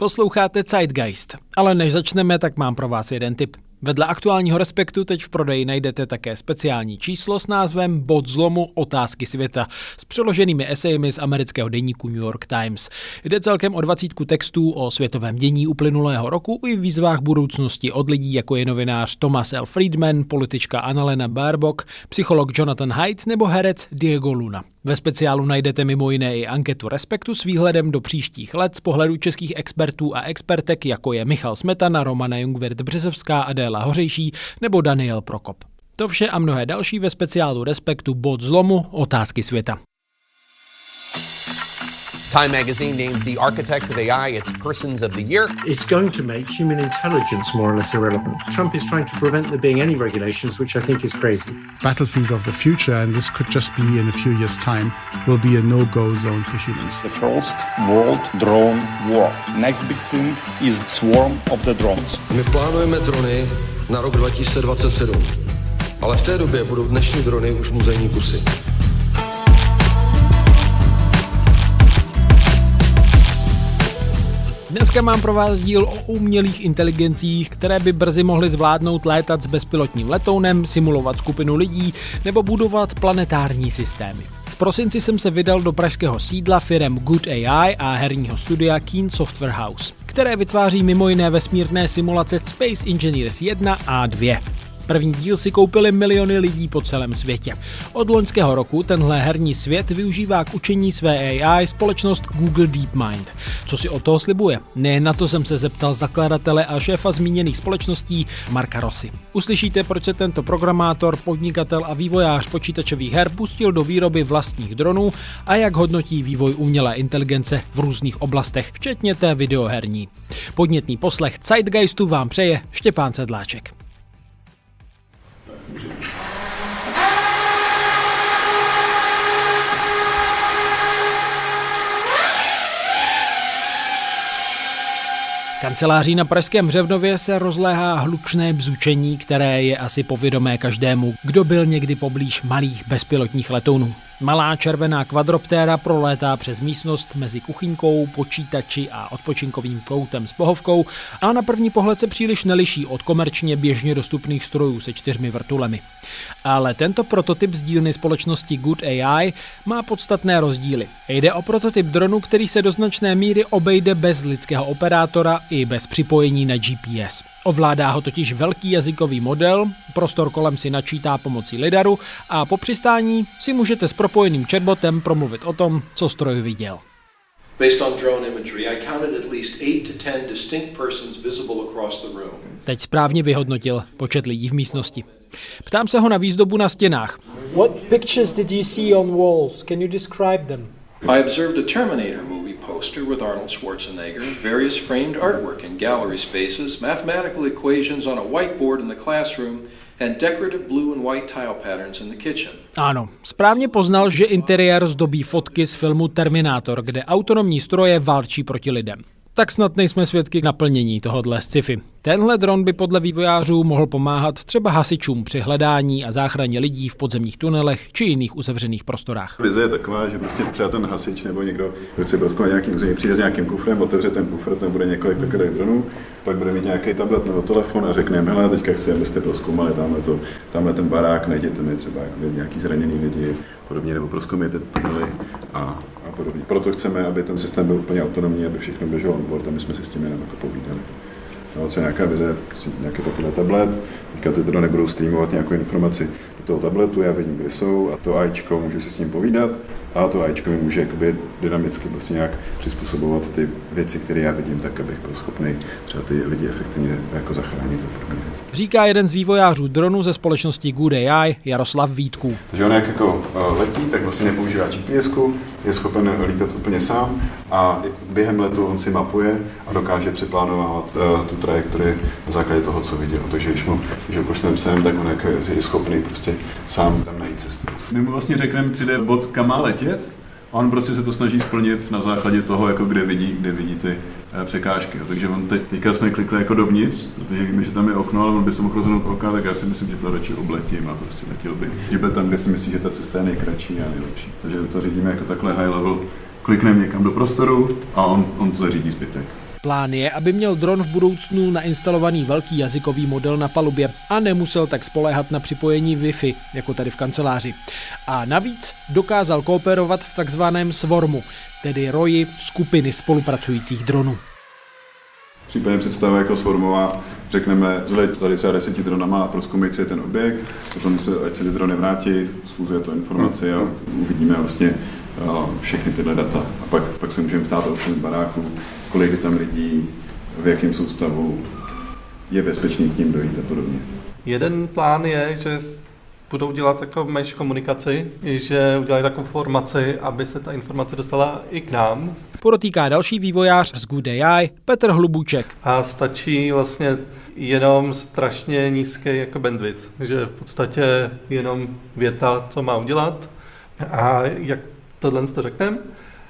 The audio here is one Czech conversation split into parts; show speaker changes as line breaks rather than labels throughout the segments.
Posloucháte Zeitgeist, ale než začneme, tak mám pro vás jeden tip. Vedle aktuálního Respektu teď v prodeji najdete také speciální číslo s názvem Bod zlomu otázky světa s přeloženými esejemi z amerického deníku New York Times. Jde celkem o 20 textů o světovém dění uplynulého roku i výzvách budoucnosti od lidí, jako je novinář Thomas L. Friedman, politička Annalena Baerbock, psycholog Jonathan Haidt nebo herec Diego Luna. Ve speciálu najdete mimo jiné i anketu Respektu s výhledem do příštích let z pohledu českých expertů a expertek, jako je Michal Smetana, Romana Jungwirth-Březovská, Adéla Hořejší nebo Daniel Prokop. To vše a mnohé další ve speciálu Respektu Bod zlomu otázky světa.
Time magazine named the architects of AI its Persons of the Year.
It's going to make human intelligence more or less irrelevant. Trump is trying to prevent there being any regulations, which I think is crazy.
Battlefield of the future, and this could just be in a few years' time, will be a no-go zone for humans.
The first world drone war. Next big thing is swarm of the drones.
My plánujeme drony na rok 2027, ale v té době budou dnešní drony už muzejní kusy.
Dneska mám pro vás díl o umělých inteligencích, které by brzy mohly zvládnout létat s bezpilotním letounem, simulovat skupinu lidí nebo budovat planetární systémy. V prosinci jsem se vydal do pražského sídla firem Good AI a herního studia Keen Software House, které vytváří mimo jiné vesmírné simulace Space Engineers 1 a 2. První díl si koupili miliony lidí po celém světě. Od loňského roku tenhle herní svět využívá k učení své AI společnost Google DeepMind. Co si od toho slibuje? Nejen na to jsem se zeptal zakladatele a šéfa zmíněných společností Marka Rossi. Uslyšíte, proč se tento programátor, podnikatel a vývojář počítačových her pustil do výroby vlastních dronů a jak hodnotí vývoj umělé inteligence v různých oblastech, včetně té videoherní. Podnětný poslech Zeitgeistu vám přeje Štěpán Sedláček. Kanceláří na pražském Hřevnově se rozléhá hlučné bzučení, které je asi povědomé každému, kdo byl někdy poblíž malých bezpilotních letounů. Malá červená kvadroptéra prolétá přes místnost mezi kuchyňkou, počítači a odpočinkovým koutem s pohovkou a na první pohled se příliš neliší od komerčně běžně dostupných strojů se 4 vrtulemi. Ale tento prototyp z dílny společnosti Good AI má podstatné rozdíly. Jde o prototyp dronu, který se do značné míry obejde bez lidského operátora i bez připojení na GPS. Ovládá ho totiž velký jazykový model, prostor kolem si načítá pomocí lidaru a po přistání si můžete s propojeným chatbotem promluvit o tom, co stroj viděl.
Based on drone imagery, I counted at least 8 to 10 distinct persons visible across the room.
Teď správně vyhodnotil počet lidí v místnosti. Ptám se ho na výzdobu na stěnách.
What pictures did you see on walls? Can you describe them?
I observed a Terminator movie poster with Arnold Schwarzenegger, various framed artwork in gallery spaces, mathematical equations on a whiteboard in the classroom, and decorative blue and white tile patterns in the kitchen.
Ano, správně poznal, že interiér zdobí fotky z filmu Terminátor, kde autonomní stroje válčí proti lidem. Tak snad nejsme svědky naplnění tohodle sci-fi. Tenhle dron by podle vývojářů mohl pomáhat třeba hasičům při hledání a záchraně lidí v podzemních tunelech či jiných uzavřených prostorách.
Vize je taková, že prostě třeba ten hasič nebo někdo, kdo chce prozkoumat nějaký území, přijde s nějakým kufrem, otevře ten kufr, tam bude několik takových dronů, pak bude mít nějaký tablet nebo telefon a řekne, hele, teďka chci, abyste prozkoumali tamhle ten barák, najděte mi třeba nějaký zraněný lidi, podobně, nebo prozkoumejte tunely a podobně. Proto chceme, aby ten systém byl úplně autonomní, aby všechno běželo on board a my jsme si s tím jenom jako povídali. No, co je nějaká vize, nějaký takový tablet, teďka ty drony budou streamovat nějakou informaci do toho tabletu, já vidím, kde jsou a to AIčko může si s ním povídat a to AIčko mi může jakoby dynamicky prostě nějak přizpůsobovat ty věci, které já vidím, tak abych byl schopný třeba ty lidi efektivně jako zachránit.
Říká jeden z vývojářů dronů ze společnosti Good AI Jaroslav Vítků.
Takže on jak jako letí, tak vlastně nepoužívá GPSku, je schopen lítat úplně sám a během letu on si mapuje a dokáže přeplánovávat tu trajektorii na základě toho, co viděl. Takže když ho pošleme sem, tak on je schopný prostě sám tam najít cestu. My mu vlastně řekneme 3D bod, kam má letět, a on prostě se to snaží splnit na základě toho, jako kde vidí ty překážky. Takže on teďka jsme klikli jako dovnitř, protože víme, že tam je okno, ale on by se mohl rozhodnout okna, tak já si myslím, že to radši obletím a prostě letěl by. Že tam, kde si myslí, že ta cesta je nejkratší a nejlepší. Takže to řídíme jako takhle high level, klikneme někam do prostoru a on to zařídí zbytek.
Plán je, aby měl dron v budoucnu nainstalovaný velký jazykový model na palubě a nemusel tak spoléhat na připojení Wi-Fi, jako tady v kanceláři. A navíc dokázal kooperovat v takzvaném swarmu, tedy roji skupiny spolupracujících dronů.
Případně představa jako swarmová, řekneme, zleď tady třeba 10 dronama a prozkoumej si ten objekt, potom ať se ty drony vrátí, sfúzuje to informaci a uvidíme vlastně všechny tyhle data. A pak se můžeme ptát o celém baráku, kolik je tam lidí, v jakém soustavu, je bezpečný k ním dojít a podobně.
Jeden plán je, že budou dělat takovou mesh komunikaci, že udělají takovou formaci, aby se ta informace dostala i k nám.
Podotýká další vývojář z Good AI, Petr Hlubuček.
A stačí vlastně jenom strašně nízký jako bandwidth, že v podstatě jenom věta, co má udělat. A jak tohle to řekneme,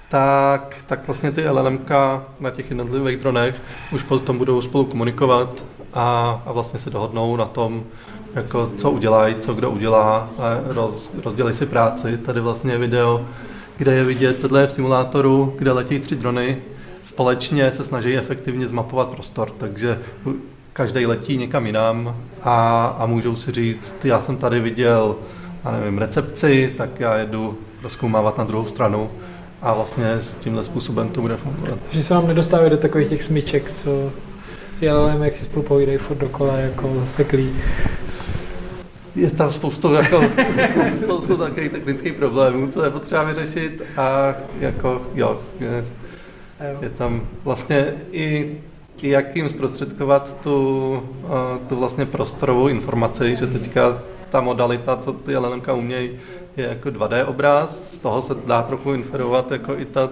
tak vlastně ty LLMka na těch jednotlivých dronech už potom budou spolu komunikovat a vlastně se dohodnou na tom, jako co udělají, co kdo udělá a rozdělí si práci. Tady vlastně je video, kde je vidět, tohle je v simulátoru, kde letí 3 drony, společně se snaží efektivně zmapovat prostor, takže každý letí někam jinam a můžou si říct, já jsem tady viděl, já nevím, recepci, tak já jedu rozkoumávat na druhou stranu a vlastně s tímhle způsobem to bude fungovat.
Že se vám nedostávají do takových těch smyček, co ty LLM, jak si spolu povídají furt dokola, jako zaseklí.
Je tam spoustu takových technických problémů, co je potřeba vyřešit a jako je tam vlastně i jak jim zprostředkovat tu vlastně prostorovou informaci, že teďka ta modalita, co ty LLMka umějí, je jako 2D obraz, z toho se dá trochu inferovat jako i ta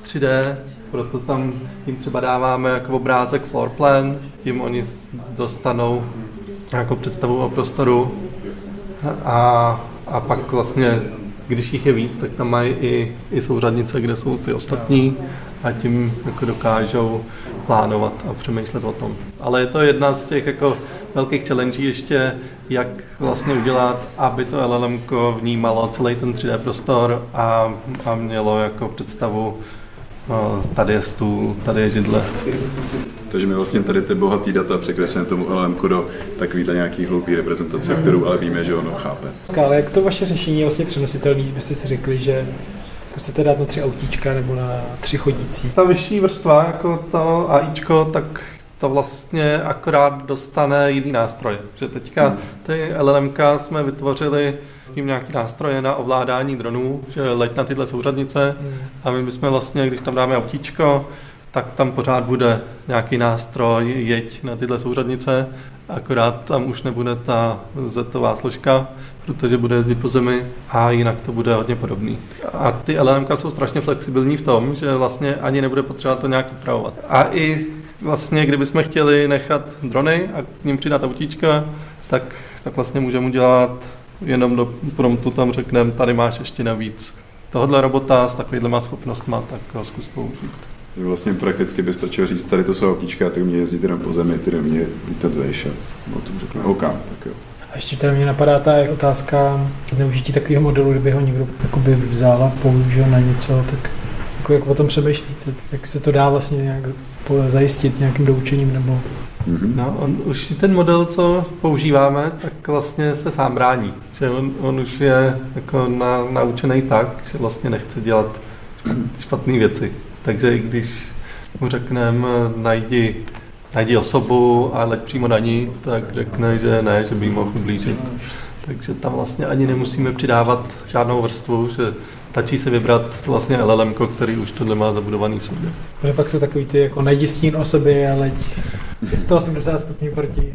3D, proto tam jim třeba dáváme jako obrázek floor plan, tím oni dostanou jako představu o prostoru a pak vlastně, když jich je víc, tak tam mají i souřadnice, kde jsou ty ostatní a tím jako dokážou plánovat a přemýšlet o tom. Ale je to jedna z těch jako velkých challenge ještě, jak vlastně udělat, aby to LLMko vnímalo celý ten 3D prostor a mělo jako představu, tady je stůl, tady je židle.
Takže my vlastně tady ty bohatý data překreslíme tomu LLMku do takovýhle nějaký hloupý reprezentace, kterou ale víme, že ono chápe.
Ale jak to vaše řešení je vlastně přenositelné, byste si řekli, že to chcete dát na 3 autíčka nebo na 3 chodící?
Ta vyšší vrstva, jako to AIčko, tak to vlastně akorát dostane jiný nástroje. Že teďka ty LLMka jsme vytvořili jim nějaký nástroje na ovládání dronů, že leď na tyhle souřadnice a my bychom vlastně, když tam dáme autíčko, tak tam pořád bude nějaký nástroj, jeď na tyhle souřadnice, akorát tam už nebude ta zetová složka, protože bude jezdit po zemi a jinak to bude hodně podobný. A ty LLMka jsou strašně flexibilní v tom, že vlastně ani nebude potřeba to nějak upravovat. A i vlastně, kdybychom chtěli nechat drony a k ním přidat autíčka, tak vlastně můžeme udělat jenom do promptu tam řekneme, tady máš ještě navíc tohle robota s takovýhlema schopnostma, tak ho zkus použít.
Vlastně prakticky by stačilo říct, tady to jsou autíčka a ty umějí jezdit jenom po zemi, ty umějí lítat vejš a no to řekne, OK, tak jo.
A ještě tady mě napadá ta otázka zneužití takového modelu, kdyby ho někdo jakoby vzal a použil na něco, tak jako jak o tom přemýšlíte, jak se to dá vlastně nějak zajistit nějakým doučením nebo...
No, už ten model, co používáme, tak vlastně se sám brání. Že on už je jako naučený tak, že vlastně nechce dělat špatné věci. Takže i když mu řekneme najdi osobu a leď přímo na ní, tak řekne, že ne, že by jí mohl ublížit. Takže tam vlastně ani nemusíme přidávat žádnou vrstvu, že stačí se vybrat vlastně LLMko, který už tohle má zabudovaný v sobě.
Protože pak jsou takový ty jako najdi stín osoby a leď 180 stupňů proti.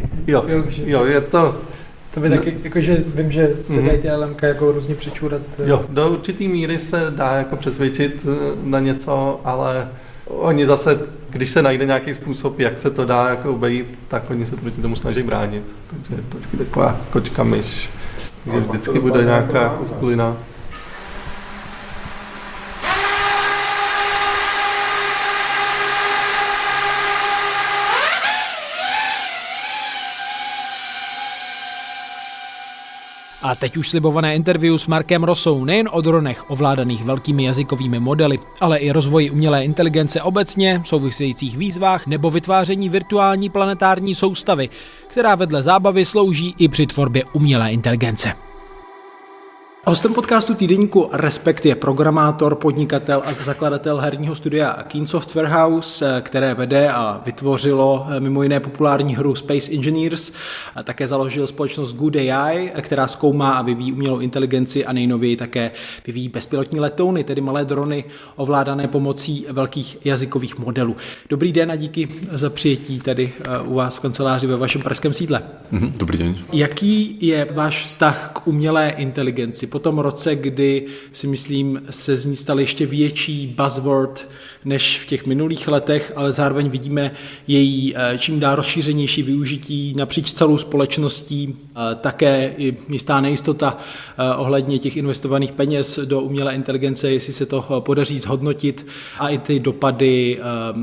Jo, je to...
To by taky, jakože vím, že se dají ty LLMka jako různě přečůrat.
Jo, do určitý míry se dá jako přesvědčit na něco, ale oni zase, když se najde nějaký způsob, jak se to dá jako obejít, tak oni se proti tomu snaží bránit. Takže je to vždycky taková kočka myš, že vždycky bude nějaká jako skulina.
A teď už slibované interview s Markem Rossou nejen o dronech ovládaných velkými jazykovými modely, ale i rozvoji umělé inteligence obecně, souvisejících výzvách nebo vytváření virtuální planetární soustavy, která vedle zábavy slouží i při tvorbě umělé inteligence. Hostem podcastu týdeníku Respekt je programátor, podnikatel a zakladatel herního studia Keen Software House, které vede a vytvořilo mimo jiné populární hru Space Engineers. A také založil společnost Good AI, která zkoumá a vyvíjí umělou inteligenci a nejnověji také vyvíjí bezpilotní letouny, tedy malé drony ovládané pomocí velkých jazykových modelů. Dobrý den a díky za přijetí tady u vás v kanceláři ve vašem pražském sídle.
Dobrý den.
Jaký je váš vztah k umělé inteligenci? Po tom roce, kdy si myslím, se z ní stal ještě větší buzzword než v těch minulých letech, ale zároveň vidíme její čím dál rozšířenější využití napříč celou společností, také i jistá nejistota ohledně těch investovaných peněz do umělé inteligence, jestli se to podaří zhodnotit a i ty dopady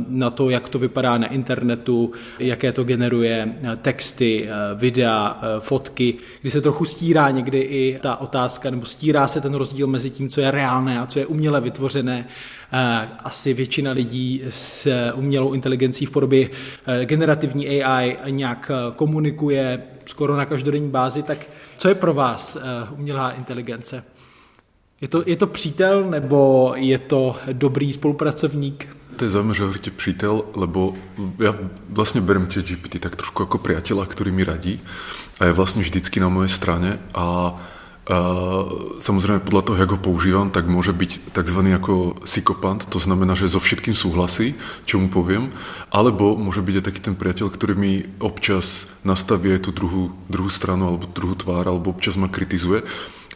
na to, jak to vypadá na internetu, jaké to generuje texty, videa, fotky, kdy se trochu stírá někdy i ta otázka, nebo stírá se ten rozdíl mezi tím, co je reálné a co je uměle vytvořené. Asi většina lidí s umělou inteligencí v podobě generativní AI nějak komunikuje skoro na každodenní bázi, tak co je pro vás umělá inteligence? Je to přítel nebo je to dobrý spolupracovník?
To je zaujímavé, že hovoríte přítel, lebo ja vlastne berem ChatGPT tak trošku ako priateľa, ktorý mi radí a je vlastne vždycky na mojej strane a samozrejme podľa toho, jak ho používam, tak môže byť takzvaný ako psychopant, to znamená, že so všetkým súhlasí, čo mu poviem, alebo môže byť aj taký ten priateľ, ktorý mi občas nastaví aj tú druhú stranu alebo druhú tvár, alebo občas ma kritizuje,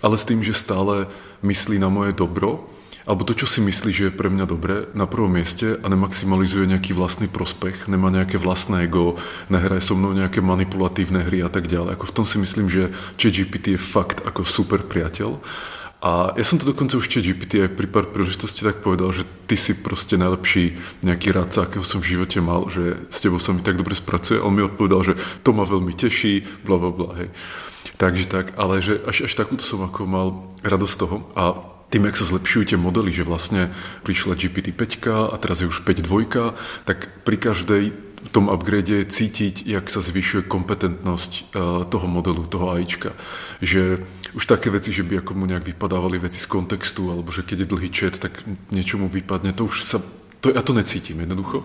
ale s tým, že stále myslí na moje dobro, alebo to, čo si myslí, že je pre mňa dobré na prvom mieste a nemaximalizuje nejaký vlastný prospech, nemá nejaké vlastné ego, nehraje so mnou nejaké manipulatívne hry a tak ďalej. Ako v tom si myslím, že ChatGPT je fakt ako super priateľ. A ja som to dokonca už ChatGPT aj pri pár príležitosti tak povedal, že ty si proste najlepší nejaký radca, akého som v živote mal, že s tebou sa mi tak dobre spracuje. A on mi odpovedal, že to ma veľmi teší, blablabla, hej. Takže tak, ale že až takúto som ako mal radosť z toho a tým, jak sa zlepšujú tie modely, že vlastne prišla GPT-5 a teraz je už 5.2, tak pri každej v tom upgrade je cítiť, jak sa zvyšuje kompetentnosť toho modelu, toho AIčka. Že už také veci, že by ako mu nejak vypadávali veci z kontextu, alebo že keď je dlhý chat, tak niečomu vypadne, to už sa, ja to necítim jednoducho,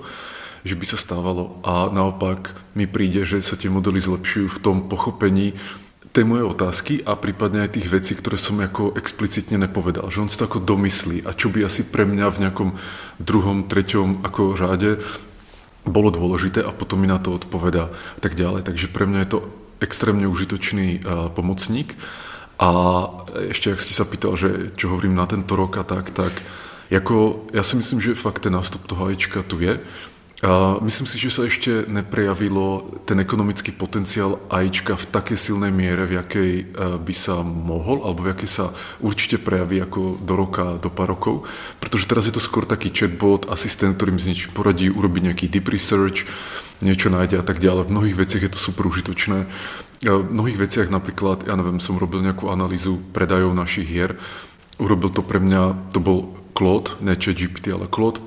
že by sa stávalo. A naopak mi príde, že sa tie modely zlepšujú v tom pochopení tej moje otázky a prípadne aj tých vecí, ktoré som ako explicitne nepovedal. Že on si to ako domyslí a čo by asi pre mňa v nejakom druhom, treťom ako řáde bolo dôležité a potom mi na to odpovedá a tak ďalej. Takže pre mňa je to extrémne užitočný pomocník. A ešte, ak ste sa pýtal, že čo hovorím na tento rok a tak ako, ja si myslím, že fakt ten nástup toho AIčka tu je. Myslím si, že sa ešte neprejavilo ten ekonomický potenciál AIčka v takej silnej miere, v jakej by sa mohol, alebo v jakej sa určite prejaví ako do roka, do pár rokov. Pretože teraz je to skôr taký chatbot, asistent, ktorým z niečím poradí, urobí nejaký deep research, niečo nájde a tak ďalej. V mnohých veciach je to super užitočné. V mnohých veciach napríklad, ja neviem, som robil nejakú analýzu predajov našich hier. Urobil to pre mňa, to bol Claude, ne ChatGPT, ale Claude.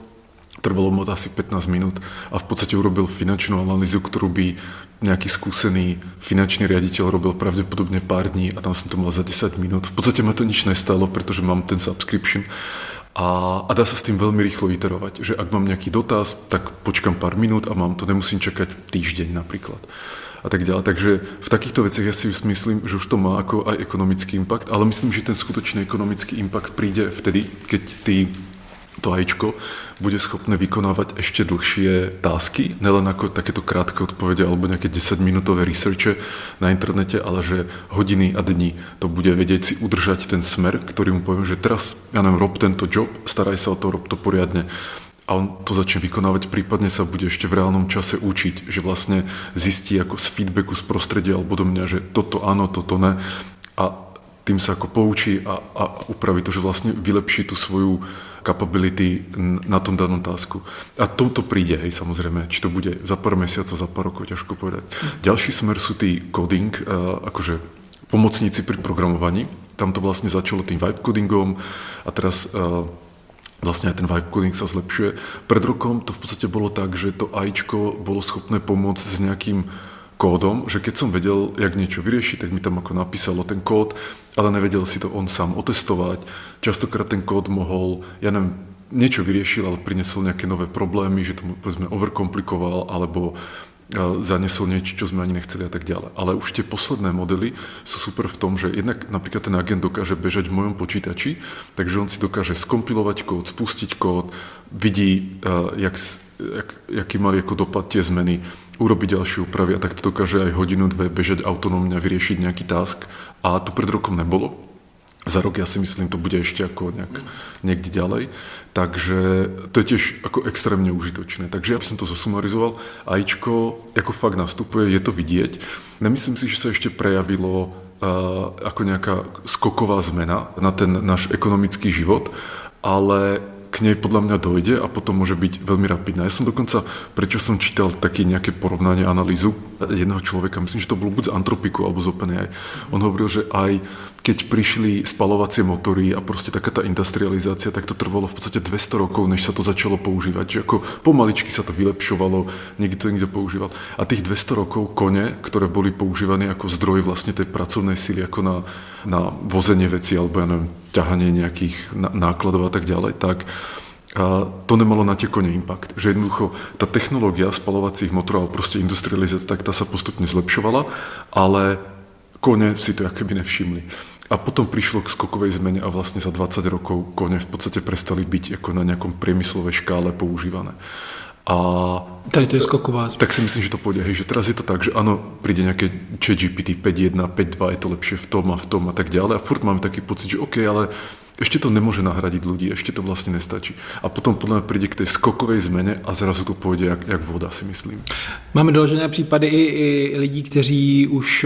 Trvalo mu asi 15 minút a v podstate urobil finančnú analýzu, ktorú by nejaký skúsený finančný riaditeľ robil pravdepodobne pár dní a tam som to mal za 10 minút. V podstate ma to nič nestalo, pretože mám ten subscription a dá sa s tým veľmi rýchlo iterovať, že ak mám nejaký dotaz, tak počkam pár minút a mám to, nemusím čakať týždeň napríklad a tak ďalej. Takže v takýchto veciach ja si myslím, že už to má ako aj ekonomický impact, ale myslím, že ten skutočný ekonomický impact príde vtedy, keď to AIčko bude schopné vykonávať ešte dlhšie tásky, nelen ako takéto krátke odpovede alebo nejaké 10-minútové researche na internete, ale že hodiny a dní to bude vedieť si udržať ten smer, ktorý mu poviem, že teraz, ja neviem, rob tento job, staraj sa o to, rob to poriadne. A on to začne vykonávať, prípadne sa bude ešte v reálnom čase učiť, že vlastne zistí ako z feedbacku z prostredia alebo do mňa, že toto áno, toto ne. A tým sa ako poučí a upraví to, že vlastne vylepší tú svoju capability na tom danom tásku. A to príde, hej, samozrejme. Či to bude za pár mesiacov, za pár rokov, ťažko povedať. Ďalší smer sú tí coding, akože pomocníci pri programovaní. Tam to vlastne začalo tým vibe codingom a teraz vlastne aj ten vibe coding sa zlepšuje. Pred rokom to v podstate bolo tak, že to AIčko bolo schopné pomôcť s nejakým kódom, že keď som vedel, jak niečo vyriešiť, tak mi tam ako napísalo ten kód, ale nevedel si to on sám otestovať. Častokrát ten kód mohol, ja neviem, niečo vyriešil, ale prinesol nejaké nové problémy, že to povedzme overkomplikoval, alebo zanesol niečo, čo sme ani nechceli a tak ďalej. Ale už tie posledné modely sú super v tom, že jednak napríklad ten agent dokáže bežať v mojom počítači, takže on si dokáže skompilovať kód, spustiť kód, vidí, jaký mali ako dopad tie zmeny, urobiť ďalšie úpravy a tak to dokáže aj hodinu, dve bežať autonómne a vyriešiť nejaký task. A to pred rokom nebolo. Za rok ja si myslím, to bude ešte ako niekde ďalej. Takže to je tiež ako extrémne užitočné. Takže ja by som to zosumarizoval. AIčko ako fakt nastupuje, je to vidieť. Nemyslím si, že sa ešte prejavilo ako nejaká skoková zmena na ten náš ekonomický život, ale k nej podľa mňa dojde a potom môže byť veľmi rapidná. Ja som dokonca, prečo som čítal také nejaké porovnanie, analýzu jedného človeka, myslím, že to bolo buď z Anthropicu alebo z OpenAI. On hovoril, že aj keď prišli spalovacie motory a proste taká tá industrializácia, tak to trvalo v podstate 200 rokov, než sa to začalo používať. Že ako pomaličky sa to vylepšovalo, niekto používal. A tých 200 rokov kone, ktoré boli používané ako zdroj vlastne tej pracovnej sily, ako na vozenie veci alebo ja neviem, ťahanie nejakých nákladov a tak ďalej, tak to nemalo na tie kone impact. Že jednoducho tá technológia spalovacích motorov, proste industrializácia, tak tá sa postupne zlepšovala, ale kone si to akoby nevšimli. A potom prišlo k skokovej zmene a vlastne za 20 rokov kone v podstate prestali byť ako na nejakom priemyslovej škále používané. A
tady to je skoková zmena.
Tak si myslím, že to pôjde. Hej, že teraz je to tak, že áno, príde nejaké ChatGPT 5.1, 5.2, je to lepšie v tom a tak ďalej. A furt máme taký pocit, že OK, ale ešte to nemôže nahradiť ľudí, ešte to vlastne nestačí. A potom podľa mňa príde k tej skokovej zmene a zrazu to pôjde jak voda, si myslím.
Máme doložené případy i lidí, kteří už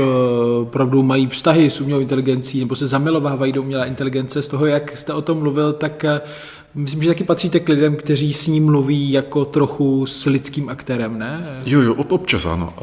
opravdu mají vztahy s umělou inteligencí nebo se zamilovávají do umělé inteligence. Z toho, jak jste o tom mluvil, tak myslím, že taky patříte k lidem, kteří s ním mluví jako trochu s lidským aktérem, ne?
Jo, občas áno,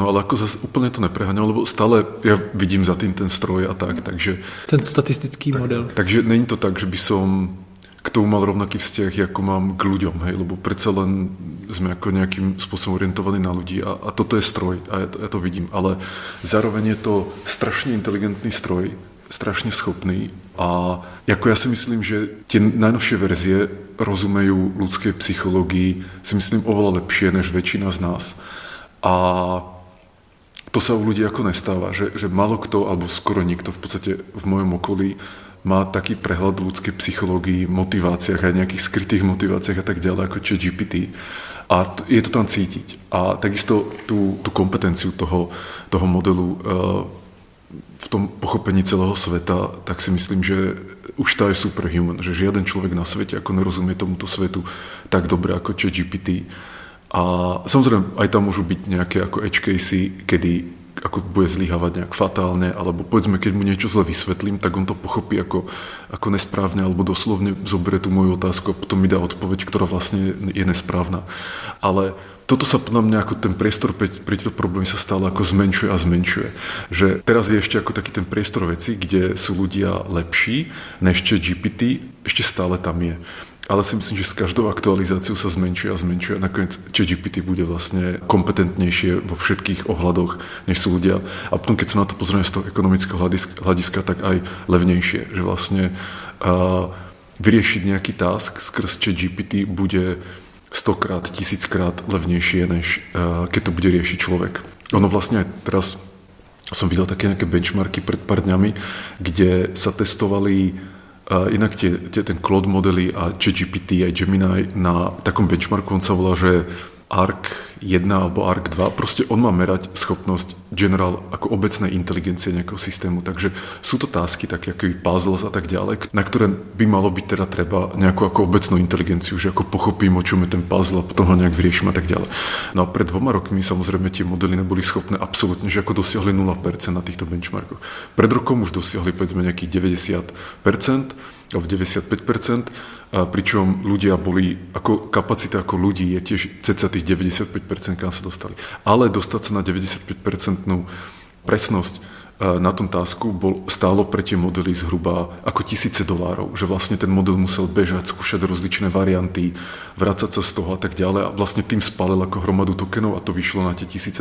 ale ako zase úplne to nepreháňam, lebo stále ja vidím za tým ten stroj a tak, takže...
Ten statistický model.
Takže není to tak, že by som k tomu mal rovnaký vzťah, ako mám k ľuďom, hej, lebo predsa len sme ako nejakým spôsobom orientovaní na ľudí a toto je stroj a ja to vidím, ale zároveň je to strašne inteligentný stroj, strašne schopný a ako ja si myslím, že tie najnovšie verzie rozumejú ľudskej psychológii, si myslím oveľa lepšie než väčšina z nás. A to sa u ľudí ako nestáva, že málo kto, alebo skoro nikto v podstate v mojom okolí má taký prehľad ľudskej psychológii, motiváciách aj nejakých skrytých motiváciách a tak ďalej ako ChatGPT. A je to tam cítiť. A takisto tú kompetenciu toho modelu v tom pochopení celého sveta, tak si myslím, že už tá je superhuman, že žiaden človek na svete ako nerozumie tomuto svetu tak dobre ako ChatGPT. A samozrejme, aj tam môžu byť nejaké ako edge casey, kedy ako bude zlyhávať nejak fatálne, alebo povedzme, keď mu niečo zle vysvetlím, tak on to pochopí ako nesprávne, alebo doslovne zoberie tú moju otázku a potom mi dá odpoveď, ktorá vlastne je nesprávna. Ale toto sa podľa mňa ako ten priestor pre tieto problémy sa stále ako zmenšuje a zmenšuje. Že teraz je ešte ako taký ten priestor veci, kde sú ľudia lepší než ChatGPT, ešte stále tam je. Ale si myslím, že s každou aktualizáciou sa zmenšuje a zmenšuje a nakoniec ChatGPT bude vlastne kompetentnejšie vo všetkých ohľadoch, než sú ľudia. A potom, keď sa na to pozrieme z toho ekonomického hľadiska, tak aj levnejšie. Že vlastne vyriešiť nejaký task skrz ChatGPT bude 100-krát, 1000-krát levnejšie, než keď to bude riešiť človek. Ono vlastne aj teraz som videl také nejaké benchmarky pred pár dňami, kde sa testovali inak ten Claude modely a ChatGPT aj Gemini na takom benchmarku, on sa volá, že ARC 1 alebo ARC 2, proste on má merať schopnosť general ako obecnej inteligencie nejakého systému, takže sú to tásky také ako puzzles a tak ďalej, na ktoré by malo byť teda treba nejakú ako obecnú inteligenciu, že ako pochopím, o čom je ten puzzle a potom ho nejak vyriešim a tak ďalej. No a pred 2 rokmi samozrejme tie modely neboli schopné absolútne, že ako dosiahli 0% na týchto benchmarkoch. Pred rokom už dosiahli povedzme nejakých 90% alebo 95%, pričom ľudia boli, ako kapacita ako ľudí je tiež cca tých 95%, kam sa dostali. Ale dostať sa na 95% presnosť na tom tásku stálo pre tie modely zhruba ako $1000, že vlastne ten model musel bežať, skúšať rozličné varianty, vrácať sa z toho a tak ďalej a vlastne tým spálil ako hromadu tokenov a to vyšlo na tie $1000.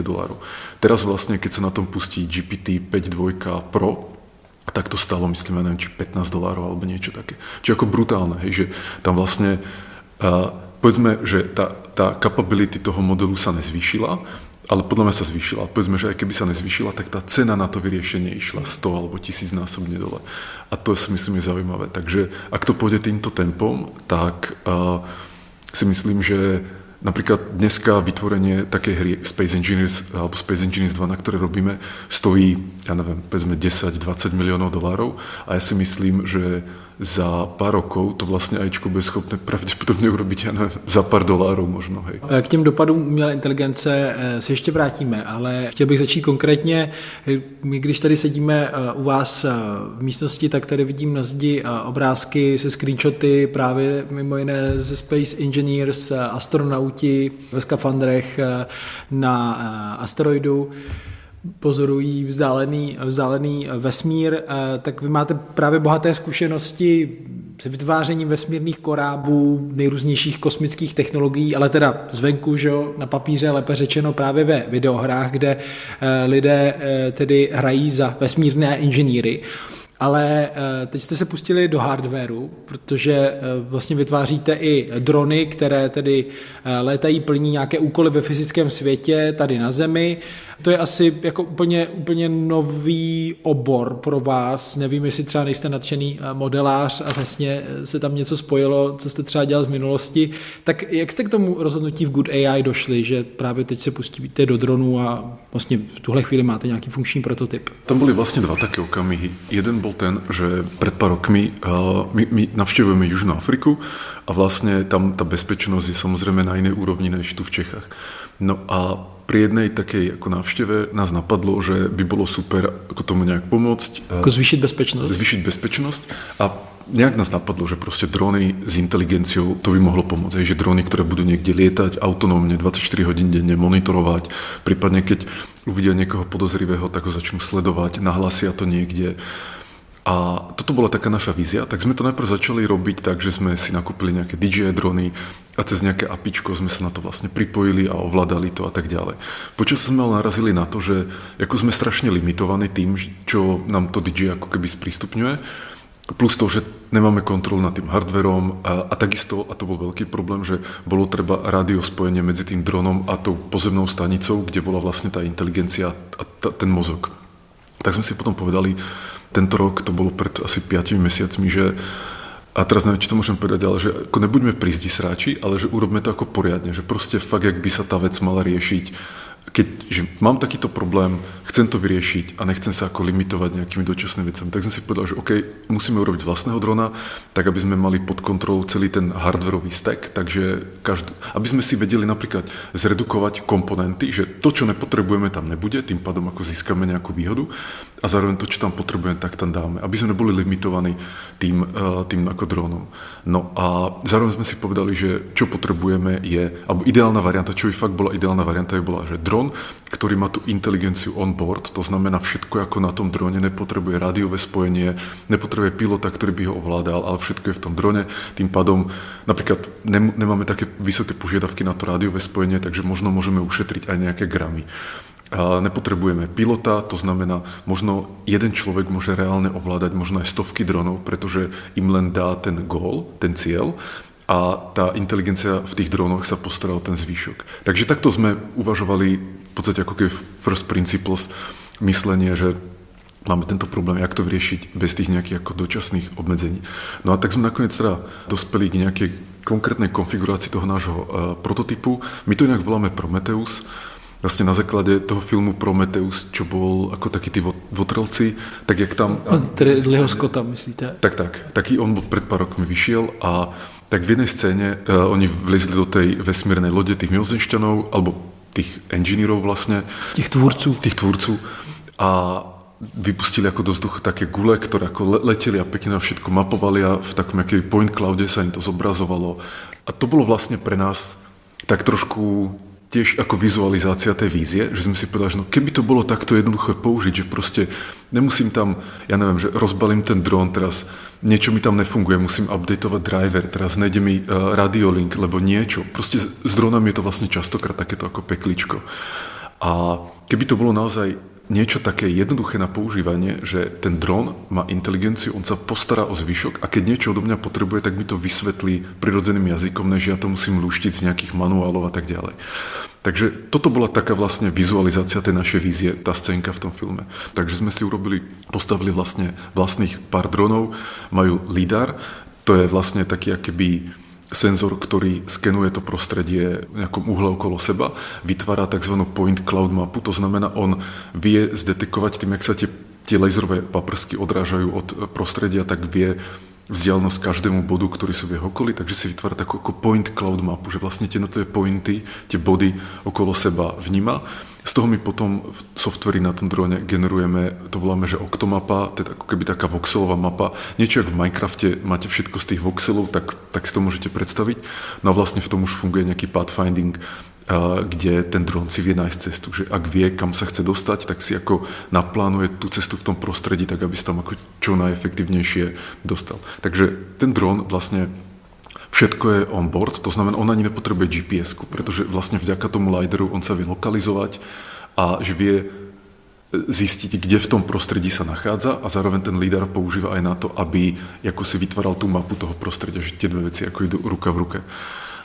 Teraz vlastne, keď sa na tom pustí GPT 5.2 Pro, tak to stálo, myslím, neviem, či $15 alebo niečo také. Čiže ako brutálne, hej, že tam vlastne povedzme, že tá capability toho modelu sa nezvýšila, ale podľa mňa sa zvýšila. Povedzme, že aj keby sa nezvýšila, tak tá cena na to vyriešenie išla 100 alebo 1000 násobne dole. A to si myslím je zaujímavé. Takže ak to pôjde týmto tempom, tak si myslím, že napríklad dneska vytvorenie takej hry Space Engineers alebo Space Engineers 2, na ktoré robíme, stojí, ja neviem, povedzme $10-20 miliónov a ja si myslím, že za pár rokov to vlastne AIčko bude schopné pravděpodobně urobiť, ja neviem, za pár dolárov možno. Hej.
K těm dopadům umělé inteligence se ještě vrátíme, ale chtěl bych začít konkrétně. My, když tady sedíme u vás v místnosti, tak tady vidím na zdi obrázky se screenshoty právě mimo jiné ze Space Engineers, astronauti ve skafandrech na asteroidu pozorují vzdálený vesmír, tak vy máte právě bohaté zkušenosti se vytvářením vesmírných korábů, nejrůznějších kosmických technologií, ale teda zvenku, že jo, na papíře, lépe řečeno právě ve videohrách, kde lidé tedy hrají za vesmírné inženýry. Ale teď jste se pustili do hardwareu, protože vlastně vytváříte i drony, které tedy létají, plní nějaké úkoly ve fyzickém světě tady na Zemi. To je asi jako úplně nový obor pro vás. Nevím, jestli třeba nejste nadšený modelář a vlastně se tam něco spojilo, co jste třeba dělal z minulosti. Tak jak jste k tomu rozhodnutí v Good AI došli, že právě teď se pustíte do dronů a vlastně v tuhle chvíli máte nějaký funkční prototyp?
Tam boli vlastne dva také okamihy. Jeden bol ten, že pred pár rokmi my navštevujeme Južnú Afriku a vlastne tam tá bezpečnosť je samozrejme na inej úrovni než tu v Čechách. No a pri jednej takej ako návšteve nás napadlo, že by bolo super ako tomu nejak pomôcť.
Ako zvýšiť bezpečnosť.
Zvýšiť bezpečnosť a nejak nás napadlo, že proste dróny s inteligenciou, to by mohlo pomôcť. Že dróny, ktoré budú niekde lietať autonómne 24 hodín denne, monitorovať, prípadne keď uvidia niekoho podozrivého, tak ho začnú sledovať, nahlasia to niekde. A toto bola taká naša vízia, tak sme to najprv začali robiť tak, že sme si nakúpili nejaké DJI drony a cez nejaké apičko sme sa na to vlastne pripojili a ovládali to a tak ďalej. Počas sme ale narazili na to, že ako sme strašne limitovaní tým, čo nám to DJI ako keby sprístupňuje, plus to, že nemáme kontrolu nad tým hardverom a takisto, a to bol veľký problém, že bolo treba rádio-spojenie medzi tým dronom a tou pozemnou stanicou, kde bola vlastne tá inteligencia a ten mozog. Tak sme si potom povedali, tento rok, to bolo pred asi 5 mesiacmi, že, a teraz neviem, či to môžem povedať, ale že ako nebuďme prísdi sráči, ale že urobme to ako poriadne, že proste fakt, jak by sa tá vec mala riešiť. Že mám takýto problém, chcem to vyriešiť a nechcem sa ako limitovať nejakými dočasnými vecami. Tak som si povedal, že OK, musíme urobiť vlastného drona, tak aby sme mali pod kontrolou celý ten hardwareový stack, takže aby sme si vedeli napríklad zredukovať komponenty, že to, čo nepotrebujeme, tam nebude, tým pádom ako získame nejakú výhodu a zároveň to, čo tam potrebujeme, tak tam dáme, aby sme neboli limitovaní tým ako dronom. No a zároveň sme si povedali, že čo potrebujeme je, alebo ideálna varianta, čo by fakt bola ideálna varianta, by bola, že dron, ktorý má tú inteligenciu on board, to znamená všetko ako na tom drone, nepotrebuje rádiové spojenie, nepotrebuje pilota, ktorý by ho ovládal, ale všetko je v tom drone. Tým pádom napríklad nemáme také vysoké požiadavky na to rádiové spojenie, takže možno môžeme ušetriť aj nejaké gramy. A nepotrebujeme pilota, to znamená, možno jeden človek môže reálne ovládať možno aj stovky dronov, pretože im len dá ten goal, ten cieľ, a tá inteligencia v tých drónoch sa postará o ten zvýšok. Takže takto sme uvažovali v podstate ako keby first principles myslenie, že máme tento problém, jak to vyriešiť bez tých nejakých ako dočasných obmedzení. No a tak sme nakoniec teda dospeli k nejakej konkrétnej konfigurácii toho nášho prototypu. My to inak voláme Prometheus. Vlastne na základe toho filmu Prometheus, čo bol ako takí tí votrelci, tak jak tam...
Ridleyho Scotta, myslíte?
Tak. Taký on bol pred pár rokmi vyšiel a tak v jednej scéne oni vlezli do tej vesmírnej lode tých mimozemšťanov, alebo tých engineerov vlastne.
Tých tvúrcu.
A vypustili ako do vzduchu také gule, ktoré ako leteli a pekne všetko mapovali a v takom nejakej point cloude sa im to zobrazovalo. A to bolo vlastne pre nás tak trošku tiež ako vizualizácia tej vízie, že sme si povedali, že no keby to bolo takto jednoduché použiť, že proste nemusím tam, ja neviem, že rozbalím ten dron, teraz niečo mi tam nefunguje, musím updateovať driver, teraz nejde mi radiolink, lebo niečo. Proste s dronami je to vlastne častokrát takéto ako pekličko. A keby to bolo naozaj niečo také jednoduché na používanie, že ten dron má inteligenciu, on sa postará o zvyšok a keď niečo odo mňa potrebuje, tak mi to vysvetlí prirodzeným jazykom, než ja to musím luštiť z nejakých manuálov a tak ďalej. Takže toto bola taká vlastne vizualizácia tej našej vízie, tá scénka v tom filme. Takže sme si postavili vlastne vlastných pár dronov, majú lidar, to je vlastne taký akoby senzor, ktorý skenuje to prostredie v nejakom uhle okolo seba, vytvára tzv. Point cloud mapu, to znamená, on vie zdetekovať tým, jak sa tie laserové paprsky odrážajú od prostredia, tak vie vzdialenosť každému bodu, ktorý sú v jeho okolí, takže si vytvára takú ako point cloud mapu, že vlastne tie jednotlivé pointy, tie body okolo seba vníma. Z toho my potom v softveri na tom drone generujeme, to voláme, že Octomapa, to je ako keby taká voxelová mapa. Niečo, jak v Minecrafte máte všetko z tých voxelov, tak si to môžete predstaviť. No a vlastne v tom už funguje nejaký pathfinding, kde ten dron si vie nájsť cestu. Že ak vie, kam sa chce dostať, tak si ako naplánuje tú cestu v tom prostredí, tak aby sa tam ako čo najefektívnejšie dostal. Takže ten dron vlastne všetko je on board, to znamená, on ani nepotrebuje GPS-ku, pretože vlastne vďaka tomu lidaru on sa vie lokalizovať a že vie zistiť, kde v tom prostredí sa nachádza a zároveň ten lidar používa aj na to, aby ako si vytváral tú mapu toho prostredia, že tie dve veci ako idú ruka v ruke.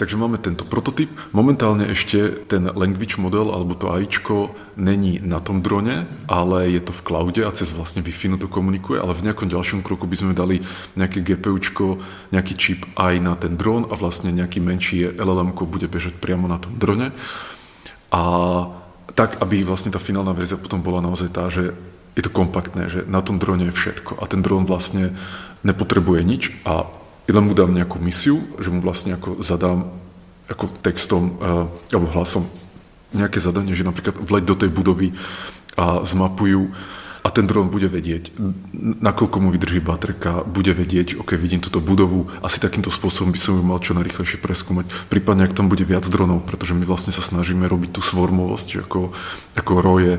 Takže máme tento prototyp. Momentálne ešte ten language model alebo to AIčko není na tom drone, ale je to v cloude a cez vlastne Wi-Fi to komunikuje, ale v nejakom ďalšom kroku by sme dali nejaké GPUčko, nejaký čip aj na ten dron a vlastne nejaký menší LLM-ko bude bežať priamo na tom drone. A tak, aby vlastne tá finálna verzia potom bola naozaj tá, že je to kompaktné, že na tom drone je všetko a ten dron vlastne nepotrebuje nič a len mu dám nejakú misiu, že mu vlastne ako zadám ako textom alebo hlasom nejaké zadanie, že napríklad vleď do tej budovy a zmapujú a ten dron bude vedieť, nakoľko mu vydrží baterka, bude vedieť, ok, vidím túto budovu, asi takýmto spôsobom by som ju mal čo najrýchlejšie preskúmať. Prípadne, ak tam bude viac dronov, pretože my vlastne sa snažíme robiť tú swarmovosť, že ako roje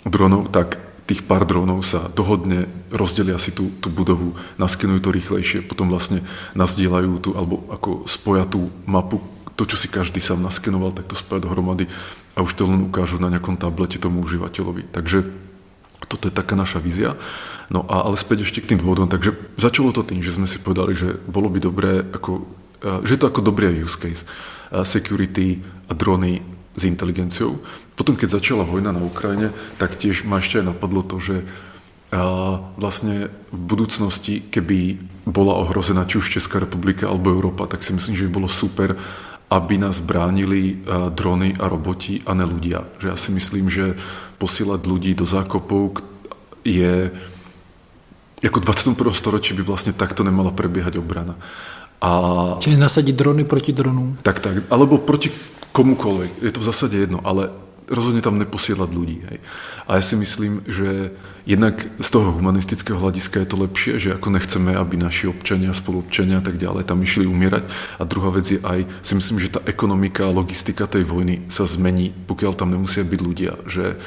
dronov, tak tých pár dronov sa dohodne, rozdelia si tú budovu, naskenujú to rýchlejšie, potom vlastne nazdieľajú tú, alebo ako spoja tú mapu, to, čo si každý sám naskenoval, tak to spoja dohromady a už to len ukážu na nejakom tablete tomu užívateľovi. Takže toto je taká naša vízia. No a ale späť ešte k tým dôvodom. Takže začalo to tým, že sme si povedali, že bolo by dobré, že je to ako dobrý use case. Security a drony s inteligenciou. Potom, keď začala vojna na Ukrajine, tak tiež ma ešte aj napadlo to, že vlastne v budúcnosti, keby bola ohrozená či už Česká republika alebo Európa, tak si myslím, že by bolo super, aby nás bránili drony a roboti a ne ľudia. Že ja si myslím, že posielať ľudí do zákopov je ako v 21. storočí by vlastne takto nemala prebiehať obrana.
Čiže nasadiť drony proti dronům.
Tak, alebo proti komukoľvek. Je to v zásade jedno, ale rozhodne tam neposielať ľudí. Hej. A ja si myslím, že jednak z toho humanistického hľadiska je to lepšie, že ako nechceme, aby naši občania, spoluobčania a tak ďalej tam išli umierať. A druhá vec je aj, si myslím, že tá ekonomika a logistika tej vojny sa zmení, pokiaľ tam nemusia byť ľudia. Že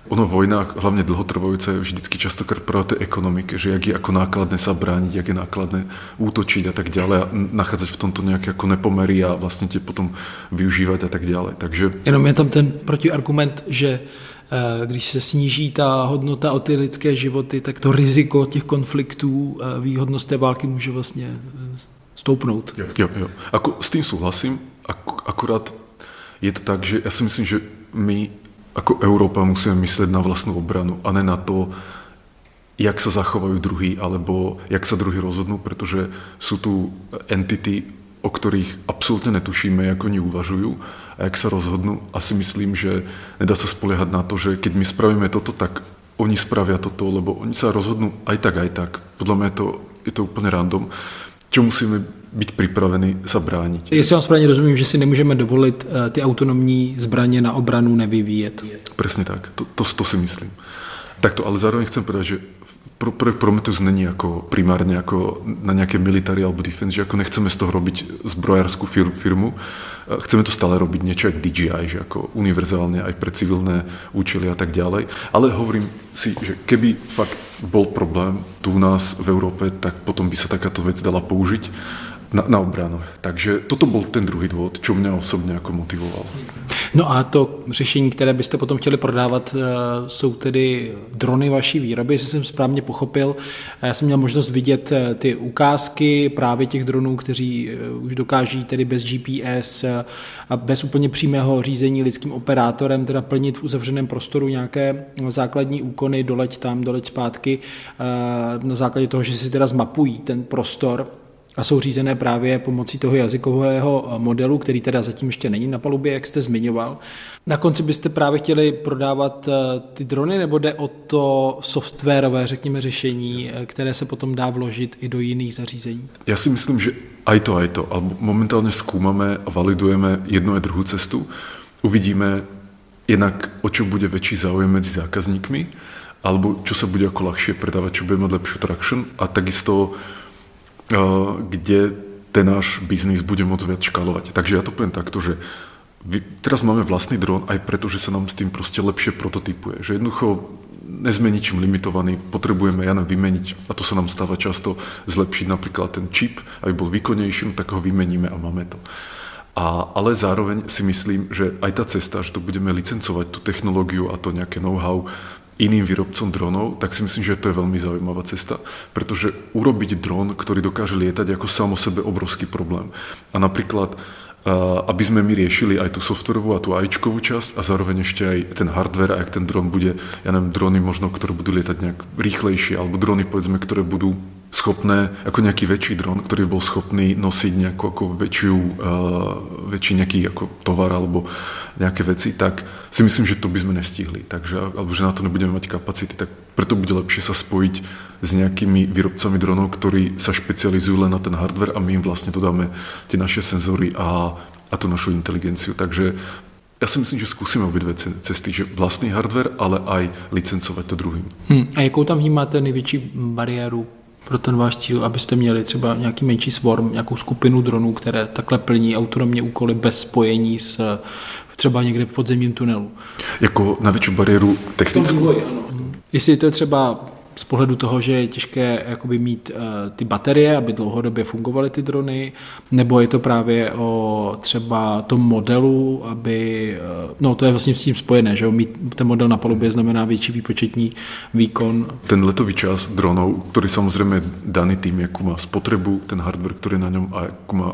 vojna, hlavne dlhotrvajúca, je vždycky častokrát práve tej ekonomike, že jak je ako nákladné sa brániť, jak je nákladné útočiť a tak ďalej a nachádzať v tomto nejaké ako nepomery a vlastne tie potom využívať a tak ďalej. Takže
jenom je tam ten protiargument, že když se sníží ta hodnota o ty lidské životy, tak to riziko těch konfliktů, výhodnost té války může vlastně stoupnout.
Jo. S tým súhlasím, akurát je to tak, že ja si myslím, že my ako Európa musíme myslieť na vlastnú obranu a ne na to, jak sa zachovajú druhí alebo jak sa druhí rozhodnú, pretože sú tu entity, o ktorých absolútne netušíme, ako oni uvažujú a jak sa rozhodnú. A si myslím, že nedá sa spoliehať na to, že keď my spravíme toto, tak oni spravia toto, lebo oni sa rozhodnú aj tak. Podľa mňa je to úplne random, čo musíme byť pripravení sa brániť.
Jestli vám správně rozumím, že si nemůžeme dovolit ty autonomní zbraně na obranu nevyvíjet.
Presne tak, to si myslím. Takto, ale zároveň chcem povedať, že projekt Prometheus není ako primárne ako na nejaké military alebo defense, že ako nechceme z toho robiť zbrojárskú firmu. Chceme to stále robiť niečo ako DJI, že ako univerzálne aj pre civilné účely a tak ďalej. Ale hovorím si, že keby fakt bol problém tu u nás v Európe, tak potom by sa takáto vec dala použiť na obranu. Takže toto bol ten druhý dôvod, čo mňa osobně jako motivovalo.
No a to řešení, které byste potom chtěli prodávat, jsou tedy drony vaší výroby, jestli jsem správně pochopil. Já jsem měl možnost vidět ty ukázky právě těch dronů, kteří už dokáží tedy bez GPS a bez úplně přímého řízení lidským operátorem teda plnit v uzavřeném prostoru nějaké základní úkony, doleď tam, doleď zpátky, na základě toho, že si teda zmapují ten prostor a jsou řízené právě pomocí toho jazykového modelu, který teda zatím ještě není na palubě, jak jste zmiňoval. Na konci byste právě chtěli prodávat ty drony, nebo jde o to softwarové, řekněme, řešení, které se potom dá vložit i do jiných zařízení?
Já si myslím, že aj to. Alebo momentálně skúmame a validujeme jednu a druhou cestu. Uvidíme jednak, o čo bude väčší záujem medzi zákazníkmi, alebo čo sa bude ako ľahšie predávať, čo bude mať lepšiu traction a takisto kde ten náš biznis bude môcť viac škálovať. Takže ja to poviem takto, že teraz máme vlastný dron aj preto, že sa nám s tým proste lepšie prototypuje. Že jednoducho nezme ničím limitovaný, potrebujeme vymeniť, a to sa nám stáva často, zlepšiť napríklad ten čip, aby bol výkonnejší, tak ho vymeníme a máme to. Ale zároveň si myslím, že aj tá cesta, že to budeme licencovať tú technológiu a to nejaké know-how iným výrobcom dronov, tak si myslím, že to je veľmi zaujímavá cesta, pretože urobiť dron, ktorý dokáže lietať, ako sám o sebe obrovský problém. A napríklad, aby sme my riešili aj tú softwarovú a tú AIčkovú časť a zároveň ešte aj ten hardware, a jak ten dron bude, ja neviem, drony možno, ktoré budú lietať nejak rýchlejšie, alebo drony, povedzme, ktoré budú schopné, ako nejaký väčší dron, ktorý bol schopný nosiť nejakú ako väčší nejaký ako tovar alebo nejaké veci, tak si myslím, že to by sme nestihli. Takže, alebo že na to nebudeme mať kapacity, tak preto bude lepšie sa spojiť s nejakými výrobcami dronov, ktorí sa špecializujú len na ten hardware a my im vlastne dodáme tie naše senzory a tú našu inteligenciu. Takže ja si myslím, že skúsime obidve cesty, že vlastný hardware, ale aj licencovať to druhým.
A jakou tam vnímáte největší bariéru pro ten váš cíl, abyste měli třeba nějaký menší swarm, nějakou skupinu dronů, které takhle plní autonomně úkoly bez spojení s třeba někde v podzemním tunelu?
Jako najvětší bariéru technickou?
Jestli to je třeba z pohledu toho, že je těžké jakoby mít ty baterie, aby dlouhodobě fungovaly ty drony, nebo je to právě o třeba tom modelu, aby, no to je vlastně s tím spojené, že mít ten model na palubě znamená větší výpočetní výkon.
Ten letový čas dronov, ktorý samozrejme je daný tým, akú má spotrebu, ten hardware, ktorý je na ňom a akú má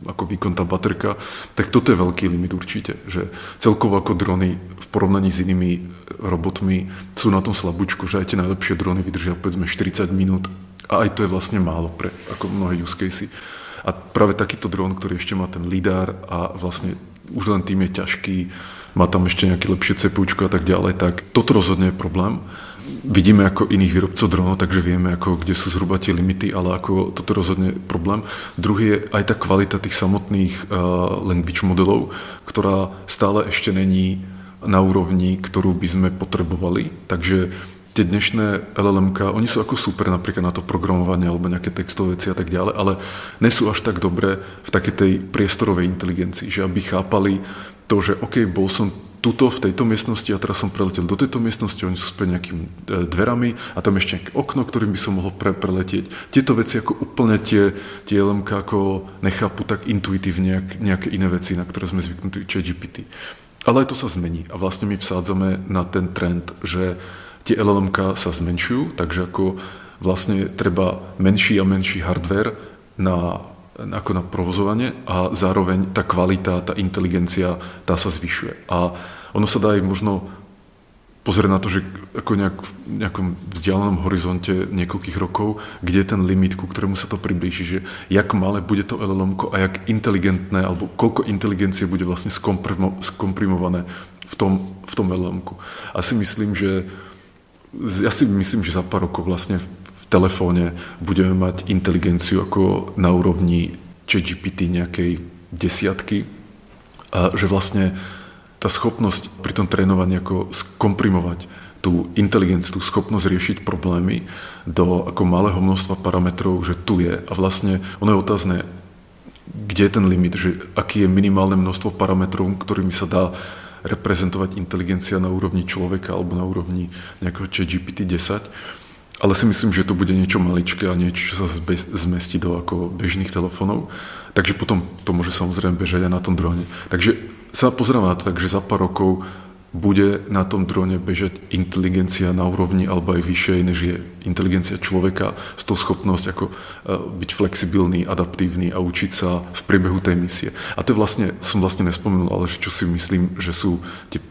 ako výkon tá baterka, tak toto je veľký limit určite, že celkovo ako drony v porovnaní s inými robotmi sú na tom slabúčku, že aj tie najlepšie drony vydržia povedzme 40 minút a aj to je vlastne málo pre ako mnohé use casey. A práve takýto dron, ktorý ešte má ten lidar a vlastne už len tým je ťažký, má tam ešte nejaké lepšie CPUčko a tak ďalej, tak toto rozhodne je problém. Vidíme ako iných výrobcov dronov, takže vieme, ako, kde sú zhruba tie limity, ale ako toto rozhodne problém. Druhý je aj tá kvalita tých samotných language modelov, ktorá stále ešte není na úrovni, ktorú by sme potrebovali. Takže tie dnešné LLMK, oni sú ako super napríklad na to programovanie alebo nejaké textové veci a tak ďalej, ale nie sú až tak dobré v takej tej priestorovej inteligencii, že aby chápali to, že OK, bol som tuto v tejto miestnosti a teraz som preletel do tejto miestnosti, oni sú späť nejakými dverami a tam ešte nejaké okno, ktorým by som mohol preletieť. Tieto veci ako úplne tie LLMK ako nechápu tak intuitívne nejaké iné veci, na ktoré sme zvyknutí ChatGPT. Ale aj to sa zmení a vlastne my vsádzame na ten trend, že tie LLMK sa zmenšujú, takže ako vlastne treba menší a menší hardware na provozovanie a zároveň tá kvalita, tá inteligencia, tá sa zvyšuje. A ono sa dá aj možno pozrieť na to, že ako v nejakom vzdialenom horizonte niekoľkých rokov, kde je ten limit, ku ktorému sa to priblíži, že jak malé bude to LLM-ko a jak inteligentné, alebo koľko inteligencie bude vlastne skomprimované v tom LLM-ku. Ja si myslím, že za pár rokov vlastne v telefóne budeme mať inteligenciu ako na úrovni ChatGPT nejakej desiatky a že vlastne tá schopnosť pri tom trénovaní ako skomprimovať tú inteligenciu, tú schopnosť riešiť problémy do ako malého množstva parametrov, že tu je a vlastne ono je otázne, kde je ten limit, že aký je minimálne množstvo parametrov, ktorými sa dá reprezentovať inteligencia na úrovni človeka alebo na úrovni nejakého ChatGPT-10. Ale si myslím, že to bude niečo maličké a niečo, čo sa zmestí do ako bežných telefónov. Takže potom to môže samozrejme bežať aj na tom drone. Takže sa pozerám na to, takže za pár rokov bude na tom drone bežať inteligencia na úrovni alebo aj vyššej, než je inteligencia človeka s tou schopnosť ako byť flexibilný, adaptívny a učiť sa v priebehu tej misie. A to je som vlastne nespomenul, ale čo si myslím, že sú tie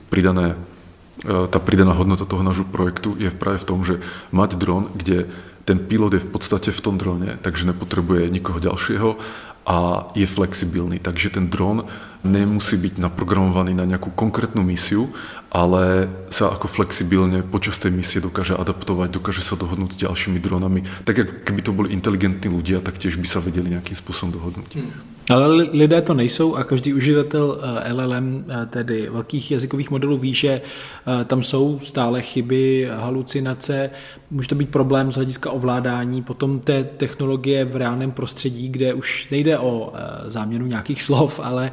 tá pridaná hodnota toho nášho projektu je práve v tom, že mať dron, kde ten pilot je v podstate v tom drone, takže nepotrebuje nikoho ďalšieho a je flexibilný. Takže ten dron nemusí byť naprogramovaný na nejakú konkrétnu misiu, ale sa ako flexibilne počas tej misie dokáže adaptovať, dokáže sa dohodnúť s ďalšími dronami. Tak keby to boli inteligentní ľudia, tak tiež by sa vedeli nejakým spôsobom dohodnúť.
Ale lidé to nejsou a každý uživatel LLM, tedy velkých jazykových modelů, ví, že tam jsou stále chyby, halucinace, může to být problém z hlediska ovládání potom té technologie v reálném prostředí, kde už nejde o záměnu nějakých slov, ale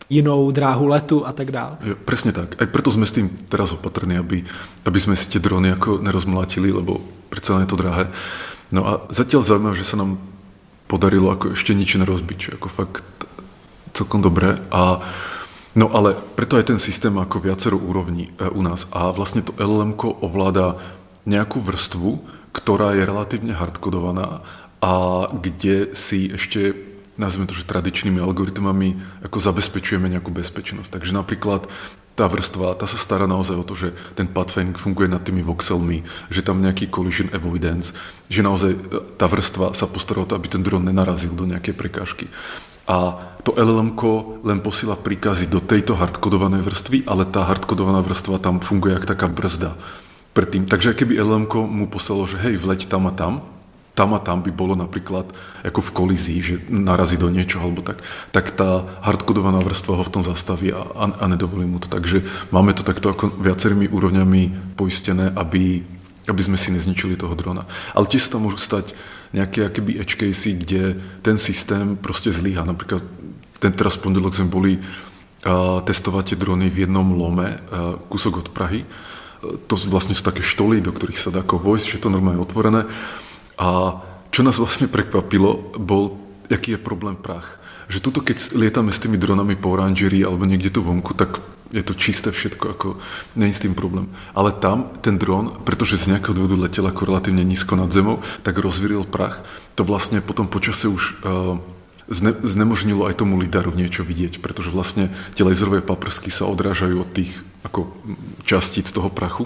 jinou dráhu letu a tak dále.
Presne tak. Aj preto sme s tým teraz opatrní, aby sme si tie drony ako nerozmlátili, lebo predsa je to drahé. No a zatiaľ zaujímavé, že sa nám podarilo ako ešte nič nerozbiť, čo ako fakt celkom dobré. No ale preto aj ten systém ako viacero úrovní u nás. A vlastne to LLM-ko ovláda nejakú vrstvu, ktorá je relatívne hardkodovaná a kde si ešte nazvime to, že tradičnými algoritmami ako zabezpečujeme nejakú bezpečnosť. Takže napríklad tá vrstva, tá sa stará naozaj o to, že ten pathfinding funguje nad tými voxelmi, že tam nejaký collision avoidance, že naozaj tá vrstva sa postará o to, aby ten dron nenarazil do nejakej prekážky. A to LLM-ko len posiela príkazy do tejto hardkodovanej vrstvy, ale tá hardkodovaná vrstva tam funguje ako taká brzda predtým. Takže keby LLM-ko mu poslalo, že hej, vleď tam a tam by bolo napríklad ako v kolízii, že narazí do niečoho alebo tak tá hardkodovaná vrstva ho v tom zastaví a nedovolí mu to. Takže máme to takto ako viacerými úrovňami poistené, aby sme si nezničili toho drona. Ale tiež sa tam môžu stať nejaké akoby edge casey, kde ten systém proste zlyhá. Napríklad teraz pondelok sme boli testovať tie drony v jednom lome, kúsok od Prahy. To vlastne sú také štoly, do ktorých sa dá ako vojsť, že to normálne otvorené. A čo nás vlastne prekvapilo, bol, aký je problém prach. Že tuto, keď lietame s tými dronami po oranžerii alebo niekde tu vonku, tak je to čisté všetko, ako nie je s tým problém. Ale tam ten dron, pretože z nejakého dôvodu letel ako relatívne nízko nad zemou, tak rozvíril prach. To vlastne potom počase už znemožnilo aj tomu lidaru niečo vidieť, pretože vlastne tie laserové paprsky sa odrážajú od tých ako častíc toho prachu.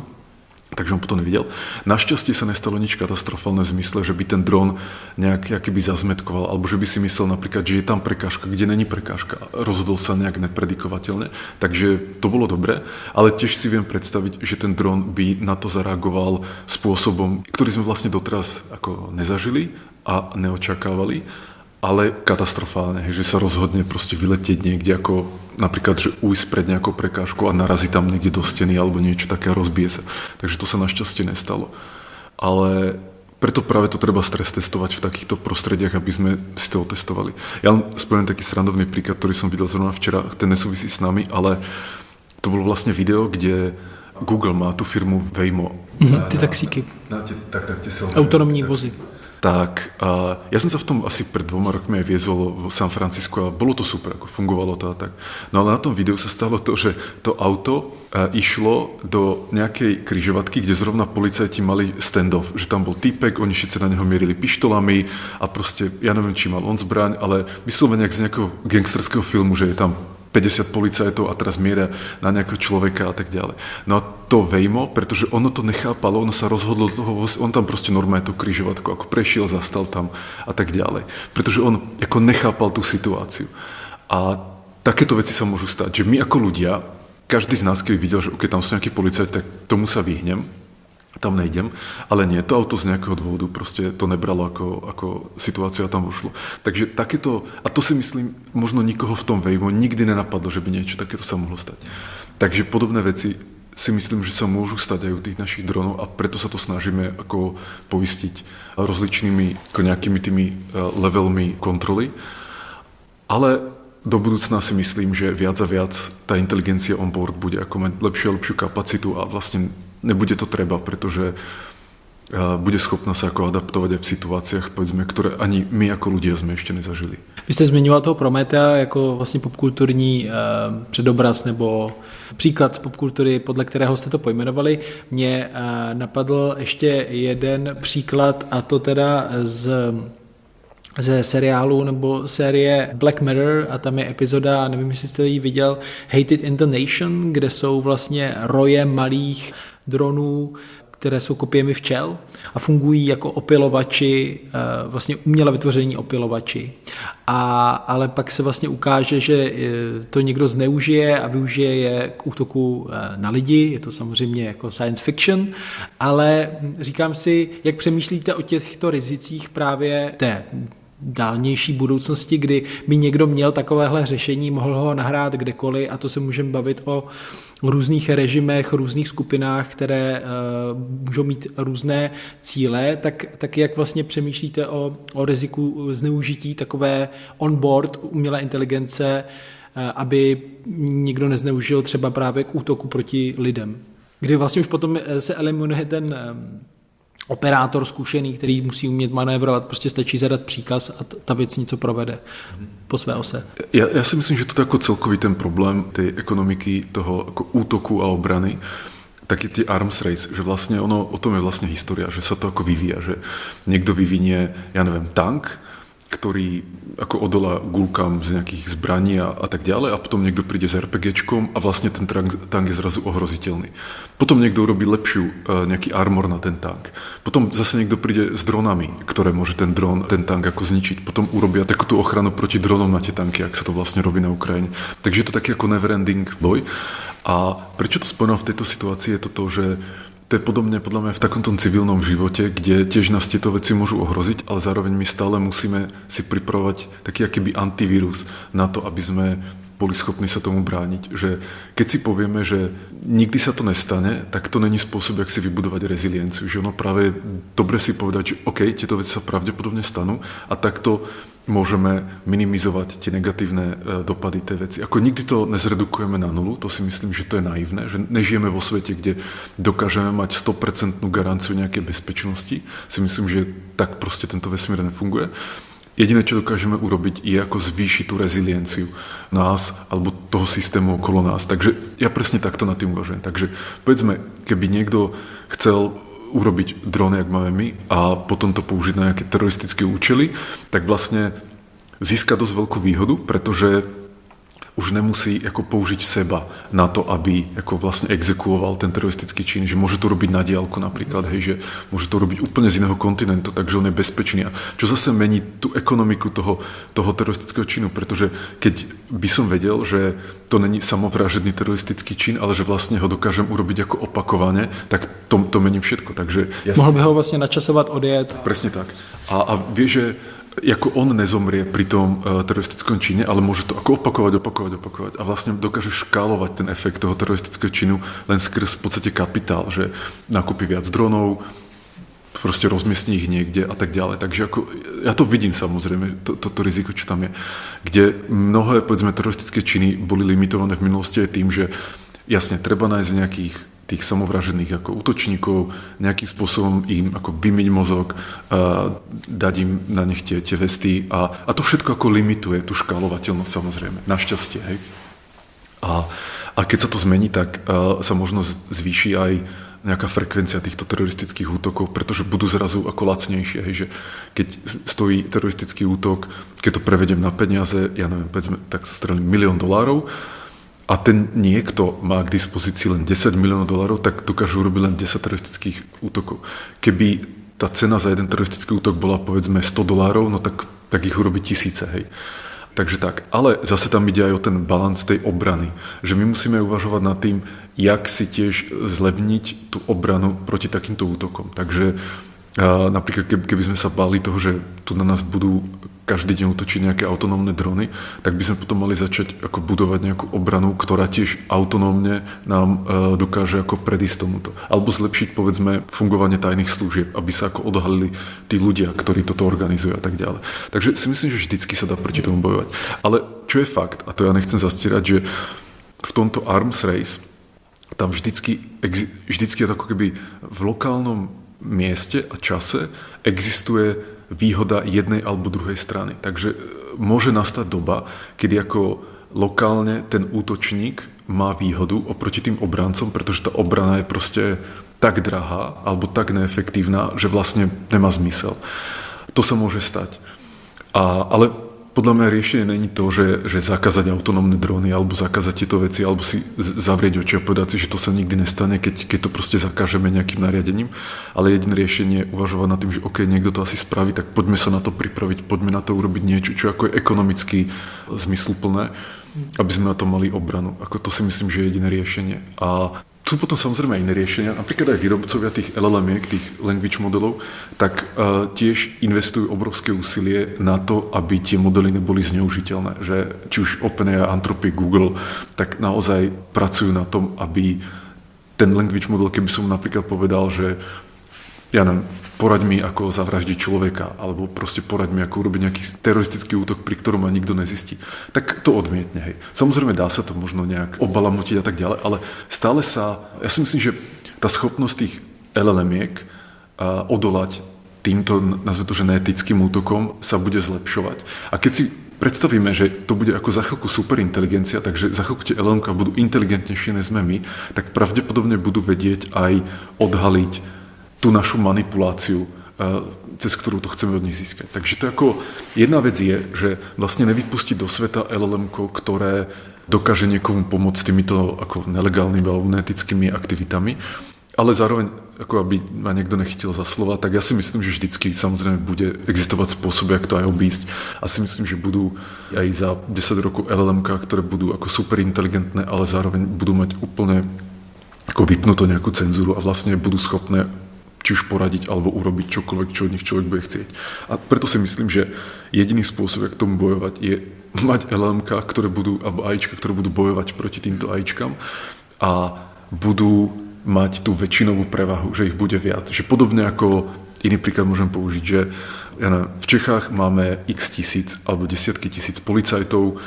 Takže on potom nevidel. Našťastie sa nestalo nič katastrofálne v zmysle, že by ten dron nejak akoby zazmetkoval, alebo že by si myslel napríklad, že je tam prekážka, kde není prekážka. Rozhodol sa nejak nepredikovateľne. Takže to bolo dobré, ale tiež si viem predstaviť, že ten dron by na to zareagoval spôsobom, ktorý sme vlastne doteraz ako nezažili a neočakávali, ale katastrofálne, že sa rozhodne proste vyletieť niekde ako napríklad, že ujsť pred nejakou prekážkou a narazí tam niekde do steny alebo niečo také a rozbije sa. Takže to sa našťastie nestalo. Ale preto práve to treba stres testovať v takýchto prostrediach, aby sme si to otestovali. Ja len spomeniem taký srandovný príklad, ktorý som videl zrovna včera, ten nesúvisí s nami, ale to bolo vlastne video, kde Google má tú firmu Waymo.
Ty taxíky.
Autonomní vozy. Tak ja som sa v tom asi pred 2 rokmi aj viezol v San Francisku a bolo to super, ako fungovalo to a tak. No ale na tom videu sa stalo to, že to auto išlo do nejakej križovatky, kde zrovna policajti mali stand-off, že tam bol týpek, oni všetci na neho mierili pištolami a proste, ja neviem, či mal on zbraň, ale vyslovene jak z nejakého gangsterského filmu, že je tam 50 policajtov a teraz mieria na nejakého človeka a tak ďalej. No a to Waymo, pretože ono to nechápalo, ono sa rozhodlo toho, on tam proste normálne tú križovatku ako prešiel, zastal tam a tak ďalej. Pretože on ako nechápal tú situáciu. A takéto veci sa môžu stať, že my ako ľudia, každý z nás, keď videl, že keď tam sú nejakí policajti, tak tomu sa vyhnem, tam nejdem, ale nie, to auto z nejakého dôvodu proste to nebralo ako situácia tam vošlo. Takže takéto, a to si myslím, možno nikoho v tom Waymo nikdy nenapadlo, že by niečo takéto sa mohlo stať. Takže podobné veci si myslím, že sa môžu stať aj u tých našich dronov a preto sa to snažíme ako poistiť rozličnými ako nejakými tými levelmi kontroly. Ale do budúcna si myslím, že viac a viac tá inteligencia on board bude ako mať lepšiu a lepšiu kapacitu a vlastne nebude to treba, pretože bude schopná sa ako adaptovať aj v situáciách, povedzme, ktoré ani my ako ľudia sme ešte nezažili.
Vy jste zmiňoval toho Prometea jako vlastně popkulturní předobraz nebo příklad z popkultury, podle kterého jste to pojmenovali. Mně napadl ještě jeden příklad, a to teda ze seriálu nebo série Black Mirror, a tam je epizoda, nevím, jestli jste ji viděl, Hated in the Nation, kde jsou vlastně roje malých dronů, které jsou kopiemi včel a fungují jako opilovači, vlastně uměle vytvoření opilovači. Ale pak se vlastně ukáže, že to někdo zneužije a využije je k útoku na lidi, je to samozřejmě jako science fiction, ale říkám si, jak přemýšlíte o těchto rizicích právě té dálnější budoucnosti, kdy by někdo měl takovéhle řešení, mohl ho nahrát kdekoliv, a to se můžeme bavit o různých režimech, různých skupinách, které můžou mít různé cíle, tak jak vlastně přemýšlíte o riziku zneužití takové on-board umělé inteligence, aby někdo nezneužil třeba právě k útoku proti lidem. Kdy vlastně už potom se eliminuje ten operátor zkušený, který musí umět manévrovat, prostě stačí zadat příkaz a ta věc něco provede po své ose.
Ja si myslím, že to je ako celkový ten problém tej ekonomiky, toho ako útoku a obrany, taký tie arms race, že vlastne o tom je vlastne história, že sa to ako vyvíja, že niekto vyvinie, ja neviem, tank, ktorý ako odolá gulkám z nejakých zbraní a tak ďalej, a potom niekto príde s RPGčkom a vlastne ten tank je zrazu ohroziteľný. Potom niekto urobí nejaký armor na ten tank. Potom zase niekto príde s dronami, ktoré môže ten tank ako zničiť. Potom urobia takúto ochranu proti dronom na tie tanky, ak sa to vlastne robí na Ukrajine. Takže je to taký ako never-ending boj. A prečo to spomínam v tejto situácii je to, že to je podobne podľa mňa v takomto civilnom živote, kde tiež nás tieto veci môžu ohroziť, ale zároveň my stále musíme si pripravovať taký akýby antivírus na to, aby sme boli schopní sa tomu brániť. Že keď si povieme, že nikdy sa to nestane, tak to není spôsob, jak si vybudovať rezilienciu. Že ono práve je dobre si povedať, že OK, tieto veci sa pravdepodobne stanú a takto môžeme minimizovať tie negatívne dopady tej veci. Ako nikdy to nezredukujeme na nulu, to si myslím, že to je naivné, že nežijeme vo svete, kde dokážeme mať 100% garanciu nejakej bezpečnosti. Si myslím, že tak proste tento vesmír nefunguje. Jediné, čo dokážeme urobiť, je ako zvýšiť tú rezilienciu nás alebo toho systému okolo nás. Takže ja presne takto nad tým uvažujem. Takže povedzme, keby niekto chcel urobiť drony, jak máme my, a potom to použiť na nejaké teroristické účely, tak vlastne získa dosť veľkú výhodu, pretože už nemusí ako použiť seba na to, aby ako vlastne exekuoval ten teroristický čin, že môže to robiť na diaľku napríklad, hej, že môže to robiť úplne z iného kontinentu, takže on je bezpečný. A čo zase mení tú ekonomiku toho teroristického činu, pretože keď by som vedel, že to není samovražedný teroristický čin, ale že vlastne ho dokážem urobiť ako opakovane, tak to mení všetko. Takže
mohl by ho vlastne načasovať, odjet.
Presne tak. A vie, že ako on nezomrie pri tom teroristickom čine, ale môže to ako opakovať a vlastne dokáže škálovať ten efekt toho teroristického činu len skrz v podstate kapitál, že nakúpi viac dronov, proste rozmiestní ich niekde a tak ďalej. Takže ako, ja to vidím samozrejme, to riziko, čo tam je, kde mnohé, povedzme, teroristické činy boli limitované v minulosti aj tým, že jasne, treba nájsť nejakých tých samovražených ako útočníkov, nejakým spôsobom im ako vymyť mozog, dať im na nich tie vesty a to všetko ako limituje tú škálovateľnosť samozrejme, našťastie. Hej. A keď sa to zmení, tak sa možno zvýši aj nejaká frekvencia týchto teroristických útokov, pretože budú zrazu ako lacnejšie. Hej, že keď stojí teroristický útok, keď to prevedem na peniaze, ja neviem, povedzme, tak strelím $1 000 000, a ten niekto má k dispozícii len $10 miliónov, tak dokážu urobiť len 10 teroristických útokov. Keby tá cena za jeden teroristický útok bola povedzme $100, no tak ich urobí tisíce. Hej. Takže tak. Ale zase tam ide aj o ten balans tej obrany. Že my musíme uvažovať nad tým, jak si tiež zlevniť tú obranu proti takýmto útokom. Takže napríklad keby sme sa báli toho, že tu na nás budú každý deň útočiť nejaké autonómne drony, tak by sme potom mali začať ako budovať nejakú obranu, ktorá tiež autonómne nám dokáže ako predísť tomuto. Alebo zlepšiť, povedzme, fungovanie tajných služieb, aby sa ako odhalili tí ľudia, ktorí toto organizujú a tak ďalej. Takže si myslím, že vždycky sa dá proti tomu bojovať. Ale čo je fakt, a to ja nechcem zastierať, že v tomto arms race tam vždycky je to ako keby v lokálnom mieste a čase existuje výhoda jednej alebo druhej strany. Takže môže nastať doba, kedy ako lokálne ten útočník má výhodu oproti tým obrancom, pretože tá obrana je proste tak drahá alebo tak neefektívna, že vlastne nemá zmysel. To sa môže stať. Ale podľa mňa riešenie není to, že zakázať autonómne dróny alebo zakázať tieto veci alebo si zavrieť oči a povedať si, že to sa nikdy nestane, keď to proste zakážeme nejakým nariadením. Ale jediné riešenie je uvažovať nad tým, že OK, niekto to asi spraví, tak poďme sa na to pripraviť, poďme na to urobiť niečo, čo ako je ekonomicky zmysluplné, aby sme na to mali obranu. Ako to si myslím, že je jediné riešenie. A sú potom samozrejme aj iné riešenia. Napríklad aj výrobcovia tých LLM-iek, tých language modelov, tak tiež investujú obrovské úsilie na to, aby tie modely neboli zneužiteľné. Že či už OpenAI, Anthropic, Google, tak naozaj pracujú na tom, aby ten language model, keby som napríklad povedal, že ja neviem, poraď mi, ako zavraždiť človeka, alebo proste poraď mi, ako urobiť nejaký teroristický útok, pri ktorom ma nikto nezistí, tak to odmietne. Hej. Samozrejme dá sa to možno nejak obalamotiť a tak ďalej, ale stále ja si myslím, že tá schopnosť tých LLM-iek odolať týmto, nazve to, že neetickým útokom sa bude zlepšovať. A keď si predstavíme, že to bude ako za chvíľku superinteligencia, takže za chvíľku tie LLM-ka budú inteligentnejšie než sme my, tak pravdepodobne budú vedieť aj odhaliť tú našu manipuláciu, cez ktorú to chceme od nich získať. Takže to ako jedna vec je, že vlastne nevypustiť do sveta LLM-ko, ktoré dokáže niekomu pomôcť týmito ako nelegálnymi alebo neetickými aktivitami, ale zároveň, ako aby ma niekto nechytil za slova, tak ja si myslím, že vždycky samozrejme bude existovať spôsoby, ako to aj obísť. A si myslím, že budú aj za 10 rokov LLM-ka, ktoré budú ako super inteligentné, ale zároveň budú mať úplne ako vypnutú nejakú cenzúru a vlastne budú schopné či už poradiť, alebo urobiť čokoľvek, čo od nich človek bude chcieť. A preto si myslím, že jediný spôsob, jak tomu bojovať, je mať LLM-ka, ktoré budú, alebo AIčka, ktoré budú bojovať proti týmto AIčkám a budú mať tú väčšinovú prevahu, že ich bude viac. Že podobne ako iný príklad môžem použiť, že v Čechách máme x tisíc alebo desiatky tisíc policajtov,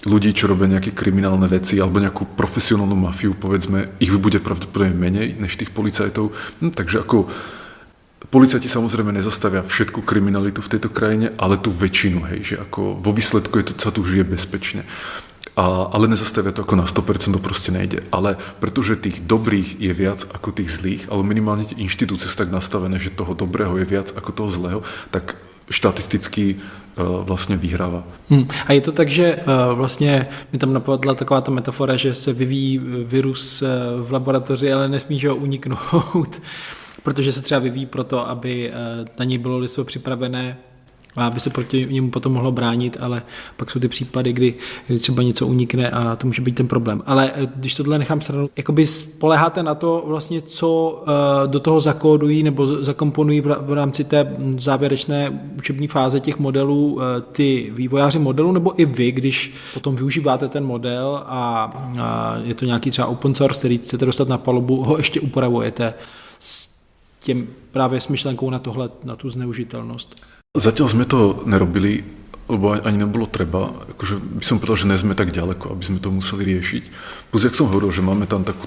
ľudí, čo robia nejaké kriminálne veci alebo nejakú profesionálnu mafiu, povedzme, ich bude pravdepodobne menej než tých policajtov. Takže ako policajti samozrejme nezastavia všetku kriminalitu v tejto krajine, ale tú väčšinu, hej, že ako vo výsledku sa tu žije bezpečne. Ale nezastavia to ako na 100%, to proste nejde. Ale pretože tých dobrých je viac ako tých zlých, ale minimálne tie inštitúcie sú tak nastavené, že toho dobrého je viac ako toho zlého, tak štatisticky vlastně vyhrává.
A je to tak, že vlastně mi tam napadla taková ta metafora, že se vyvíjí virus v laboratoři, ale nesmí ho uniknout, protože se třeba vyvíjí proto, aby na něj bylo lidstvo připravené a aby se proti němu potom mohlo bránit, ale pak jsou ty případy, kdy třeba něco unikne a to může být ten problém. Ale když tohle nechám stranou, jakoby spoléháte na to vlastně, co do toho zakódují nebo zakomponují v rámci té závěrečné učební fáze těch modelů ty vývojáři modelů, nebo i vy, když potom využíváte ten model a je to nějaký třeba open source, který chcete dostat na palubu, ho ještě upravujete s tím právě s myšlenkou na tohle, na tu zneužitelnost.
Zatiaľ sme to nerobili, lebo ani nebolo treba. Akože by som povedal, že nie sme tak ďaleko, aby sme to museli riešiť. Plus, jak som hovoril, že máme tam takú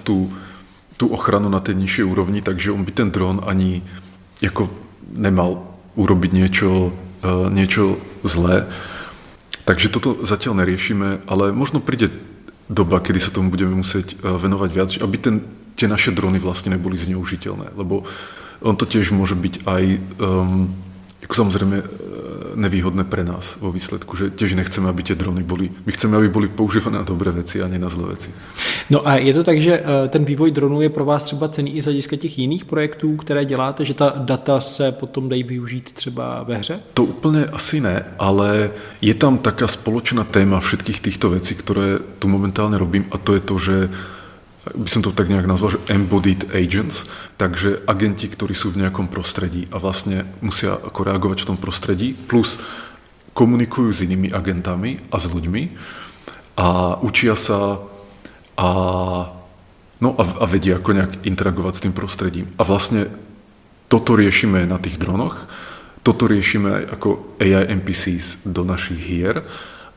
tú ochranu na tej nižšej úrovni, takže on by ten dron ani ako nemal urobiť niečo zlé. Takže toto zatiaľ neriešime, ale možno príde doba, kedy sa tomu budeme musieť venovať viac, aby tie naše drony vlastne neboli zneužiteľné, lebo on to tiež môže byť aj ako samozrejme nevýhodné pre nás vo výsledku, že tiež nechceme, aby tie drony boli, my chceme, aby boli používané na dobré věci a ne na zlé věci.
No a je to tak, že ten vývoj dronů je pro vás třeba cenný i z hlediska těch jiných projektů, které děláte, že ta data se potom dají využít třeba ve hře?
To úplně asi ne, ale je tam taká spoločná téma všetkých týchto vecí, ktoré tu momentálne robím, a to je to, že by som to tak nejak nazval, že embodied agents, takže agenti, ktorí sú v nejakom prostredí a vlastne musia ako reagovať v tom prostredí, plus komunikujú s inými agentami a s ľuďmi a učia sa a vedia ako nejak interagovať s tým prostredím. A vlastne toto riešime na tých dronoch, toto riešime aj ako AI NPCs do našich hier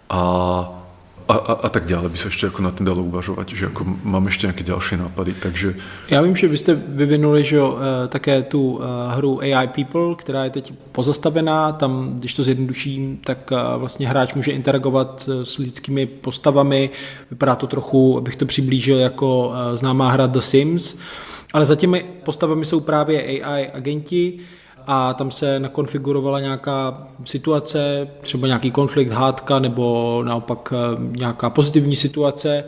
a tak ďalej by sa ešte ako na tým dalo uvažovať, že ako mám ešte nejaké ďalšie nápady, takže...
Já vím, že vy jste vyvinuli že také tu hru AI People, která je teď pozastavená, tam, když to zjednoduším, tak vlastně hráč může interagovat s lidskými postavami, vypadá to trochu, abych to přiblížil, jako známá hra The Sims, ale za těmi postavami jsou právě AI agenti, a tam se nakonfigurovala nějaká situace, třeba nějaký konflikt, hádka nebo naopak nějaká pozitivní situace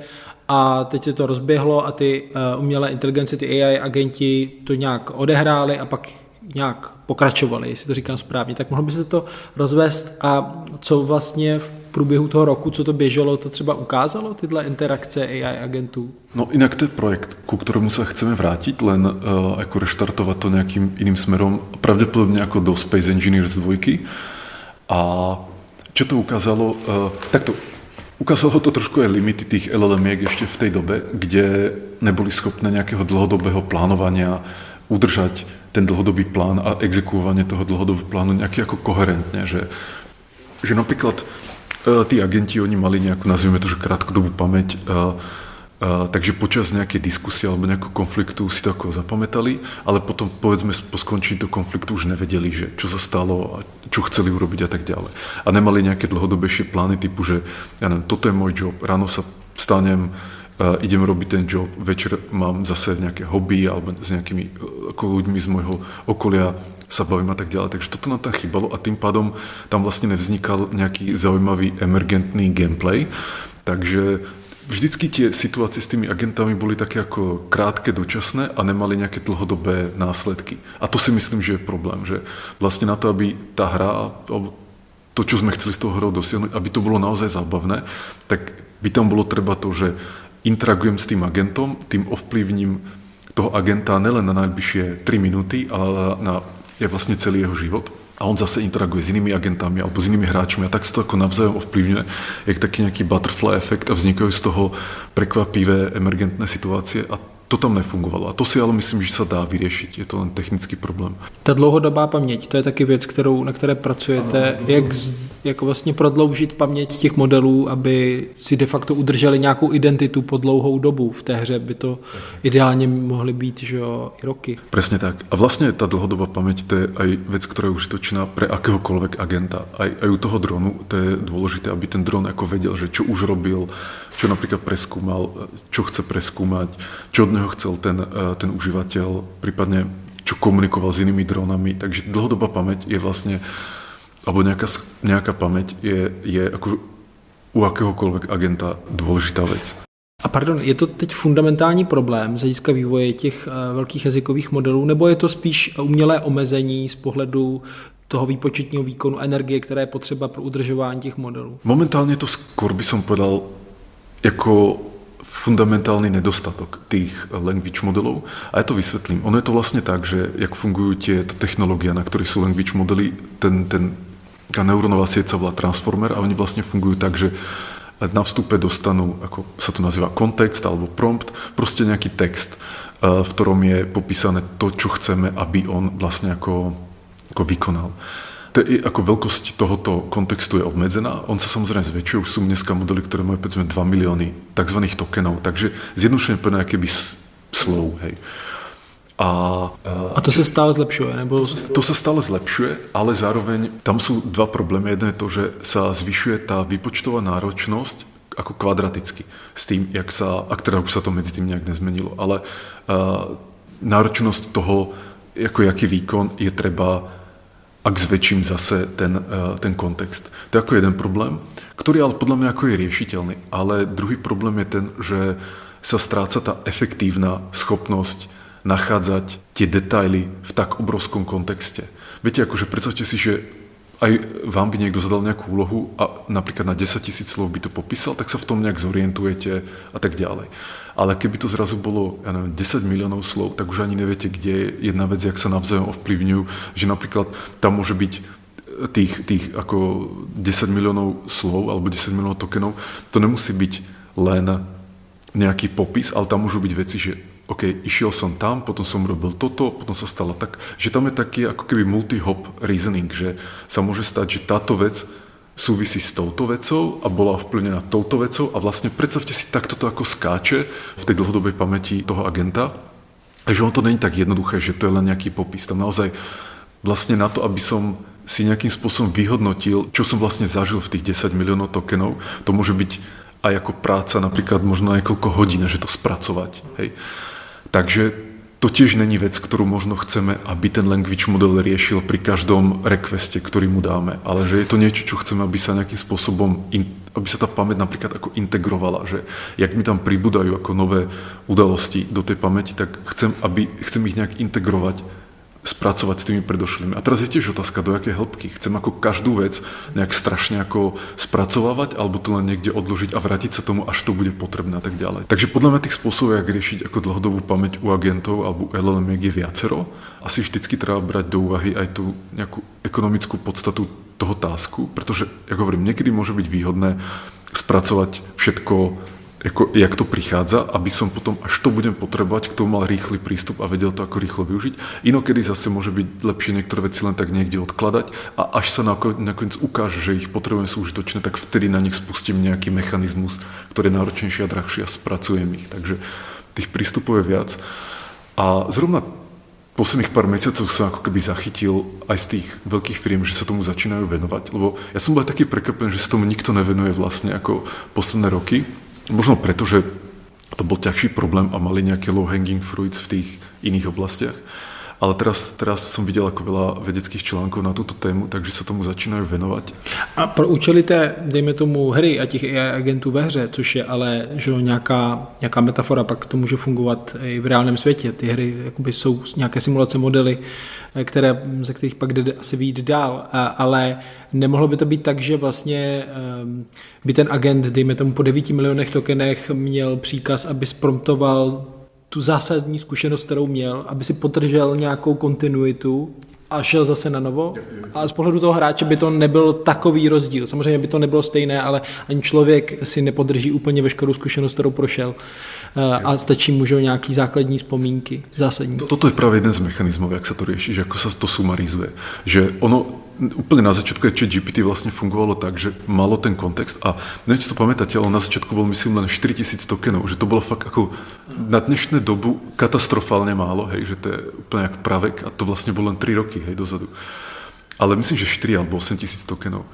a teď se to rozběhlo a ty umělé inteligence, ty AI agenti to nějak odehráli a pak nějak pokračovali, jestli to říkám správně. Tak mohl byste to rozvést a co vlastně v průběhu toho roku, co to běželo, to třeba ukázalo, tyhle interakce AI agentů?
No inak to je projekt, ku ktorému sa chceme vrátiť, len ako reštartovať to nejakým iným smerom, pravdepodobne ako do Space Engineers 2. A čo to ukázalo? Takto, ukázalo to trošku aj limity tých LLM-iek ešte v tej dobe, kde neboli schopné nejakého dlhodobého plánovania udržať ten dlhodobý plán a exekuovanie toho dlhodobého plánu nejaký ako koherentne, že napríklad tí agenti, oni mali nejakú, nazvime to, že krátkodobú pamäť, takže počas nejakej diskusie alebo nejakého konfliktu si to ako zapamätali, ale potom povedzme po skončení toho konfliktu už nevedeli, že čo sa stalo a čo chceli urobiť a tak ďalej. A nemali nejaké dlhodobejšie plány typu, že ja neviem, toto je môj job, ráno sa vstanem, idem robiť ten job, večer mám zase nejaké hobby alebo s nejakými ako ľuďmi z môjho okolia sa bavím a tak ďalej. Takže toto nám tam chýbalo a tým pádom tam vlastne nevznikal nejaký zaujímavý emergentný gameplay. Takže vždycky tie situácie s tými agentami boli také ako krátke, dočasné a nemali nejaké dlhodobé následky. A to si myslím, že je problém, že vlastne na to, aby tá hra, to, čo sme chceli z toho hrou dosiahnuť, aby to bolo naozaj zábavné, tak by tam bolo treba to, že interagujem s tým agentom, tým ovplyvním toho agenta nelen na najbližšie 3 minúty, ale na je vlastne celý jeho život. A on zase interaguje s inými agentami alebo s inými hráčmi a tak sa to ako navzájom ovplyvňuje. Je taký nejaký butterfly efekt a vznikajú z toho prekvapivé emergentné situácie a to tam nefungovalo. A to si ale myslím, že sa dá vyriešiť. Je to len technický problém.
Ta dlouhodobá paměť, to je taky věc, na které pracujete. Jak vlastně prodloužit paměť těch modelů, aby si de facto udrželi nějakou identitu po dlouhou dobu. V té hře by to ideálně mohly být že jo, i roky.
Presne tak. A vlastne tá dlhodobá pamäť, to je aj vec, ktorá je užitočná pre akéhokoľvek agenta. Aj u toho dronu to je dôležité, aby ten dron ako vedel, že čo už robil, čo napríklad preskúmal, čo chce preskúmať, čo od neho chcel ten užívateľ, prípadne čo komunikoval s inými dronami. Takže dlhodobá pamäť je vlastne, alebo nejaká pamäť je ako u akéhokoľvek agenta dôležitá vec.
A pardon, je to teď fundamentální problém z hlediska vývoje těch velkých jazykových modelů, nebo je to spíš umělé omezení z pohledu toho výpočetního výkonu energie, které je potřeba pro udržování těch modelů?
Momentálne to skôr by som povedal ako fundamentálny nedostatok tých language modelov. A ja to vysvetlím. Ono je to vlastne tak, že jak fungujú tá technológia, na ktorých sú language modely, tá neurónová sieť sa volá transformer a oni vlastne fungujú tak, že na vstupe dostanú, ako sa to nazýva, kontext alebo prompt, proste nejaký text, v ktorom je popísané to, čo chceme, aby on vlastne ako vykonal. Ako veľkosť tohoto kontextu je obmedzená. On sa samozrejme zväčšuje. Už sú dneska modely, ktoré majú 2 milióny tzv. Tokenov. Takže zjednodušene povedané akéby slov. Hej. A
to sa stále zlepšuje? Nebo...
To sa stále zlepšuje, ale zároveň tam sú dva problémy. Jeden je to, že sa zvyšuje tá výpočtová náročnosť ako kvadraticky. S tým, ak teda už sa to medzi tým nejak nezmenilo. Ale náročnosť toho, jaký výkon je treba, ak zväčším zase ten kontext. To je ako jeden problém, ktorý ale podľa mňa ako je riešiteľný. Ale druhý problém je ten, že sa stráca tá efektívna schopnosť nachádzať tie detaily v tak obrovskom kontexte. Viete, akože predstavte si, že aj vám by niekto zadal nejakú úlohu a napríklad na 10 000 slov by to popísal, tak sa v tom nejak zorientujete a tak ďalej. Ale keby to zrazu bolo, ja neviem, 10 miliónov slov, tak už ani neviete, kde je jedna vec, jak sa navzájom ovplyvňujú, že napríklad tam môže byť tých ako 10 miliónov slov alebo 10 miliónov tokenov, to nemusí byť len nejaký popis, ale tam môžu byť veci, že OK, išiel som tam, potom som robil toto, potom sa stalo tak, že tam je taký ako keby multi-hop reasoning, že sa môže stať, že táto vec súvisí s touto vecou a bola ovplyvnená touto vecou a vlastne predstavte si, takto to ako skáče v tej dlhodobej pamäti toho agenta, že on to není tak jednoduché, že to je len nejaký popis. Tam naozaj vlastne na to, aby som si nejakým spôsobom vyhodnotil, čo som vlastne zažil v tých 10 miliónov tokenov, to môže byť aj ako práca napríklad možno niekoľko hodín, že to spracovať. Hej. Takže to tiež není vec, ktorú možno chceme, aby ten language model riešil pri každom requeste, ktorý mu dáme, ale že je to niečo, čo chceme, aby sa nejakým spôsobom, aby sa tá pamäť napríklad ako integrovala, že jak mi tam pribúdajú ako nové udalosti do tej pamäti, tak chcem ich nejak integrovať, spracovať s tými predošlými. A teraz je tiež otázka, do jakej hĺbky. Chcem ako každú vec nejak strašne ako spracovávať, alebo to len niekde odložiť a vrátiť sa tomu, až to bude potrebné a tak ďalej. Takže podľa mňa tých spôsobov, jak riešiť ako dlhodobú pamäť u agentov alebo LLM je viacero. Asi vždycky treba brať do úvahy aj tú nejakú ekonomickú podstatu toho tasku, pretože, ako hovorím, niekedy môže byť výhodné spracovať všetko, jak to prichádza, aby som potom, až to budem potrebovať, k tomu mal rýchly prístup a vedel to ako rýchlo využiť. Inokedy zase môže byť lepšie niektoré veci len tak niekde odkladať a až sa nakoniec ukáže, že ich potrebujem sú užitočné, tak vtedy na nich spustím nejaký mechanizmus, ktorý je náročnejší a drahší a spracujem ich. Takže tých prístupov je viac. A zrovna posledných pár mesiacov som ako keby zachytil aj z tých veľkých firiem, že sa tomu začínajú venovať, lebo ja som bol aj taký prekvapený, že sa tomu nikto nevenuje vlastne ako posledné roky. Možno preto, že to bol ťažší problém a mali nejaké low-hanging fruits v tých iných oblastiach. Ale teraz som videl ako veľa vedeckých článkov na túto tému, takže sa tomu začínají venovať.
A pro účely té, dejme tomu, hry a těch AI agentů ve hře, což je ale že nějaká metafora, pak to může fungovat i v reálném světě. Ty hry jakoby jsou nějaké simulace modely, ze kterých pak jde asi vyjít dál, ale nemohlo by to být tak, že vlastně by ten agent, dejme tomu po 9 milionech tokenech, měl příkaz, aby zpromptoval tu zásadní zkušenost, kterou měl, aby si podržel nějakou kontinuitu a šel zase na novo. A z pohledu toho hráče by to nebyl takový rozdíl. Samozřejmě by to nebylo stejné, ale ani člověk si nepodrží úplně veškerou zkušenost, kterou prošel. A stačí mu nějaký základní vzpomínky, zásadní.
Toto je práve jeden z mechanizmov, jak sa to rieši, že ako sa to sumarizuje. Že ono úplne na začiatku ChatGPT vlastne fungovalo tak, že malo ten kontext a neviem, či to pamätáte, ale na začiatku bol myslím len 4000 tokenov, že to bolo fakt ako na dnešné dobu katastrofálne málo, hej, že to je úplne jak pravek a to vlastne bolo len 3 roky, hej, dozadu. Ale myslím, že 4 alebo 8000 tokenov.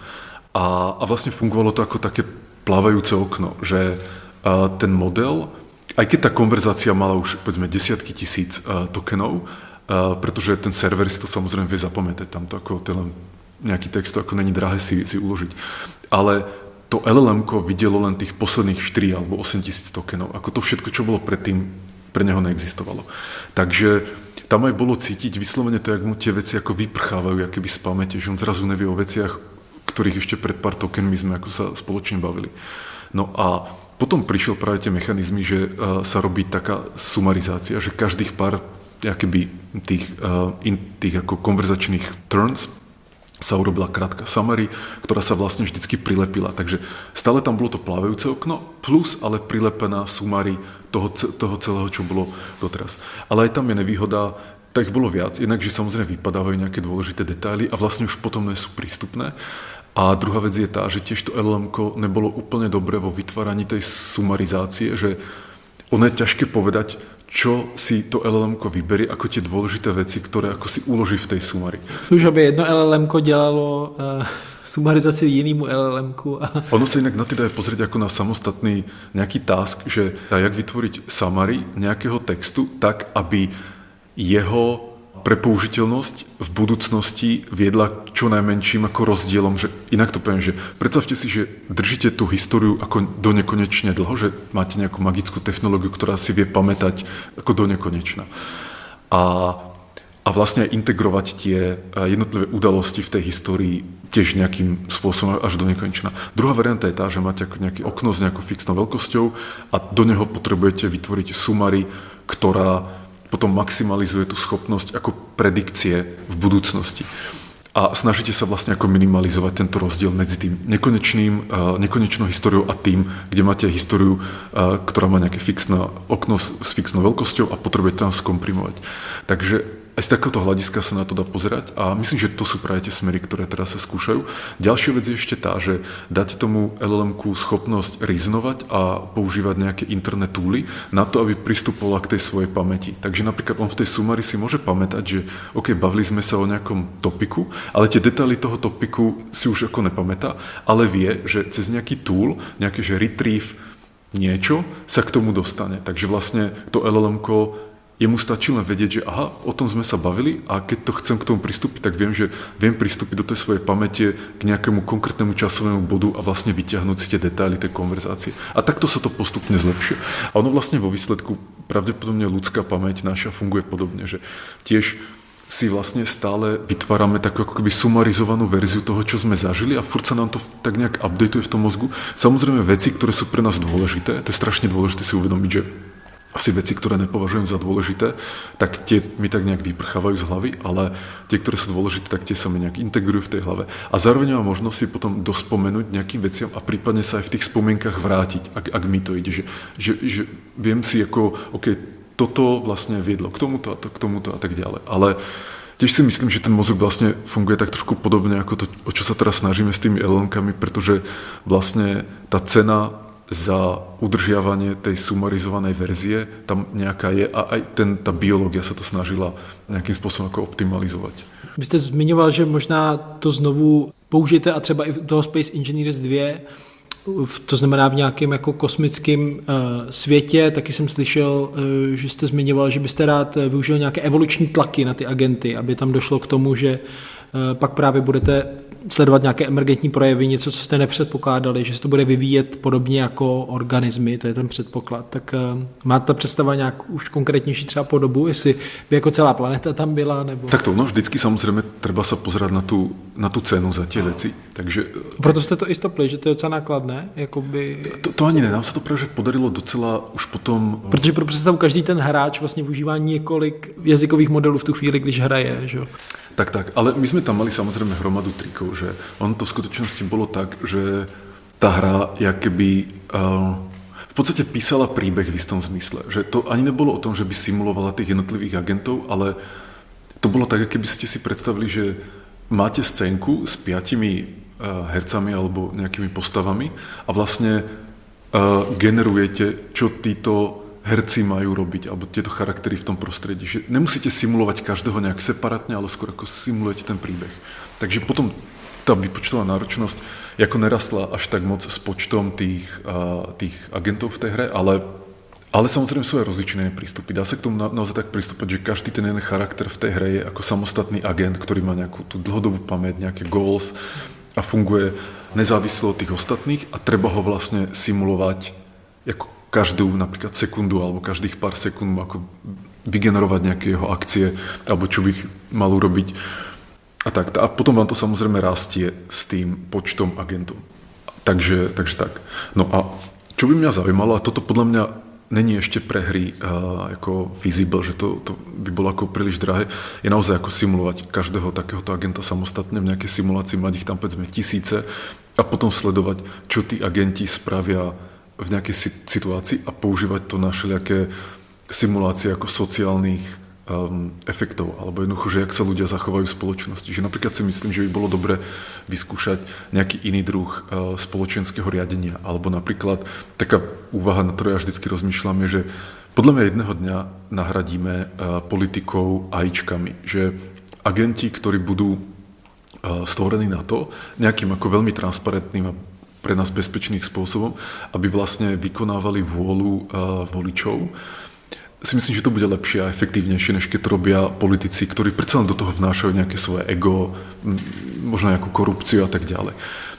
A vlastne fungovalo to ako také plávajúce okno, že ten model, aj keď tá konverzácia mala už povedzme desiatky tisíc tokenov, pretože ten server si to samozrejme vie zapamätať, tam to ako len nejaký text, to ako není drahé si uložiť. Ale to LLM-ko videlo len tých posledných 4 alebo 8000 tokenov, ako to všetko, čo bolo predtým, pre neho neexistovalo. Takže tam aj bolo cítiť vyslovene to, jak mu tie veci ako vyprchávajú, akoby z pamäte, že on zrazu nevie o veciach, ktorých ešte pred pár tokenmi sme ako sa spoločne bavili. No a potom prišiel práve tie mechanizmy, že sa robí taká sumarizácia, že každých pár akoby tých ako konverzačných turns sa urobila krátka summary, ktorá sa vlastne vždycky prilepila. Takže stále tam bolo to plávajúce okno, plus ale prilepená summary toho celého, čo bolo doteraz. Ale aj tam je nevýhoda, tak bolo viac, jednak, že samozrejme vypadávajú nejaké dôležité detaily a vlastne už potom nie sú prístupné. A druhá vec je tá, že tiež to LLM-ko nebolo úplne dobre vo vytváraní tej sumarizácie, že ono je ťažké povedať, čo si to LLM-ko vyberie, ako tie dôležité veci, ktoré ako si uloží v tej sumari.
Už aby jedno LLM-ko dělalo sumarizaci jinému LLM-ku.
Ono sa inak na to dá pozrieť ako na samostatný nejaký task, že jak vytvoriť summary nejakého textu tak, aby jeho prepoužiteľnosť v budúcnosti viedla k čo najmenším ako rozdielom, že inak to poviem, že predstavte si, že držíte tú históriu ako do nekonečne dlho, že máte nejakú magickú technológiu, ktorá si vie pamätať ako do nekonečna. A vlastne aj integrovať tie jednotlivé udalosti v tej histórii tiež nejakým spôsobom až do nekonečna. Druhá varianta je tá, že máte nejaké okno s nejakou fixnou veľkosťou a do neho potrebujete vytvoriť sumary, ktorá potom maximalizuje tú schopnosť ako predikcie v budúcnosti. A snažíte sa vlastne ako minimalizovať tento rozdiel medzi tým nekonečnou históriou a tým, kde máte históriu, ktorá má nejaké fixné okno s fixnou veľkosťou a potrebujete tam skomprimovať. Takže aj z takéhoto hľadiska sa na to dá pozerať a myslím, že to sú práve tie smery, ktoré teraz sa skúšajú. Ďalšia vec je ešte tá, že dáte tomu LLM-ku schopnosť reasonovať a používať nejaké interné túly na to, aby pristupovala k tej svojej pamäti. Takže napríklad on v tej sumári si môže pamätať, že OK, bavili sme sa o nejakom topiku, ale tie detaily toho topiku si už ako nepamätá, ale vie, že cez nejaký tool, nejaké že retrieve niečo sa k tomu dostane. Takže vlastne to LLM-ko jemu stačí len vedieť, že aha, o tom sme sa bavili a keď to chcem k tomu pristúpiť, tak viem, že viem pristúpiť do tej svojej pamäte k nejakému konkrétnemu časovému bodu a vlastne vyťahnuť si tie detaily tej konverzácie. A takto sa to postupne zlepšuje. A ono vlastne vo výsledku pravdepodobne ľudská pamäť naša funguje podobne, že tiež si vlastne stále vytvárame takú ako keby sumarizovanú verziu toho, čo sme zažili a furt sa nám to tak nejak updateuje v tom mozgu. Samozrejme veci, ktoré sú pre nás dôležité, to je strašne dôležité si uvedomiť, že asi veci, ktoré nepovažujem za dôležité, tak tie mi tak nejak vyprchávajú z hlavy, ale tie, ktoré sú dôležité, tak tie sa mi nejak integrujú v tej hlave. A zároveň mám možnosť si potom dospomenúť nejakým veciam a prípadne sa aj v tých spomienkach vrátiť, ak mi to ide. Že viem si ako, OK, toto vlastne viedlo k tomuto a tak ďalej. Ale tiež si myslím, že ten mozog vlastne funguje tak trošku podobne ako to, o čo sa teraz snažíme s tými LLM-kami, pretože vlastne tá cena za udržiavanie tej sumarizovanej verzie tam nejaká je a aj tá biológia sa to snažila nejakým spôsobom ako optimalizovať.
Vy jste zmiňoval, že možná to znovu použijete a třeba i u toho Space Engineers 2, to znamená v nějakém jako kosmickém světě. Taky jsem slyšel, že jste zmiňoval, že byste rád využil nějaké evoluční tlaky na ty agenty, aby tam došlo k tomu, že pak právě budete sledovat nějaké emergentní projevy, něco, co jste nepředpokládali, že se to bude vyvíjet podobně jako organismy, to je ten předpoklad. Tak má ta představa nějak už konkrétnější třeba podobu, jestli by jako celá planeta tam byla? Nebo...
Tak to, no vždycky samozřejmě treba sa pozerať na tu cenu za tie veci. Takže...
Proto jste to i stopli, že to je docela nákladné? Jakoby...
To ani ne, nám se to právě podarilo docela už potom...
Protože pro představu každý ten hráč vlastně využívá několik jazykových modelů v tu chvíli, když hraje, že jo?
Tak, ale my sme tam mali samozrejme hromadu trikov, že ono to v skutočnosti bolo tak, že tá hra jakoby v podstate písala príbeh v istom zmysle, že to ani nebolo o tom, že by simulovala tých jednotlivých agentov, ale to bolo tak, keby ste si predstavili, že máte scénku s 5 hercami alebo nejakými postavami a vlastne generujete, čo títo herci majú robiť, alebo tieto charaktery v tom prostredí. Že nemusíte simulovať každého nejak separátne, ale skôr ako simulujete ten príbeh. Takže potom tá výpočtová náročnosť ako nerastla až tak moc s počtom tých agentov v tej hre, ale samozrejme sú aj rozličné prístupy. Dá sa k tomu naozaj tak pristúpať, že každý ten jeden charakter v tej hre je ako samostatný agent, ktorý má nejakú tú dlhodobú pamäť, nejaké goals a funguje nezávislo od tých ostatných a treba ho vlastne simulovať ako každú napríklad sekundu alebo každých pár sekúnd ako vygenerovať nejaké jeho akcie alebo čo by mal urobiť a tak. A potom vám to samozrejme rastie s tým počtom agentov. Takže tak. No a čo by mňa zaujímalo, a toto podľa mňa není ešte pre hry ako feasible, že to by bolo ako príliš drahé, je naozaj ako simulovať každého takéhoto agenta samostatne v nejakej simulácii, mať ich tam povedzme tisíce a potom sledovať, čo tí agenti spravia v nejakej situácii a používať to na všelijaké simulácie ako sociálnych efektov, alebo jednoducho, že jak sa ľudia zachovajú v spoločnosti. Že napríklad si myslím, že by bolo dobre vyskúšať nejaký iný druh spoločenského riadenia, alebo napríklad taká úvaha, na ktorú ja vždycky rozmýšľam, je, že podľa mňa jedného dňa nahradíme politikov AIčkami, že agenti, ktorí budú stvorení na to, nejakým ako veľmi transparentným a pre nás bezpečným spôsobom, aby vlastne vykonávali vôľu voličov. Si myslím, že to bude lepšie a efektívnejšie, než keď to robia politici, ktorí predsa len do toho vnášajú nejaké svoje ego, možno nejakú korupciu a tak ďalej.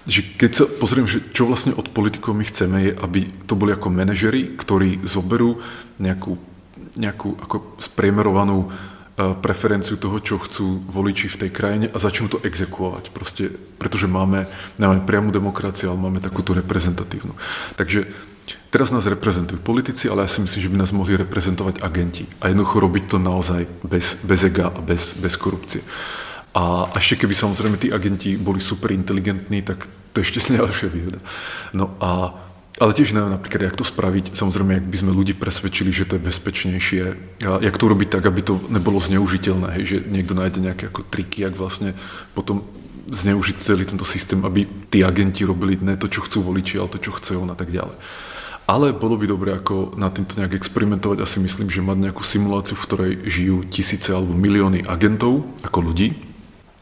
Že keď sa pozriem, že čo vlastne od politikov my chceme, je, aby to boli ako manažeri, ktorí zoberú nejakú ako spriemerovanú preferenciu toho, čo chcú voliči v tej krajine a začnú to exekuovať. Proste, pretože nemáme priamu demokraciu, ale máme takúto reprezentatívnu. Takže teraz nás reprezentujú politici, ale ja si myslím, že by nás mohli reprezentovať agenti. A jednoducho robiť to naozaj bez ega a bez korupcie. A ešte keby samozrejme tí agenti boli super inteligentní, tak to je ešte ďalšia výhoda. No ale tiež neviem napríklad, jak to spraviť. Samozrejme, jak by sme ľudí presvedčili, že to je bezpečnejšie. A jak to robiť tak, aby to nebolo zneužiteľné. Hej, že niekto nájde nejaké ako triky, jak vlastne potom zneužiť celý tento systém, aby tí agenti robili ne to, čo chcú voliči, ale to, čo chce on a tak ďalej. Ale bolo by dobré ako na týmto nejak experimentovať. Asi myslím, že mať nejakú simuláciu, v ktorej žijú tisíce alebo milióny agentov ako ľudí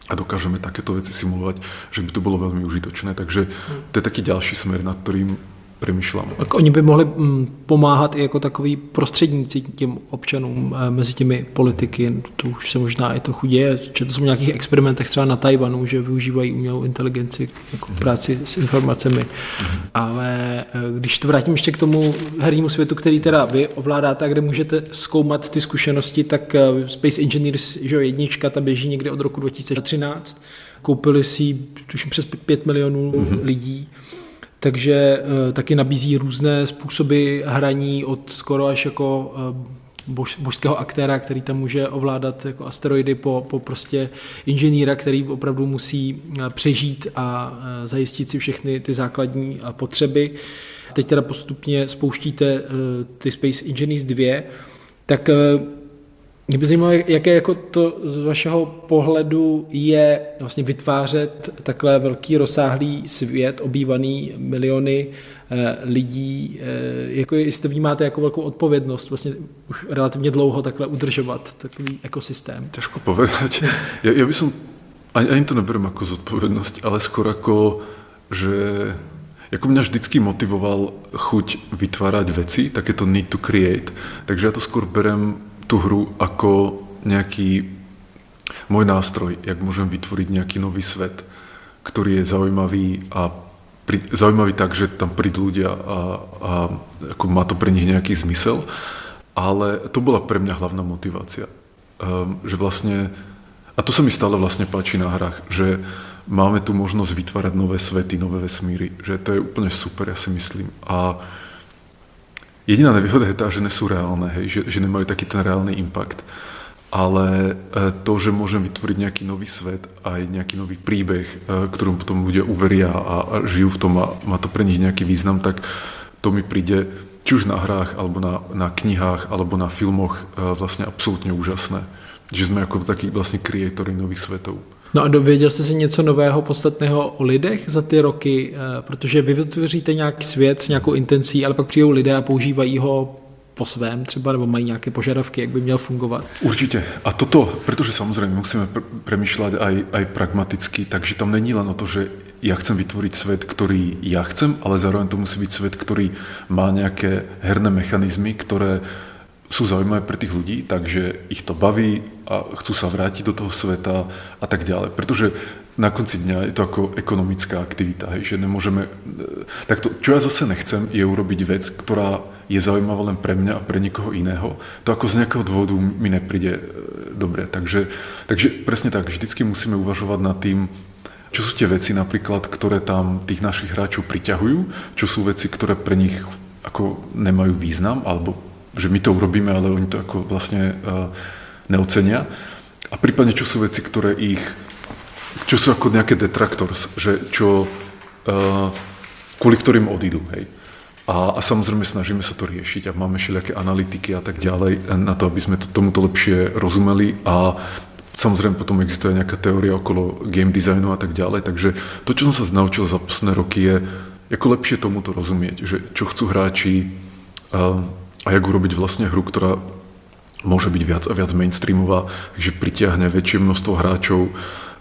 a dokážeme takéto veci simulovať, že by to bolo veľmi užitočné. Takže to je taký ďalší smer, nad ktorým přemýšlám.
Tak oni by mohli pomáhat i jako takový prostředníci těm občanům mezi těmi politiky. To už se možná i trochu děje. Četl jsem v nějakých experimentech třeba na Tajvanu, že využívají umělou inteligenci jako práci s informacemi. Ale když to vrátím ještě k tomu hernímu světu, který teda vy ovládáte a kde můžete zkoumat ty zkušenosti, tak Space Engineers, že jednička, ta běží někdy od roku 2013. Koupili si tuším přes 5 milionů lidí. Takže taky nabízí různé způsoby hraní od skoro až jako božského aktéra, který tam může ovládat jako asteroidy po prostě inženýra, který opravdu musí přežít a zajistit si všechny ty základní potřeby. Teď teda postupně spouštíte ty Space Engineers 2, tak mě by zajímalo, jaké jako to z vašeho pohledu je vlastně vytvářet takhle velký rozsáhlý svět, obývaný miliony lidí, jako jestli to vnímáte jako velkou odpovědnost vlastně už relativně dlouho takhle udržovat takový ekosystém.
Ťažko povedať. Ja by som, ani to neberiem ako zodpovednosť, ale skôr ako, že ako mňa vždycky motivoval chuť vytvárať veci, takéto need to create, takže ja to skôr berem tú hru ako nejaký môj nástroj, jak môžem vytvoriť nejaký nový svet, ktorý je zaujímavý a zaujímavý tak, že tam prídu ľudia a ako má to pre nich nejaký zmysel, ale to bola pre mňa hlavná motivácia. Že vlastne, a to sa mi stále vlastne páči na hrách, že máme tu možnosť vytvárať nové svety, nové vesmíry, že to je úplne super, ja si myslím. A jediná nevýhoda je tá, že nie sú reálne, hej, že nemajú taký ten reálny impact. Ale to, že môžem vytvoriť nejaký nový svet, aj nejaký nový príbeh, ktorom potom ľudia uveria a žijú v tom a má to pre nich nejaký význam, tak to mi príde, či už na hrách, alebo na knihách, alebo na filmoch vlastne absolútne úžasné. Že sme ako takí vlastne kreatóri nových svetov.
No a dověděl jste si něco nového, podstatného o lidech za ty roky, protože vy vytvoříte nějaký svět s nějakou intencí, ale pak přijdou lidé a používají ho po svém třeba, nebo mají nějaké požadavky, jak by měl fungovat.
Určite. A toto, pretože samozrejme musíme premýšľať aj pragmaticky, takže tam není len o to, že ja chcem vytvoriť svet, ktorý ja chcem, ale zároveň to musí byť svet, ktorý má nejaké herné mechanizmy, ktoré sú zaujímavé pre tých ľudí, takže ich to baví a chcú sa vrátiť do toho sveta a tak ďalej. Pretože na konci dňa je to ako ekonomická aktivita, hej, že nemôžeme... Takto, čo ja zase nechcem, je urobiť vec, ktorá je zaujímavá len pre mňa a pre nikoho iného. To ako z nejakého dôvodu mi nepríde dobre. Takže presne tak, vždycky musíme uvažovať nad tým, čo sú tie veci napríklad, ktoré tam tých našich hráčov priťahujú, čo sú veci, ktoré pre nich ako nemajú význam, alebo že my to urobíme, ale oni to ako vlastne neocenia. A prípadne, čo sú veci, ktoré čo sú ako nejaké detraktors, že kvôli ktorým odídu, hej. A samozrejme snažíme sa to riešiť a máme všelijaké analytiky a tak ďalej na to, aby sme tomuto lepšie rozumeli a samozrejme potom existuje nejaká teória okolo game designu a tak ďalej, takže to, čo som sa naučil za posledné roky je, ako lepšie tomuto rozumieť, že čo chcú hráči a jak urobiť vlastne hru, ktorá môže byť viac a viac mainstreamová, takže pritiahne väčšie množstvo hráčov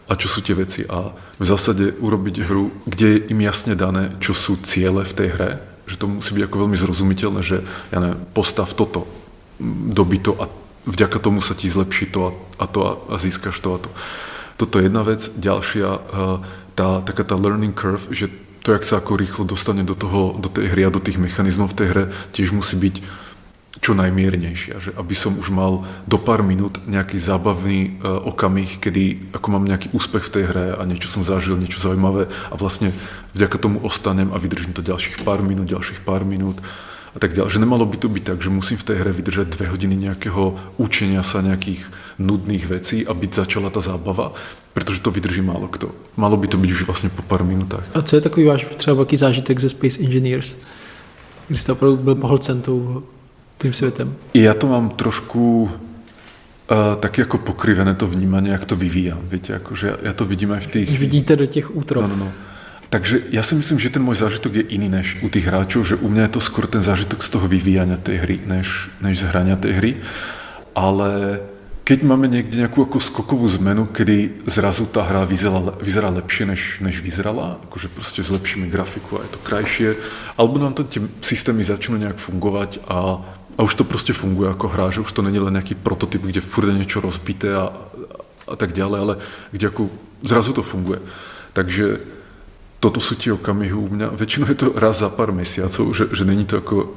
a čo sú tie veci. A v zásade urobiť hru, kde je im jasne dané, čo sú ciele v tej hre, že to musí byť ako veľmi zrozumiteľné, že ja neviem, postav toto, dobi to a vďaka tomu sa ti zlepší to a to a získaš to a to. Toto je jedna vec. Ďalšia, taká tá learning curve, že to, jak sa ako rýchlo dostane do tej hry a do tých mechanizmov v tej hre, tiež musí byť čo najmiernejšia, že aby som už mal do pár minút nejaký zábavný okamih, kedy ako mám nejaký úspech v tej hre a niečo som zažil, niečo zaujímavé a vlastne vďaka tomu ostanem a vydržím to ďalších pár minút a tak ďalej. Že nemalo by to byť tak, že musím v tej hre vydržať 2 hodiny nejakého učenia sa nejakých nudných vecí, aby začala tá zábava, pretože to vydrží málo kto. Malo by to byť už vlastne po pár minútach.
A co je takový váš třeba velký zážitek ze Space Engineers? Kdy jste opravdu byl pohlcen tým světem?
Ja to mám trošku taky jako pokrivené to vnímanie, jak to vyvíjam. Viete, akože ja to vidím aj v tých...
Vidíte do těch útrop.
No. Takže ja si myslím, že ten môj zážitok je iný než u tých hráčov, že u mňa je to skôr ten zážitok z toho vyvíjania tej hry, než z hrania tej hry. Ale keď máme niekde nejakú ako skokovú zmenu, kedy zrazu tá hra vyzerá lepšie, než vyzerala, akože proste zlepšíme grafiku a je to krajšie, alebo nám tam tie systémy začnú nejak fungovať a už to proste funguje ako hra, že už to není len nejaký prototyp, kde furt je niečo rozbité a tak ďalej, ale kde ako zrazu to funguje. Takže toto sú tie okamihy u mňa. Väčšinou je to raz za pár mesiacov, že není to ako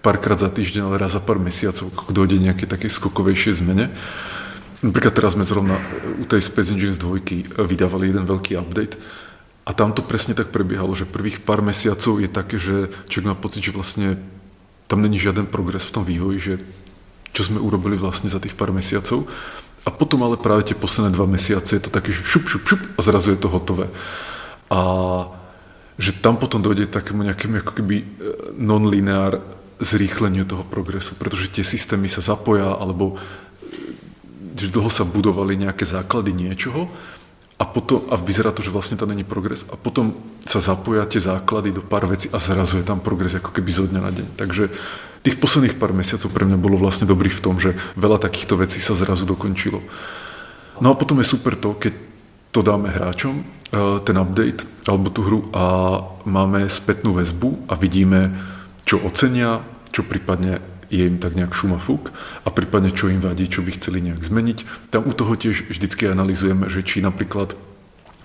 párkrát za týždeň, ale raz za pár mesiacov, ako dojde nejaké také skokovejšie zmene. Napríklad teraz sme zrovna u tej Space Engineers 2 vydávali jeden veľký update a tam to presne tak prebiehalo, že prvých pár mesiacov je také, že človek má pocit, že vlastne tam není žiaden progres v tom vývoji, že čo sme urobili vlastne za tých pár mesiacov. A potom ale práve tie posledné 2 mesiace je to také, že šup a zrazu je to hotové. A že tam potom dojde takému nejakému ako keby non-lineár zrýchleniu toho progresu, pretože tie systémy sa zapoja, alebo že dlho sa budovali nejaké základy niečoho a vyzerá to, že vlastne tam není progres a potom sa zapoja tie základy do pár vecí a zrazu je tam progres ako keby zo dňa na deň. Takže tých posledných pár mesiacov pre mňa bolo vlastne dobrých v tom, že veľa takýchto vecí sa zrazu dokončilo. No a potom je super to, keď to dáme hráčom, ten update alebo tú hru a máme spätnú väzbu a vidíme, čo ocenia, čo prípadne je im tak nejak šumafúk a prípadne čo im vadí, čo by chceli nejak zmeniť. Tam u toho tiež vždycky analyzujeme, že či napríklad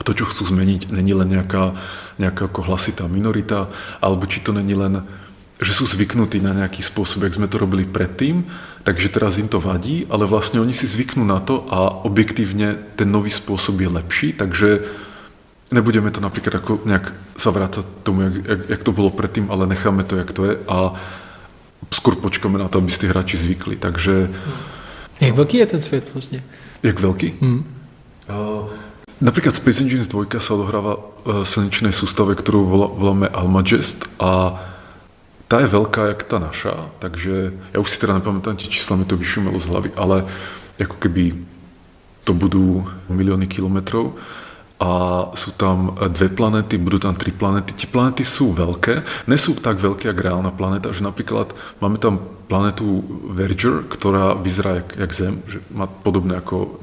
to, čo chcú zmeniť, není len nejaká ako hlasitá minorita, alebo či to není len, že sú zvyknutí na nejaký spôsob, jak sme to robili predtým, takže teraz im to vadí, ale vlastne oni si zvyknú na to a objektívne ten nový spôsob je lepší, takže nebudeme to napríklad ako nejak sa vrácať tomu, jak to bolo predtým, ale necháme to, jak to je a skôr počkáme na to, aby si tí hráči zvykli, takže...
Jak velký je ten svět vlastně?
Jak veľký? Napríklad Space Engineers 2 sa odohráva v slnečnej sústave, ktorú voláme Almagest a tá je veľká jak tá naša, takže ja už si teda nepamätám tie čísla, mi to vyšumelo z hlavy, ale ako keby to budú milióny kilometrov a sú tam 2 planéty, budú tam 3 planéty. Tie planéty sú veľké, nie sú tak veľké jak reálna planéta, že napríklad máme tam planétu Voyager, ktorá vyzerá jak Zem, že má podobné ako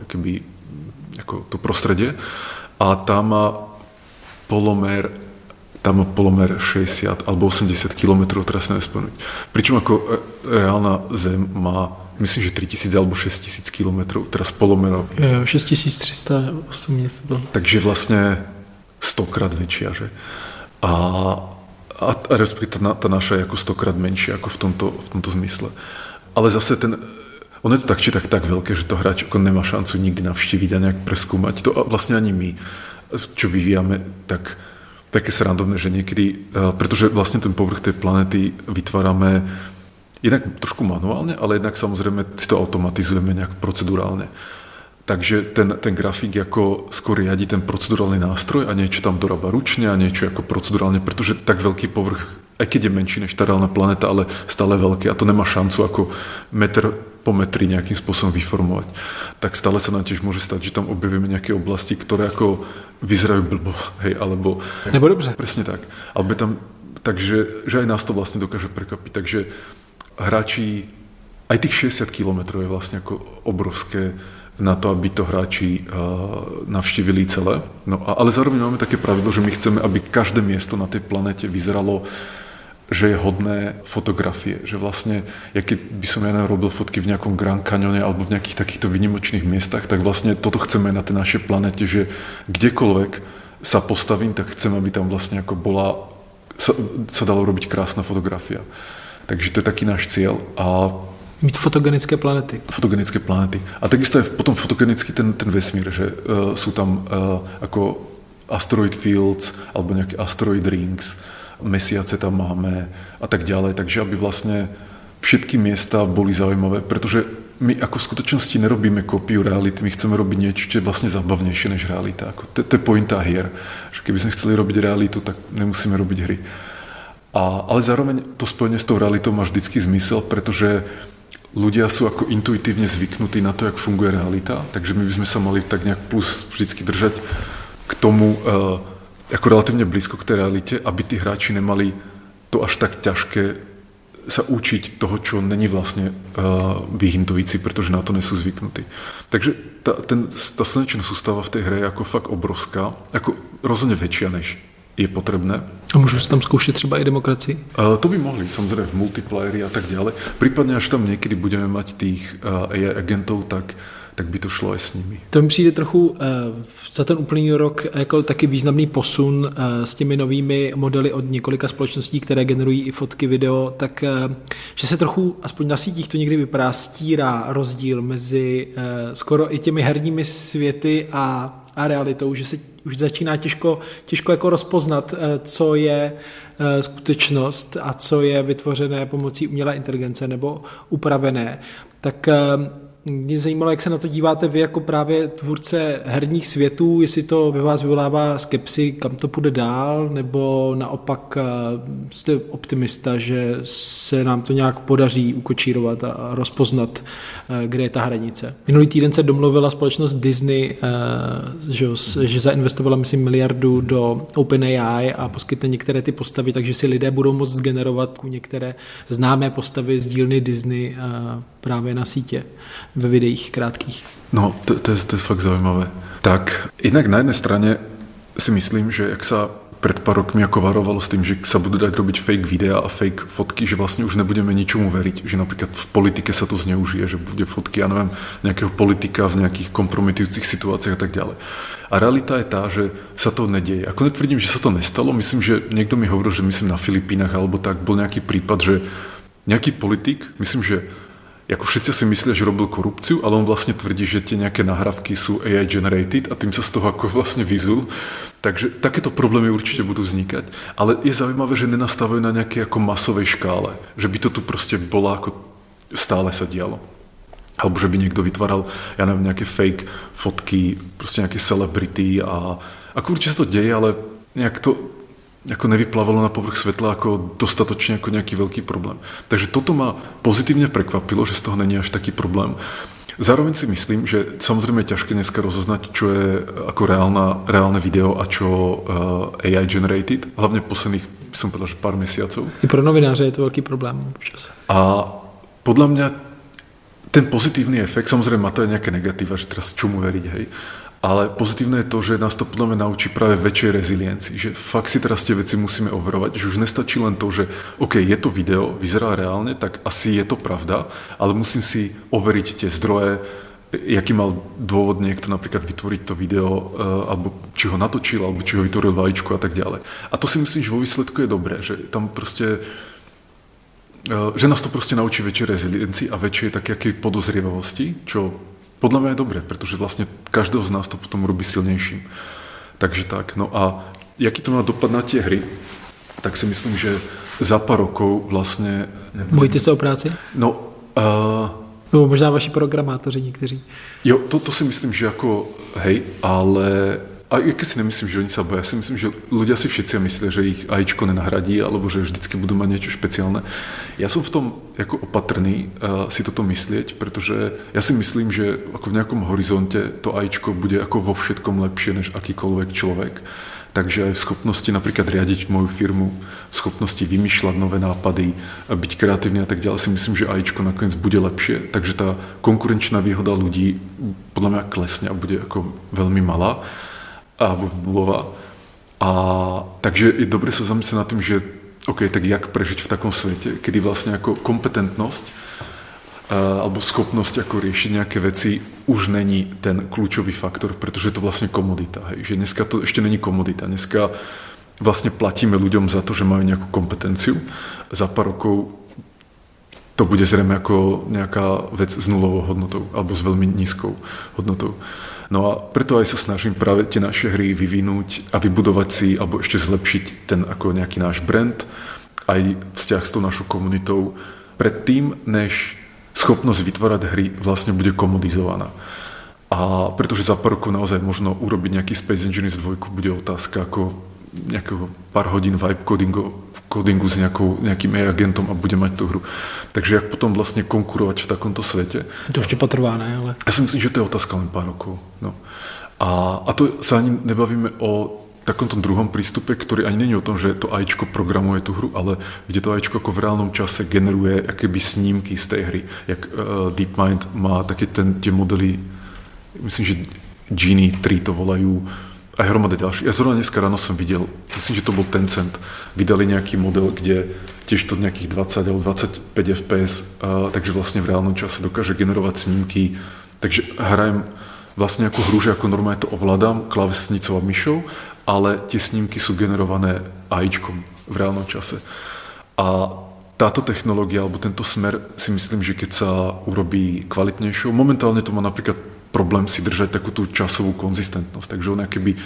to prostredie a tam má polomer 60 alebo 80 km, teraz neviem spomenúť. Pričom ako reálna Zem má, myslím, že 3000 alebo 6000 km, teraz polomerov.
6308 něco bylo.
Takže vlastne 100-krát väčšia, že? A respektíve tá naša je ako 100-krát menšia ako v tomto zmysle. Ale zase ono je to tak či tak veľké, že to hráč ako nemá šancu nikdy navštíviť a nejak preskúmať. To vlastne ani my, čo vyvíjame, tak také srandovné, že niekedy, pretože vlastne ten povrch tej planety vytvárame jednak trošku manuálne, ale jednak samozrejme si to automatizujeme nejak procedurálne. Takže ten grafik ako skôr riadi ten procedurálny nástroj a niečo tam dorába ručne a niečo ako procedurálne, pretože tak veľký povrch, aj keď je menší než tá reálna planéta, ale stále veľký a to nemá šancu ako meter po metri nejakým spôsobom vyformovať. Tak stále sa nám tiež môže stať, že tam objavíme nejaké oblasti, ktoré ako vyzerajú blbo, hej, alebo...
Nebo dobře.
Presne tak. Alebo tam, takže že aj nás to vlastne dokáže prekvapiť. Takže hráči, aj tých 60 km je vlastne ako obrovské na to, aby to hráči navštívili celé. No, ale zároveň máme také pravidlo, že my chceme, aby každé miesto na tej planete vyzeralo, že je hodné fotografie. Že vlastne, ja keď by som robil fotky v nejakom Grand Canyone alebo v nejakých takýchto výnimočných miestach, tak vlastne toto chceme na tej našej planete, že kdekoľvek sa postavím, tak chcem, aby tam vlastne ako sa dalo robiť krásna fotografia. Takže to je taký náš cieľ. A
mít fotogenické planety.
Fotogenické planety. A takisto je potom fotogenický ten vesmír, že sú tam ako asteroid fields alebo nejaké asteroid rings, mesiace tam máme a tak ďalej. Takže aby vlastne všetky miesta boli zaujímavé, pretože my ako v skutočnosti nerobíme kópiu reality, my chceme robiť niečo, čo je vlastne zábavnejšie než realita. To je pointa hier, že keby sme chceli robiť realitu, tak nemusíme robiť hry. Ale zároveň to spojenie s tou realitou má vždycky zmysel, pretože ľudia sú ako intuitívne zvyknutí na to, jak funguje realita, takže my by sme sa mali tak nejak plus vždycky držať k tomu ako relatívne blízko k tej realite, aby tí hráči nemali to až tak ťažké sa učiť toho, čo není vlastne v ich intuícii, pretože na to nie sú zvyknutí. Takže tá slnečná sústava v tej hre je ako fakt obrovská, ako rozhodne väčšia, než je potrebné.
A môžu sa tam skúšať třeba i demokracii?
To by mohli, samozrejme v multiplayeri a tak ďalej. Prípadne až tam niekedy budeme mať tých AI agentov, tak by to šlo aj s nimi.
To mi přijde trochu za ten úplný rok jako taky významný posun s těmi novými modely od několika společností, které generují i fotky, video, tak že se trochu, aspoň na sítích to někdy vypadá, stírá rozdíl mezi skoro i těmi herními světy a realitou, že se už začíná těžko jako rozpoznat, co je skutečnost a co je vytvořené pomocí umělé inteligence nebo upravené. Tak mě zajímalo, jak se na to díváte vy jako právě tvůrce herních světů, jestli to ve vás vyvolává skepsi, kam to půjde dál, nebo naopak jste optimista, že se nám to nějak podaří ukočírovat a rozpoznat, kde je ta hranice. Minulý týden se domluvila společnost Disney, že zainvestovala, myslím, miliardu do OpenAI a poskytne některé ty postavy, takže si lidé budou moct generovat některé známé postavy z dílny Disney právě na sítě ve videích krátkých.
No, to je fakt zaujímavé. Tak, inak na jednej strane si myslím, že jak sa pred pár rokmi ako varovalo s tým, že sa budú dať robiť fake videá a fake fotky, že vlastne už nebudeme ničomu veriť, že napríklad v politike sa to zneužije, že bude fotky, ja neviem, nejakého politika v nejakých kompromitujúcich situáciách a tak ďalej. A realita je tá, že sa to nedieje. Ako netvrdím, že sa to nestalo, myslím, že niekto mi hovoril, že myslím na Filipínach alebo tak, bol nejaký prípad, že nejaký politik, myslím, že ako všetci si myslia, že robil korupciu, ale on vlastne tvrdí, že tie nejaké nahrávky sú AI generated a tým sa z toho ako vlastne vyzul. Takže takéto problémy určite budú vznikať. Ale je zaujímavé, že nenastávajú na nejakej ako masovej škále. Že by to tu proste bolo ako stále sa dialo. Alebo že by niekto vytváral, ja neviem, nejaké fake fotky, proste nejaké celebrity a ako určite sa to deje, ale nejak to ako nevyplávalo na povrch svetla ako dostatočne ako nejaký veľký problém. Takže toto ma pozitívne prekvapilo, že z toho není až taký problém. Zároveň si myslím, že samozrejme je ťažké dneska rozoznať, čo je ako reálne video a čo AI generated, hlavne posledných, by som povedal, že pár mesiacov.
I pro novináře je to veľký problém občas.
A podľa mňa ten pozitívny efekt, samozrejme má to aj nejaké negatíva, že teraz čomu veriť, hej. Ale pozitívne je to, že nás to podľa mňa naučí práve väčšej reziliencii, že fakt si teraz tie veci musíme overovať, že už nestačí len to, že OK, je to video, vyzerá reálne, tak asi je to pravda, ale musím si overiť tie zdroje, jaký mal dôvod niekto napríklad vytvoriť to video, alebo či ho natočil, alebo či ho vytvoril vajíčko a tak ďalej. A to si myslím, že vo výsledku je dobré, že tam proste že nás to proste naučí väčšej reziliencii a väčšej také podozrievavosti, čo podľa mňa je dobré, pretože vlastne každého z nás to potom robí silnejším. Takže tak. No a jaký to má dopad na tie hry, tak si myslím, že za pár rokov vlastne...
Bojíte sa o práci?
No...
Nebo možná vaši programátoři někteří.
Jo, to si myslím, že ako hej, ale... A keď si nemyslím, že oni sa boja, si myslím, že ľudia si všetci myslia, že ich AIčko nenahradí, alebo že vždycky budú mať niečo špeciálne. Ja som v tom ako opatrný si toto myslieť, pretože ja si myslím, že ako v nejakom horizonte to AIčko bude ako vo všetkom lepšie než akýkoľvek človek. Takže aj v schopnosti napríklad riadiť moju firmu, v schopnosti vymýšľať nové nápady, byť kreatívny a tak ďalej, si myslím, že AIčko nakoniec bude lepšie. Takže tá konkurenčná výhoda ľudí podľa mňa klesne a bude ako veľmi malá. Alebo nulová. A takže je dobre sa zamyslieť nad tým, že OK, tak jak prežiť v takom svete, kedy vlastne ako kompetentnosť alebo schopnosť ako riešiť nejaké veci už není ten kľúčový faktor, pretože je to vlastne komodita. Hej. Že dneska to ešte není komodita. Dneska vlastne platíme ľuďom za to, že majú nejakú kompetenciu. Za pár rokov to bude zrejme ako nejaká vec s nulovou hodnotou alebo s veľmi nízkou hodnotou. No a preto aj sa snažím práve tie naše hry vyvinúť a vybudovať si alebo ešte zlepšiť ten ako nejaký náš brand, aj vzťah s tou našou komunitou predtým, než schopnosť vytvárať hry vlastne bude komodizovaná. A pretože za pár rokov naozaj možno urobiť nejaký Space Engineers 2 bude otázka ako nejakého pár hodín vibe codingu s nejakým AI agentom a bude mať tú hru. Takže jak potom vlastne konkurovať v takomto svete?
To ešte potrvá, ne? Ale...
Ja si myslím, že to je otázka len pár rokov. No. A to sa ani nebavíme o takomto druhom prístupe, ktorý ani nie je o tom, že to AIčko programuje tú hru, ale kde to AIčko ako v reálnom čase generuje akéby snímky z tej hry. Jak DeepMind má také tie modely, myslím, že Genie 3 to volajú, aj hromada ďalších. Ja zrovna dneska ráno som videl, myslím, že to bol Tencent, vydali nejaký model, kde tiež to nejakých 20 alebo 25 fps, takže vlastne v reálnom čase dokáže generovať snímky. Takže hrajem vlastne ako hru, že ako normálne to ovládam klávesnicou a myšou, ale tie snímky sú generované AIčkom v reálnom čase. A táto technológia alebo tento smer si myslím, že keď sa urobí kvalitnejšou, momentálne to má napríklad problém si držať takú tú časovú konzistentnosť, takže on keby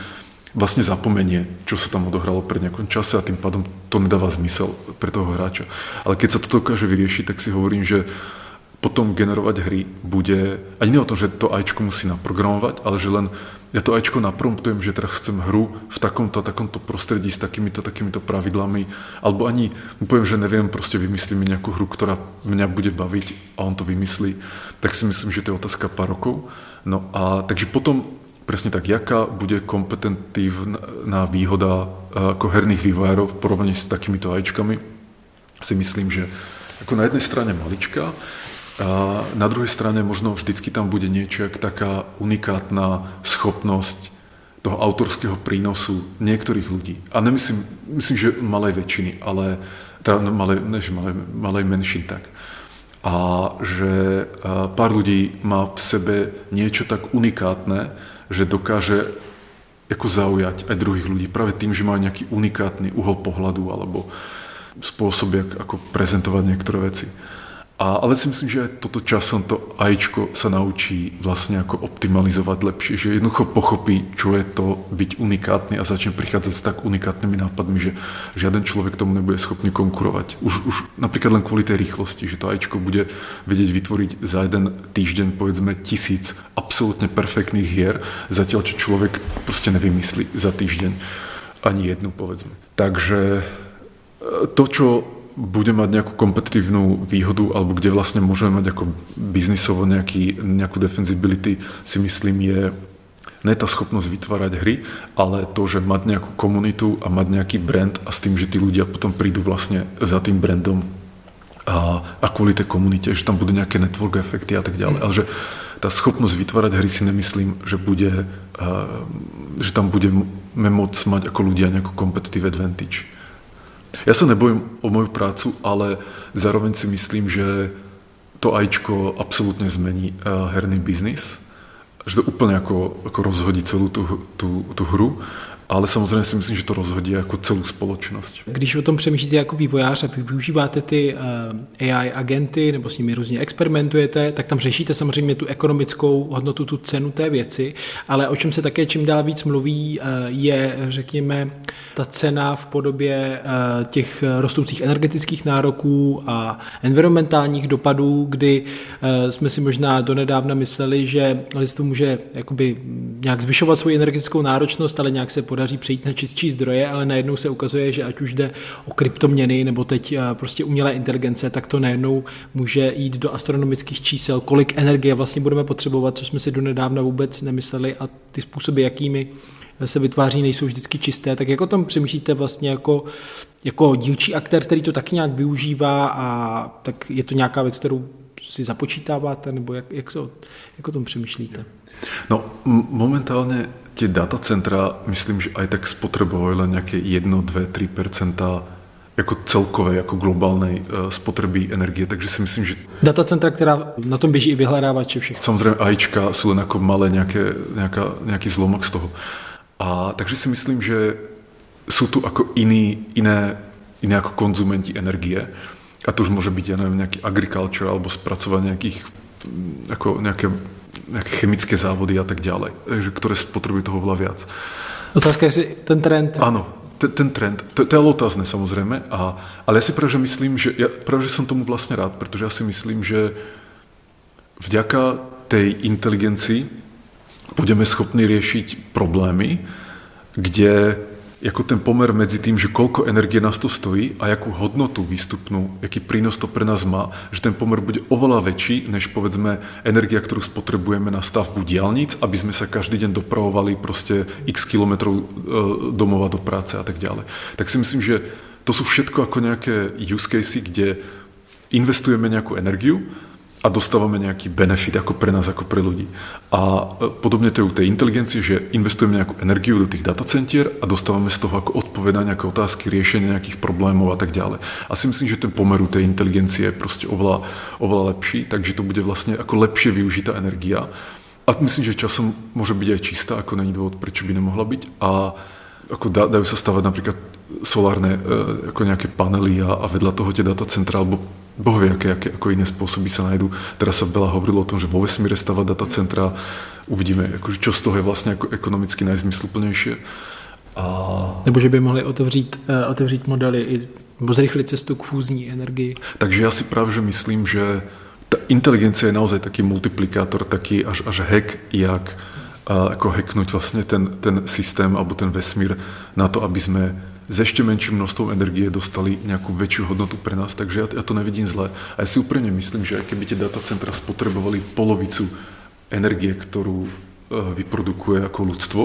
vlastne zapomenie, čo sa tam odohralo pred nejakom čase a tým pádom to nedáva zmysel pre toho hráča. Ale keď sa to dokáže vyriešiť, tak si hovorím, že potom generovať hry bude, ani nie o tom, že to AIčko musí naprogramovať, ale že len ja to AIčko napromptujem, že teraz chcem hru v takomto prostredí s takýmito pravidlami, alebo ani poviem, že neviem, proste vymyslím nejakú hru, ktorá mňa bude baviť a on to vymyslí, tak si myslím, že to je otázka pár rokov. No a takže potom presne tak, jaká bude kompetentívna výhoda ako herných vývojárov v porovnaní s takýmito AIčkami, si myslím, že ako na jednej strane malička, a na druhej strane možno vždycky tam bude niečo jak taká unikátna schopnosť toho autorského prínosu niektorých ľudí. A myslím, že malej väčšiny, ale teda malej menšin tak. A že pár ľudí má v sebe niečo tak unikátne, že dokáže ako zaujať aj druhých ľudí práve tým, že majú nejaký unikátny uhol pohľadu alebo spôsob, ako prezentovať niektoré veci. Ale si myslím, že aj toto časom to AIčko sa naučí vlastne ako optimalizovať lepšie, že jednoducho pochopí, čo je to byť unikátny a začne prichádzať s tak unikátnymi nápadmi, že žiaden človek tomu nebude schopný konkurovať. Už napríklad len kvôli tej rýchlosti, že to AIčko bude vedieť vytvoriť za jeden týždeň povedzme 1000 absolútne perfektných hier, zatiaľ čo človek proste nevymyslí za týždeň ani jednu povedzme. Takže to, čo bude mať nejakú kompetitívnu výhodu alebo kde vlastne môžeme mať ako biznisovo nejakú defensibility, si myslím je ne tá schopnosť vytvárať hry, ale to, že mať nejakú komunitu a mať nejaký brand a s tým, že tí ľudia potom prídu vlastne za tým brandom a kvôli tej komunite, že tam budú nejaké network efekty a tak ďalej. Ale že tá schopnosť vytvárať hry si nemyslím, že tam budeme môcť mať ako ľudia nejakú competitive advantage. Ja sa nebojím o moju prácu, ale zároveň si myslím, že to AIčko absolútne zmení herný biznis, že to úplne ako rozhodí celú tú hru, ale samozřejmě si myslím, že to rozhodí jako celou společnost.
Když o tom přemýšlíte jako vývojář a využíváte ty AI agenty nebo s nimi různě experimentujete, tak tam řešíte samozřejmě tu ekonomickou hodnotu, tu cenu té věci, ale o čem se také čím dál víc mluví je, řekněme, ta cena v podobě těch rostoucích energetických nároků a environmentálních dopadů, kdy jsme si možná donedávna mysleli, že lidstvo může jakoby nějak zvyšovat svoji energetickou náročnost, ale nějak se podaří přejít na čistší zdroje, ale najednou se ukazuje, že ať už jde o kryptoměny nebo teď prostě umělé inteligence, tak to najednou může jít do astronomických čísel, kolik energie vlastně budeme potřebovat, co jsme si donedávna vůbec nemysleli a ty způsoby, jakými se vytváří, nejsou vždycky čisté. Tak jak o tom přemýšlíte vlastně jako dílčí aktér, který to taky nějak využívá a tak je to nějaká věc, kterou si započítáváte, nebo jak o tom přemýšlíte?
No, momentálne tie datacentra, myslím, že aj tak spotrebujú len nejaké 1, 2, 3% jako celkové, jako globálnej spotreby energie, takže si myslím, že...
Datacentra, která na tom běží i vyhledávače všechno.
Samozřejmě AIčka sú len ako malé nejaký zlomok z toho. A takže si myslím, že sú tu ako iné ako konzumenti energie A to už môže byť, ja neviem, nejaký agriculture alebo spracovanie nejakých, ako nejaké chemické závody a tak ďalej, ktoré spotrebujú toho veľa viac.
Otázka je si ten trend.
Áno, ten trend, to je otázne samozrejme, ale ja si práve, že myslím, že som tomu vlastne rád, pretože ja si myslím, že vďaka tej inteligencii budeme schopní riešiť problémy, kde ako ten pomer medzi tým, že koľko energie nás to stojí a jakú hodnotu výstupnú, aký prínos to pre nás má, že ten pomer bude oveľa väčší, než povedzme energia, ktorú spotrebujeme na stavbu diaľnic, aby sme sa každý deň dopravovali proste x kilometrov domova do práce a tak ďalej. Tak si myslím, že to sú všetko ako nejaké use casey, kde investujeme nejakú energiu a dostávame nejaký benefit ako pre nás, ako pre ľudí. A podobne to je u tej inteligencie, že investujeme nejakú energiu do tých datacentier a dostávame z toho ako odpoveď na nejaké otázky, riešenie nejakých problémov a tak ďalej. A si myslím, že ten pomer u tej inteligencie je proste oveľa lepší, takže to bude vlastne ako lepšie využitá energia. A myslím, že časom môže byť aj čistá, ako není dôvod, prečo by nemohla byť. A ako dajú sa stavať napríklad solárne ako nejaké panely a vedľa toho tie datacentra, alebo bohvie, aké ako iné spôsoby sa nájdú. Teraz sa veľa hovorilo o tom, že vo vesmíre stavať datacentra. Uvidíme, akože čo z toho je vlastne ako ekonomicky najzmysluplnejšie.
Nebo že by mohli otevřít modely nebo zrychlit cestu k fúzní energii.
Takže ja si práve že myslím, že tá inteligencia je naozaj taký multiplikátor, taký až hack, jak ako hacknúť vlastne ten systém alebo ten vesmír na to, aby sme s ešte menším množstvom energie dostali nejakú väčšiu hodnotu pre nás, takže ja to nevidím zle. A ja si úprimne myslím, že aj keby tie datacentra spotrebovali polovicu energie, ktorú vyprodukuje ako ľudstvo,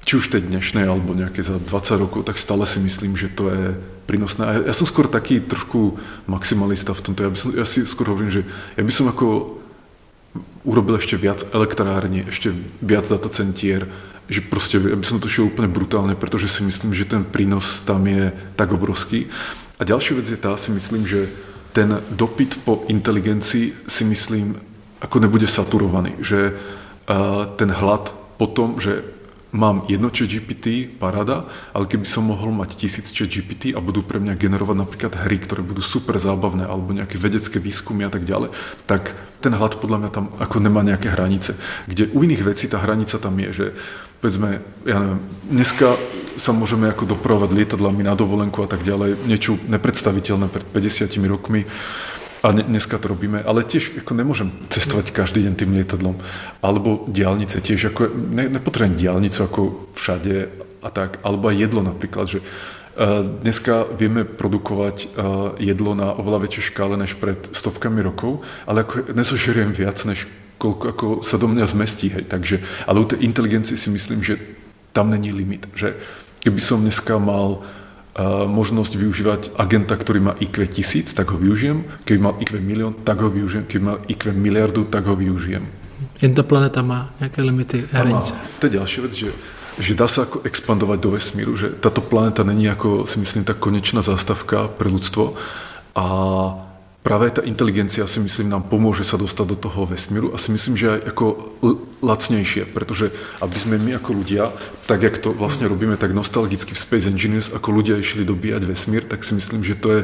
či už tej dnešnej alebo nejaké za 20 rokov, tak stále si myslím, že to je prínosné. A ja som skôr taký trošku maximalista v tomto. Ja si skôr hovorím, že ja by som ako urobil ešte viac elektrární, ešte viac datacentier, že proste, aby som to šiel úplne brutálne, pretože si myslím, že ten prínos tam je tak obrovský. A ďalšia vec je tá, si myslím, že ten dopyt po inteligencii si myslím, ako nebude saturovaný, že ten hlad po tom, že mám jedno ChatGPT, paráda, ale keby som mohol mať 1000 ChatGPT a budú pre mňa generovať napríklad hry, ktoré budú super zábavné, alebo nejaké vedecké výskumy a tak ďalej, tak ten hlad podľa mňa tam ako nemá nejaké hranice. Kde u iných vecí tá hranica tam je, že povedzme, ja neviem, dneska sa môžeme ako dopravovať lietadlami na dovolenku a tak ďalej, niečo nepredstaviteľné pred 50 rokmi. A dneska to robíme, ale tiež ako nemôžem cestovať každý deň tým lietadlom. Alebo diaľnice tiež, ako nepotrebujem diaľnicu ako všade a tak. Alebo aj jedlo napríklad, že dneska vieme produkovať jedlo na oveľa väčšej škále než pred stovkami rokov, ale ako nezožeriem viac, než koľko ako sa do mňa zmestí. Hej. Takže, ale u tej inteligencie si myslím, že tam není limit. Že keby som dneska mal možnosť využívať agenta, ktorý má IQ 1000, tak ho využijem. Keby mal IQ 1 000 000, tak ho využijem. Keby mal IQ miliardu, tak ho využijem.
Jen ta planeta má nejaké limity, hranice.
To je ďalšia vec, že dá sa ako expandovať do vesmíru, že táto planeta není ako, si myslím, tá konečná zástavka pre ľudstvo a práve tá inteligencia, si myslím, nám pomôže sa dostať do toho vesmíru a si myslím, že aj ako lacnejšie, pretože aby sme my ako ľudia, tak jak to vlastne robíme tak nostalgicky v Space Engineers, ako ľudia išli dobíjať vesmír, tak si myslím, že to je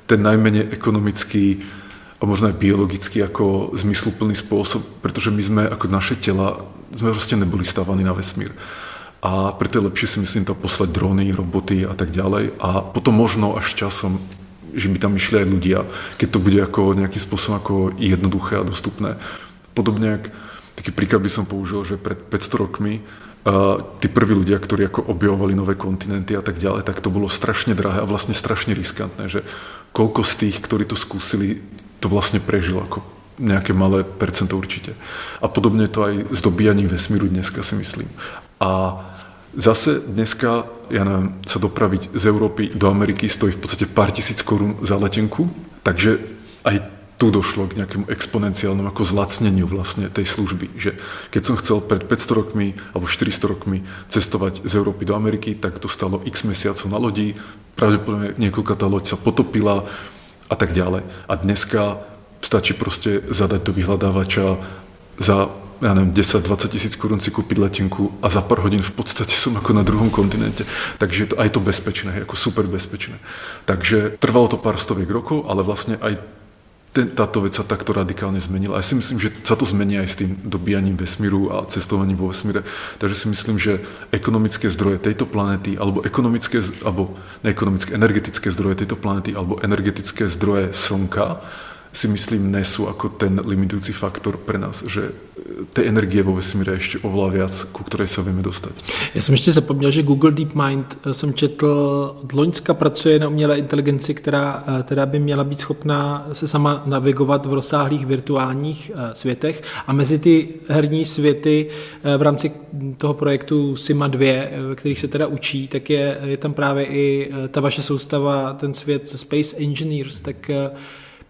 ten najmenej ekonomický a možno aj biologicky ako zmysluplný spôsob, pretože my sme ako naše tela, sme proste neboli stávaní na vesmír. A preto je lepšie si myslím to poslať drony, roboty a tak ďalej a potom možno až časom že by tam išli aj ľudia, keď to bude ako nejakým spôsobom ako jednoduché a dostupné. Podobne, taký príklad by som použil, že pred 500 rokmi tí prví ľudia, ktorí ako objavovali nové kontinenty a tak ďalej, tak to bolo strašne drahé a vlastne strašne riskantné, že koľko z tých, ktorí to skúsili, to vlastne prežilo ako nejaké malé percento určite. A podobne to aj s dobíjaním vesmíru dneska si myslím. A zase dneska, ja neviem, sa dopraviť z Európy do Ameriky stojí v podstate pár tisíc korún za letenku, takže aj tu došlo k nejakému exponenciálnemu ako zlacneniu vlastne tej služby, že keď som chcel pred 500 rokmi alebo 400 rokmi cestovať z Európy do Ameriky, tak to stalo x mesiacov na lodi, pravdepodobne niekoľka tá loď sa potopila a tak ďalej. A dneska stačí proste zadať do vyhľadávača za ja neviem, 10-20 tisíc korún si kúpiť letenku a za pár hodín v podstate som ako na druhom kontinente. Takže je to bezpečné, ako super bezpečné. Takže trvalo to pár stoviek rokov, ale vlastne aj táto vec sa takto radikálne zmenila. Ja si myslím, že sa to zmení aj s tým dobíjaním vesmíru a cestovaním vo vesmíre. Takže si myslím, že ekonomické zdroje tejto planéty, alebo energetické zdroje tejto planéty, alebo energetické zdroje Slnka si myslím, nesú ako ten limitujúci faktor pre nás, že tej energie vo vesmíre je ešte oveľa viac, ku ktorej sa vieme dostať.
Já jsem ještě zapomněl, že Google DeepMind jsem četl od loňska pracuje na umělé inteligenci, která by měla být schopná se sama navigovat v rozsáhlých virtuálních světech a mezi ty herní světy v rámci toho projektu Sima 2, ve kterých se teda učí, tak je tam právě i ta vaše soustava, ten svět Space Engineers, tak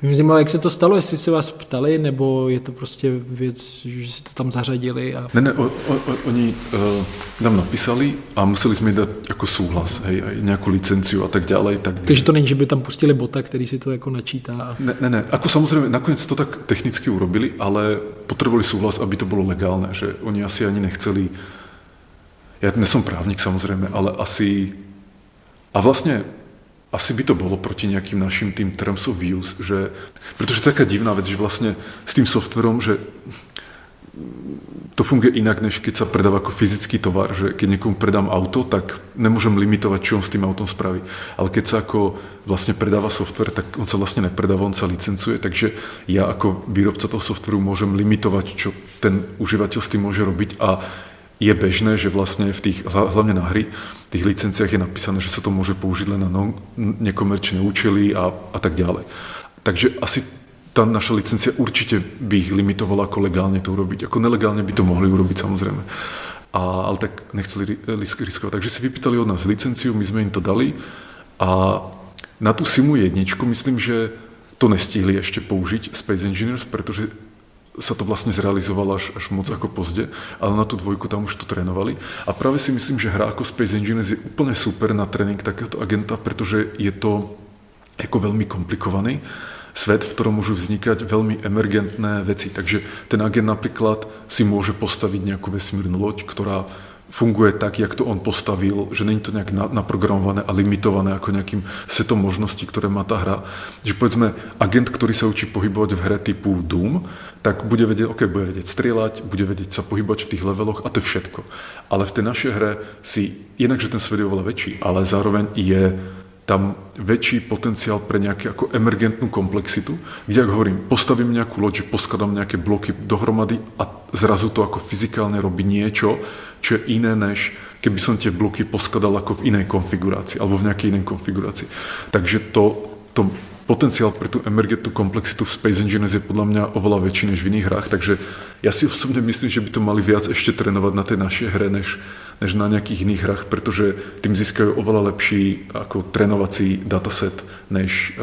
mě zajímalo, jak se to stalo, jestli se vás ptali, nebo je to prostě věc, že si to tam zařadili? A...
Ne, oni nám napísali a museli jsme dát jako souhlas, hej, nějakou licenciu a tak dále.
Takže to není, že by tam pustili bota, který si to jako načítá?
Ne, ako samozřejmě nakonec to tak technicky urobili, ale potřebovali souhlas, aby to bylo legálne, že oni asi ani nechceli, ja nesom právnik samozřejmě, ale asi, a vlastně asi by to bolo proti nejakým našim tým terms of use, že, pretože to je taká divná vec, že vlastne s tým softverom, že to funguje inak, než keď sa predáva ako fyzický tovar, že keď niekomu predám auto, tak nemôžem limitovať, čo on s tým autom spraví. Ale keď sa ako vlastne predáva software, tak on sa vlastne nepredáva, on sa licencuje, takže ja ako výrobca toho softveru môžem limitovať, čo ten užívateľ s tým môže robiť a je bežné, že vlastne v tých, hlavne na hry, v tých licenciách je napísané, že sa to môže použiť len na nekomerčné účely a tak ďalej. Takže asi tá naša licencia určite by ich limitovala, ako legálne to urobiť. Ako nelegálne by to mohli urobiť, samozrejme. Ale tak nechceli riskovať. Takže si vypýtali od nás licenciu, my sme im to dali a na tú Simu 1 myslím, že to nestihli ešte použiť Space Engineers, pretože sa to vlastne zrealizovalo až moc ako pozde, ale na tú 2 tam už to trénovali. A práve si myslím, že hra ako Space Engineers je úplne super na tréning takéhoto agenta, pretože je to ako veľmi komplikovaný svet, v ktorom môžu vznikať veľmi emergentné veci. Takže ten agent napríklad si môže postaviť nejakú vesmírnu loď, ktorá funguje tak, jak to on postavil, že není to nejak naprogramované a limitované ako nejakým setom možností, ktoré má tá hra. Že povedzme, agent, ktorý sa učí pohybovať v hre typu Doom, tak bude vedieť, bude vedieť strieľať, bude vedieť sa pohybovať v tých leveloch a to je všetko. Ale v tej našej hre si, jednak, že ten svet je oveľa väčší, ale zároveň je tam väčší potenciál pre nejakú ako emergentnú komplexitu, kde, ako hovorím, postavím nejakú loď, že poskladám nejaké bloky dohromady a zrazu to ako fyzikálne robí niečo, čo je iné, než keby som tie bloky poskladal ako v inej konfigurácii alebo v nejakej inej konfigurácii. Takže to potenciál pre tú emergentnú komplexitu v Space Engineers je podľa mňa oveľa väčší než v iných hrách, takže ja si osobne myslím, že by to mali viac ešte trénovať na tej našej hre, než na nejakých iných hrách, pretože tým získajú oveľa lepší ako trénovací dataset, než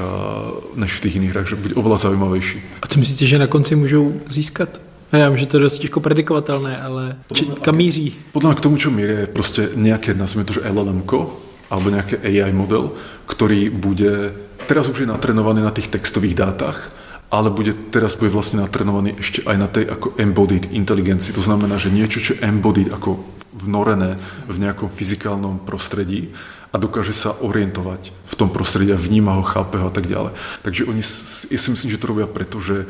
v tých iných hrách, že bude oveľa zaujímavejší.
A co myslíte, že na konci můžou získat? Já vím, že to je dost těžko predikovatelné, ale kam míří?
Podľa mňa k tomu, čo míří, je proste nejaké, nazvime to, že LLM-ko, alebo nejaké AI model, ktorý bude, teraz už je natrenovaný na tých textových dátach, ale teraz bude vlastne natrenovaný ešte aj na tej ako embodied inteligencii. To znamená, že niečo, čo je embodied, ako vnorené v nejakom fyzikálnom prostredí a dokáže sa orientovať v tom prostredí a vníma ho, chápe ho a tak ďalej. Takže oni, ja si myslím, že to robia preto, že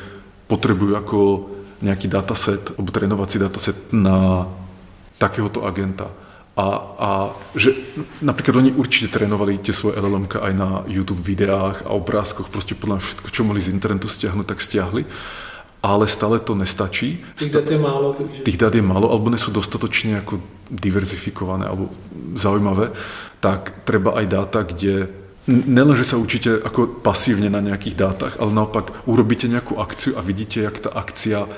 potrebujú ako nejaký dataset, alebo trénovací dataset na takéhoto agenta. A že napríklad oni určite trénovali tie svoje LLM-ka aj na YouTube videách a obrázkoch, proste podľa všetko, čo mohli z internetu stiahnuť, tak stiahli. Ale stále to nestačí.
Tých dát je málo.
Tých dát je málo, alebo nie sú dostatočne ako diverzifikované alebo zaujímavé, tak treba aj dáta, kde nelenže sa učíte ako pasívne na nejakých dátach, ale naopak urobíte nejakú akciu a vidíte, jak tá akcia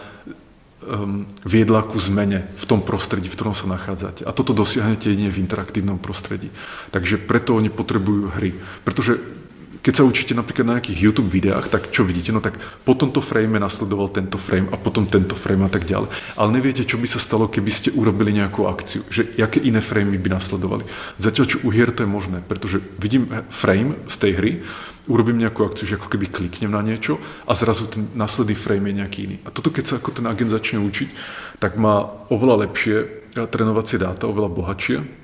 viedla ku zmene v tom prostredí, v ktorom sa nachádzate. A toto dosiahnete jedine v interaktívnom prostredí. Takže preto oni potrebujú hry. Pretože keď sa učíte napríklad na nejakých YouTube videách, tak čo vidíte? No tak po tomto frame nasledoval tento frame a potom tento frame a tak ďalej. Ale neviete, čo by sa stalo, keby ste urobili nejakú akciu. Že aké iné framey by nasledovali. Zatiaľ, čo u hier to je možné, pretože vidím frame z tej hry, urobím nejakú akciu, že ako keby kliknem na niečo a zrazu ten následný frame je nejaký iný. A toto, keď sa ako ten agent začne učiť, tak má oveľa lepšie trénovacie dáta, oveľa bohatšie.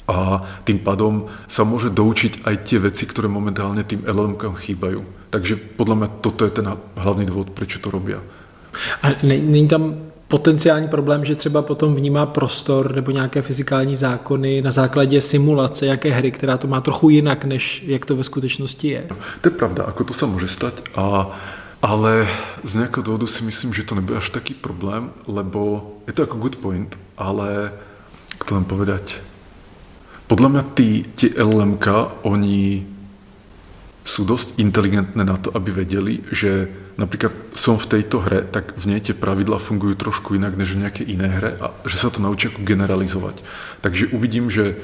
A tým pádom sa môže doučiť aj tie veci, ktoré momentálne tým LLM-kám chýbajú. Takže podľa mňa toto je ten hlavný dôvod, prečo to robia.
A není tam potenciální problém, že třeba potom vnímá prostor nebo nějaké fyzikální zákony na základě simulace jaké hry, která to má trochu jinak, než jak to ve skutečnosti je?
To je pravda, ako to sa môže stať, ale z nejakého dôvodu si myslím, že to nebude až taký problém, lebo je to ako good point, ale jak to len povedať, podľa mňa tí LLM-ka, oni sú dosť inteligentné na to, aby vedeli, že napríklad som v tejto hre, tak v nej tie pravidlá fungujú trošku inak než v nejakej iné hre a že sa to naučí ako generalizovať. Takže uvidím, že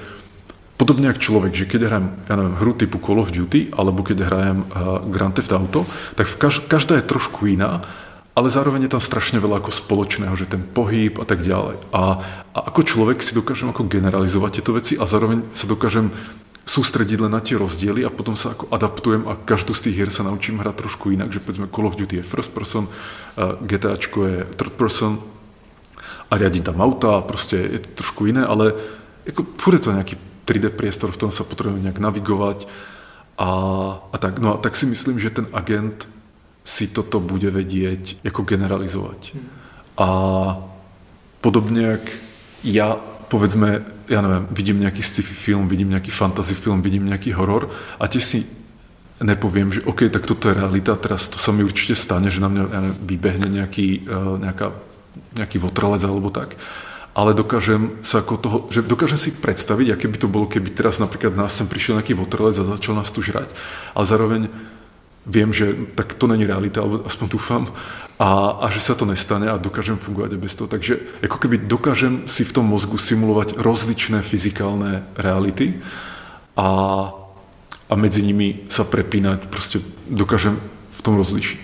podobne ako človek, že keď hrajem, ja neviem, hru typu Call of Duty alebo keď hrajem Grand Theft Auto, tak každá je trošku iná, ale zároveň je tam strašne veľa ako spoločného, že ten pohyb a tak ďalej. A ako človek si dokážem ako generalizovať tieto veci a zároveň sa dokážem sústrediť len na tie rozdiely a potom sa ako adaptujem a každú z tých hier sa naučím hrať trošku inak, že povedzme Call of Duty je first person, GTAčko je third person a riadím tam auta a proste je to trošku iné, ale ako furt je to nejaký 3D priestor, v tom sa potrebujem nejak navigovať a tak. No a tak si myslím, že ten agent si toto bude vedieť ako generalizovať. A podobne, jak ja, povedzme, ja neviem, vidím nejaký sci-fi film, vidím nejaký fantasy film, vidím nejaký horor a tiež si nepoviem, že OK, tak toto je realita, teraz to sa mi určite stane, že na mňa vybehne nejaký votrelec alebo tak. Ale dokážem sa ako toho, že dokážem si predstaviť, aké by to bolo, keby teraz napríklad nás sem prišiel nejaký votrelec a začal nás tu žrať. Ale zároveň viem, že tak to není realita, alebo aspoň dúfam, a že sa to nestane a dokážem fungovať aj bez toho. Takže ako keby dokážem si v tom mozgu simulovať rozličné fyzikálne reality a medzi nimi sa prepínať, proste dokážem v tom rozlíšiť.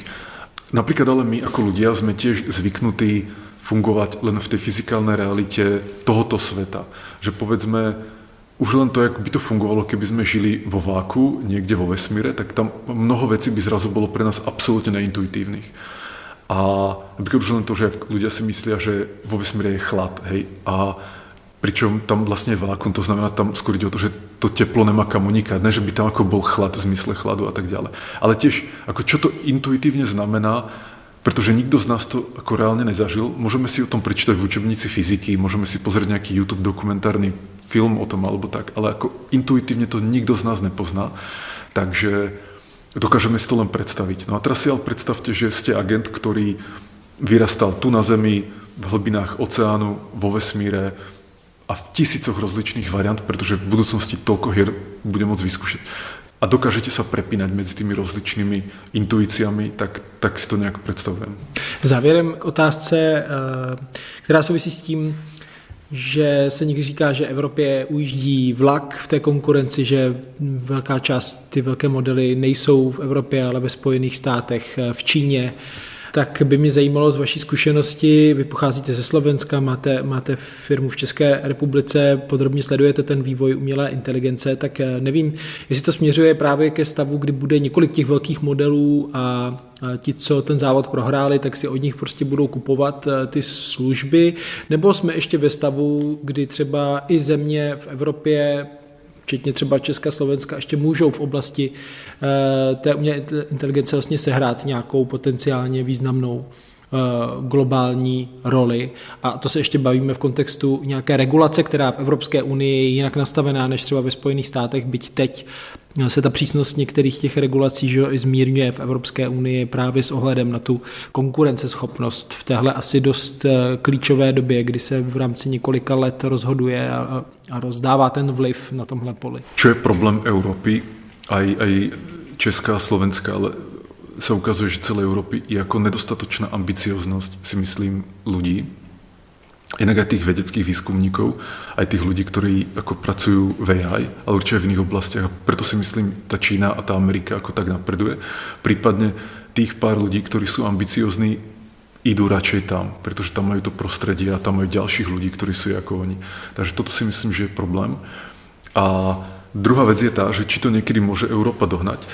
Napríklad ale my ako ľudia sme tiež zvyknutí fungovať len v tej fyzikálnej realite tohoto sveta. Že povedzme, už len to, jak by to fungovalo, keby sme žili vo váku, niekde vo vesmíre, tak tam mnoho vecí by zrazu bolo pre nás absolútne neintuitívnych. A napríklad už len to, že ľudia si myslia, že vo vesmíre je chlad, hej, a pričom tam vlastne je vákum, to znamená, tam skôr ide o to, že to teplo nemá kam unikať, ne, že by tam ako bol chlad v zmysle chladu a tak ďalej. Ale tiež, ako čo to intuitívne znamená, pretože nikto z nás to ako reálne nezažil. Môžeme si o tom prečítať v učebnici fyziky, môžeme si pozrieť nejaký YouTube dokumentárny film o tom alebo tak, ale ako intuitívne to nikto z nás nepozná, takže dokážeme si to len predstaviť. No a teraz si ale predstavte, že ste agent, ktorý vyrastal tu na Zemi, v hlbinách oceánu, vo vesmíre a v tisícoch rozličných variant, pretože v budúcnosti toľko hier bude môcť vyskúšať. A dokážete sa prepínať mezi tými rozličnými intuíciami, tak si to nějak představujem.
Závěrem k otázce, která souvisí s tím, že se někdy říká, že Evropě ujíždí vlak v té konkurenci, že velká část, ty velké modely nejsou v Evropě, ale ve Spojených státech, v Číně. Tak by mě zajímalo z vaší zkušenosti, vy pocházíte ze Slovenska, máte firmu v České republice, podrobně sledujete ten vývoj umělé inteligence, tak nevím, jestli to směřuje právě ke stavu, kdy bude několik těch velkých modelů a ti, co ten závod prohráli, tak si od nich prostě budou kupovat ty služby, nebo jsme ještě ve stavu, kdy třeba i země v Evropě, včetně třeba Česka, Slovenska, ještě můžou v oblasti té umělé inteligence vlastně sehrát nějakou potenciálně významnou globální roli. A to se ještě bavíme v kontextu nějaké regulace, která v Evropské unii je jinak nastavená než třeba ve Spojených státech, byť teď se ta přísnost některých těch regulací že i zmírňuje v Evropské unii právě s ohledem na tu konkurenceschopnost v téhle asi dost klíčové době, kdy se v rámci několika let rozhoduje a rozdává ten vliv na tomhle poli.
Čo je problém Európy, aj Česká a Slovenská, ale sa ukazuje, že celej Európy je ako nedostatočná ambicioznosť, si myslím, ľudí. inak aj tých vedeckých výskumníkov, aj tých ľudí, ktorí ako pracujú v AI, ale určite v iných oblastiach. A preto si myslím, tá Čína a tá Amerika ako tak napreduje. Prípadne tých pár ľudí, ktorí sú ambiciozní, idú radšej tam, pretože tam majú to prostredie a tam majú ďalších ľudí, ktorí sú ako oni. Takže toto si myslím, že je problém. A druhá vec je tá, že či to niekedy môže Európa dohnať.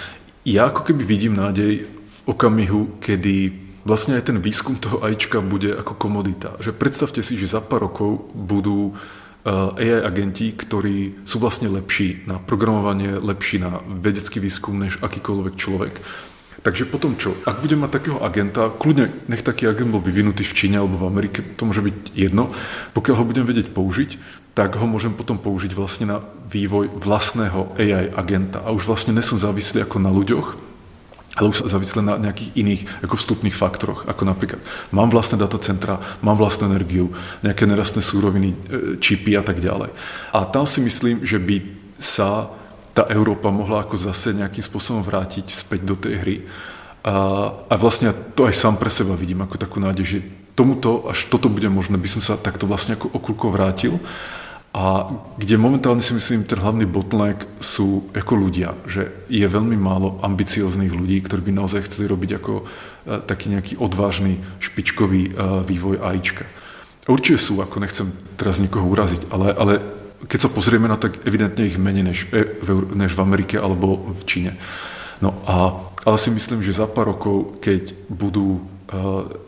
Ja ako keby vidím nádej v okamihu, kedy vlastne aj ten výskum toho AIčka bude ako komodita. Že predstavte si, že za pár rokov budú AI agenti, ktorí sú vlastne lepší na programovanie, lepší na vedecký výskum než akýkoľvek človek. Takže potom čo? Ak budem mať takého agenta, kľudne nech taký agent bol vyvinutý v Číne alebo v Amerike, to môže byť jedno. Pokiaľ ho budem vedieť použiť, tak ho môžem potom použiť vlastne na vývoj vlastného AI agenta. A už vlastne nesom závislý ako na ľuďoch, ale už sa závislé na nejakých iných ako vstupných faktoroch, ako napríklad mám vlastné datacentra, mám vlastnú energiu, nejaké nerastné súroviny, čipy a tak ďalej. A tam si myslím, že by sa tá Európa mohla ako zase nejakým spôsobom vrátiť späť do tej hry. A vlastne to aj sám pre seba vidím ako takú nádej, že tomuto, až toto bude možné, by som sa takto vlastne ako okulko vrátil. A kde momentálne si myslím, ten hlavný bottleneck sú ako ľudia, že je veľmi málo ambicióznych ľudí, ktorí by naozaj chceli robiť ako taký nejaký odvážny špičkový vývoj AIčka. Určite sú, ako nechcem teraz nikoho uraziť, ale keď sa pozrieme na tak evidentne ich menej než v Amerike alebo v Číne. No ale si myslím, že za pár rokov, keď budú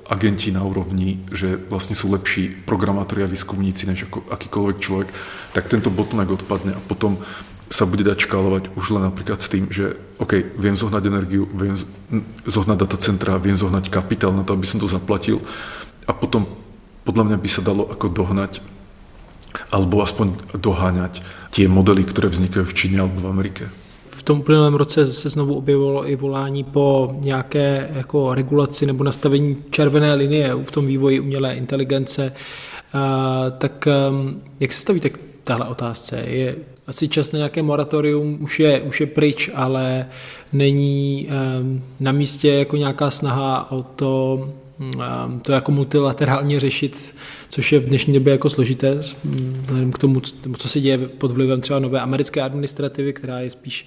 agenti na úrovni, že vlastne sú lepší programátori a výskumníci než ako akýkoľvek človek, tak tento bottleneck odpadne a potom sa bude dať škálovať už len napríklad s tým, že OK, viem zohnať energiu, viem zohnať datacentra, viem zohnať kapitál na to, aby som to zaplatil a potom podľa mňa by sa dalo ako dohnať alebo aspoň doháňať tie modely, ktoré vznikajú v Číně alebo v Amerike.
V tom uplynulém roce se znovu objevilo i volání po nějaké jako regulaci nebo nastavení červené linie v tom vývoji umělé inteligence. Tak jak se stavíte k téhle otázce? Je asi čas na nějaké moratorium, už je pryč, ale není na místě jako nějaká snaha o to jako multilaterálně řešit, což je v dnešní době jako složité, vzhledem k tomu, co se děje pod vlivem třeba nové americké administrativy, která je spíš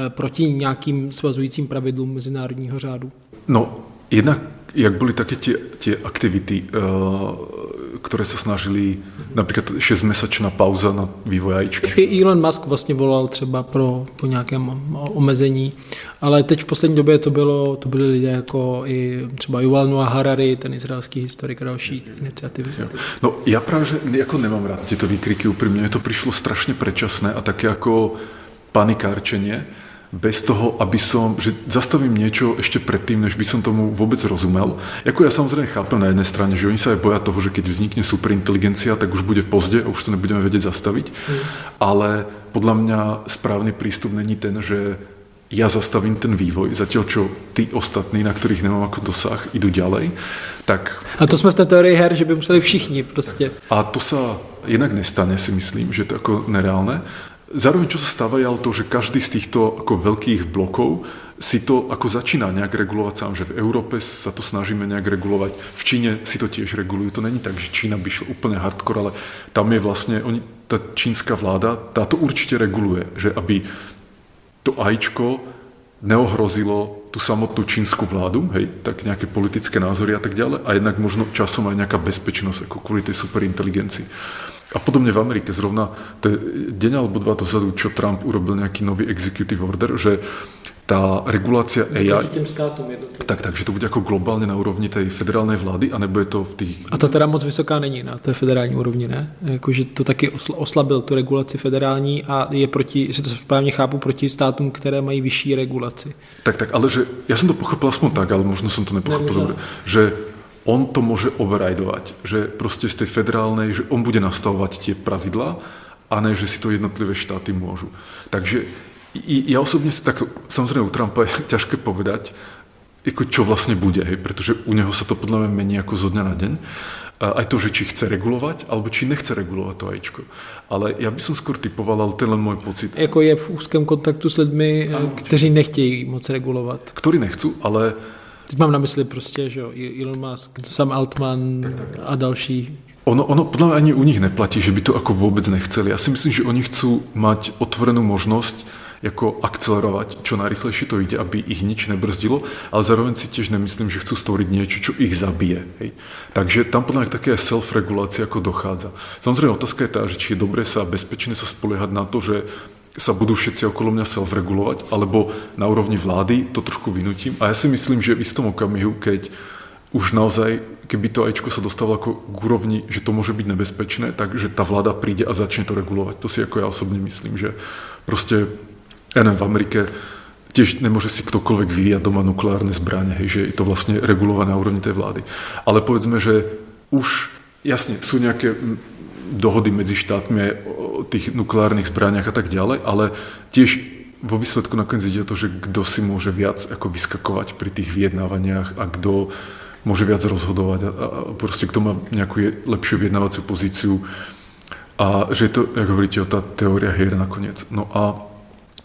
proti nějakým svazujícím pravidlům mezinárodního řádu.
No, jednak, jak byly také tie aktivity, ktoré sa snažili, napríklad 6-mesačná pauza na vývoj AIčka.
I Elon Musk vlastně volal třeba po nějakém omezení, ale teď v poslední době to byli lidé jako i třeba Yuval Noah Harari, ten izraelský historik a další iniciativy.
No ja práve, že ako nemám rád tieto výkriky, úprimne, mne to prišlo strašne predčasné a také ako panikárčenie, bez toho, aby že zastavím niečo ešte predtým, než by som tomu vôbec rozumel. Jako ja samozrejme chápem na jednej strane, že oni sa aj boja toho, že keď vznikne superinteligencia, tak už bude pozde a už to nebudeme vedieť zastaviť. Ale podľa mňa správny prístup není ten, že ja zastavím ten vývoj, zatiaľ čo tí ostatní, na ktorých nemám ako dosah, idú ďalej. Tak... A
to sme v té teórii her, že by museli všichni prostě.
A to sa jednak nestane, si myslím, že to je ako nereálne. Zároveň, čo sa stáva, je ale to, že každý z týchto ako veľkých blokov si to ako začína nejak regulovať sám, že v Európe sa to snažíme nejak regulovať, v Číne si to tiež regulujú. To není tak, že Čína by šla úplne hardcore, ale tam je vlastne, tá čínska vláda, táto určite reguluje, že aby to AIčko neohrozilo tú samotnú čínsku vládu, hej, tak nejaké politické názory a tak ďalej, a jednak možno časom aj nejaká bezpečnosť, ako kvôli tej superinteligencii. A podobne v Amerike, zrovna to je deň alebo dva dozadu, čo Trump urobil nejaký nový executive order, že tá regulácia AI, takže to bude ako globálne na úrovni tej federálnej vlády a nebude to v tých...
A ta teda moc vysoká není na té federální úrovni, ne? Jakože to taky oslabil tu regulaci federální a je proti, jestli to správně chápu, proti státům, které mají vyšší regulaci.
Tak, ale že ja som to pochopil aspoň tak, ale možno som to nepochopil dobre, že on to môže overridovať, že proste z tej federálnej, že on bude nastavovať tie pravidlá a ne, že si to jednotlivé štáty môžu. Takže ja osobne si tak, samozrejme u Trumpa je ťažké povedať, ako čo vlastne bude, hej, pretože u neho sa to podľa mňa mení ako zo dňa na deň. Aj to, že či chce regulovať, alebo či nechce regulovať to AIčko. Ale ja by som skôr typoval, ale to je len môj pocit.
Jako je v úzkém kontaktu s lidmi, kteří nechtějí moc regulovat.
Ktorí nechcú, ale...
Teď mám na mysli prostě, že Elon Musk, Sam Altman a další,
Ono podľa mňa ani u nich neplatí, že by to ako vôbec nechceli. Ja si myslím, že oni chcú mať otvorenú možnosť ako akcelerovať, čo najrychlejšie to ide, aby ich nič nebrzdilo, ale zároveň si tiež nemyslím, že chcú stvoriť niečo, čo ich zabije. Hej. Takže tam podľa mňa také self-regulácia ako dochádza. Samozrejme otázka je tá, že či je dobré sa bezpečne sa spoliehať na to, že sa budú všetci okolo mňa self-regulovať, alebo na úrovni vlády to trošku vynutím. A ja si myslím, že v istom okamihu, keď už naozaj, keby to AIčko sa dostalo ako k úrovni, že to môže byť nebezpečné, takže tá vláda príde a začne to regulovať. To si ako ja osobne myslím, že proste ja neviem, v Amerike tiež nemôže si ktokoľvek vyvíjať doma nukleárne zbrane, hej, že je to vlastne regulované na úrovni tej vlády. Ale povedzme, že už jasne sú nejaké dohody medzi štátmi aj o tých nukleárnych zbraniach a tak ďalej, ale tiež vo výsledku nakoniec ide to, že kto si môže viac ako vyskakovať pri tých vyjednávaniach a kto môže viac rozhodovať a proste kto má nejakú lepšiu vyjednávaciu pozíciu a že je to, jak hovoríte, o tá teória hier nakoniec. No a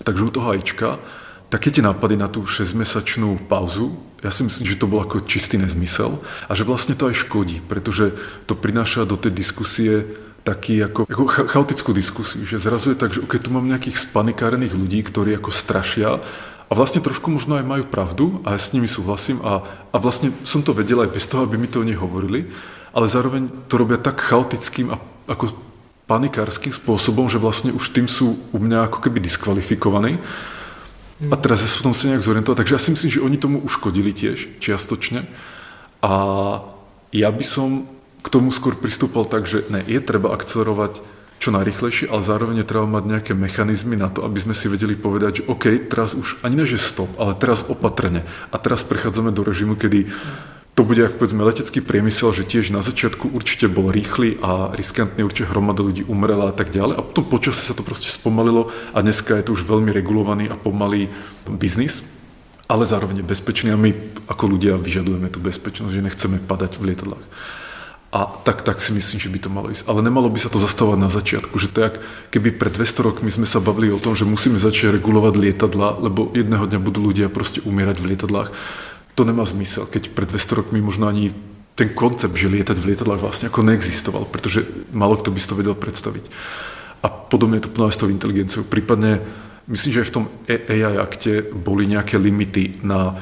takže u toho AIčka, také tie nápady na tú 6-mesačnú pauzu, ja si myslím, že to bol ako čistý nezmysel a že vlastne to aj škodí, pretože to prináša do tej diskusie taký ako chaotickú diskusiu, že zrazu je tak, že tu mám nejakých spanikárených ľudí, ktorí ako strašia a vlastne trošku možno aj majú pravdu a ja s nimi súhlasím a vlastne som to vedel aj bez toho, aby mi to oni hovorili, ale zároveň to robia tak chaotickým a ako panikárským spôsobom, že vlastne už tým sú u mňa ako keby diskvalifikovaní. A teraz ja som tom sa nejak zorientoval. Takže ja si myslím, že oni tomu uškodili tiež, čiastočne. A ja by som k tomu skôr pristúpal tak, že ne, je treba akcelerovať čo najrychlejšie, ale zároveň je treba mať nejaké mechanizmy na to, aby sme si vedeli povedať, že OK, teraz už ani ne, že stop, ale teraz opatrne. A teraz prechádzame do režimu, kedy to bude, ako povedzme, letecký priemysel, že tiež na začiatku určite bol rýchly a riskantný, určite hromada ľudí umrela a tak ďalej. A potom počasie sa to proste spomalilo a dneska je to už veľmi regulovaný a pomalý biznis, ale zároveň bezpečný a my ako ľudia vyžadujeme tú bezpečnosť, že nechceme padať v lietadlách. A tak si myslím, že by to malo ísť. Ale nemalo by sa to zastavovať na začiatku, že to je, keby pred 200 rokmi sme sa bavili o tom, že musíme začať regulovať lietadlá, lebo jedného dňa budú ľudia proste umierať v lietadlách. To nemá zmysel, keď pred 200 rokmi možno ani ten koncept, že lietať v lietadlách vlastne ako neexistoval, pretože málo kto by si to vedel predstaviť. A podobne je to plná s tou inteligenciou. Prípadne, myslím, že aj v tom AI akte boli nejaké limity na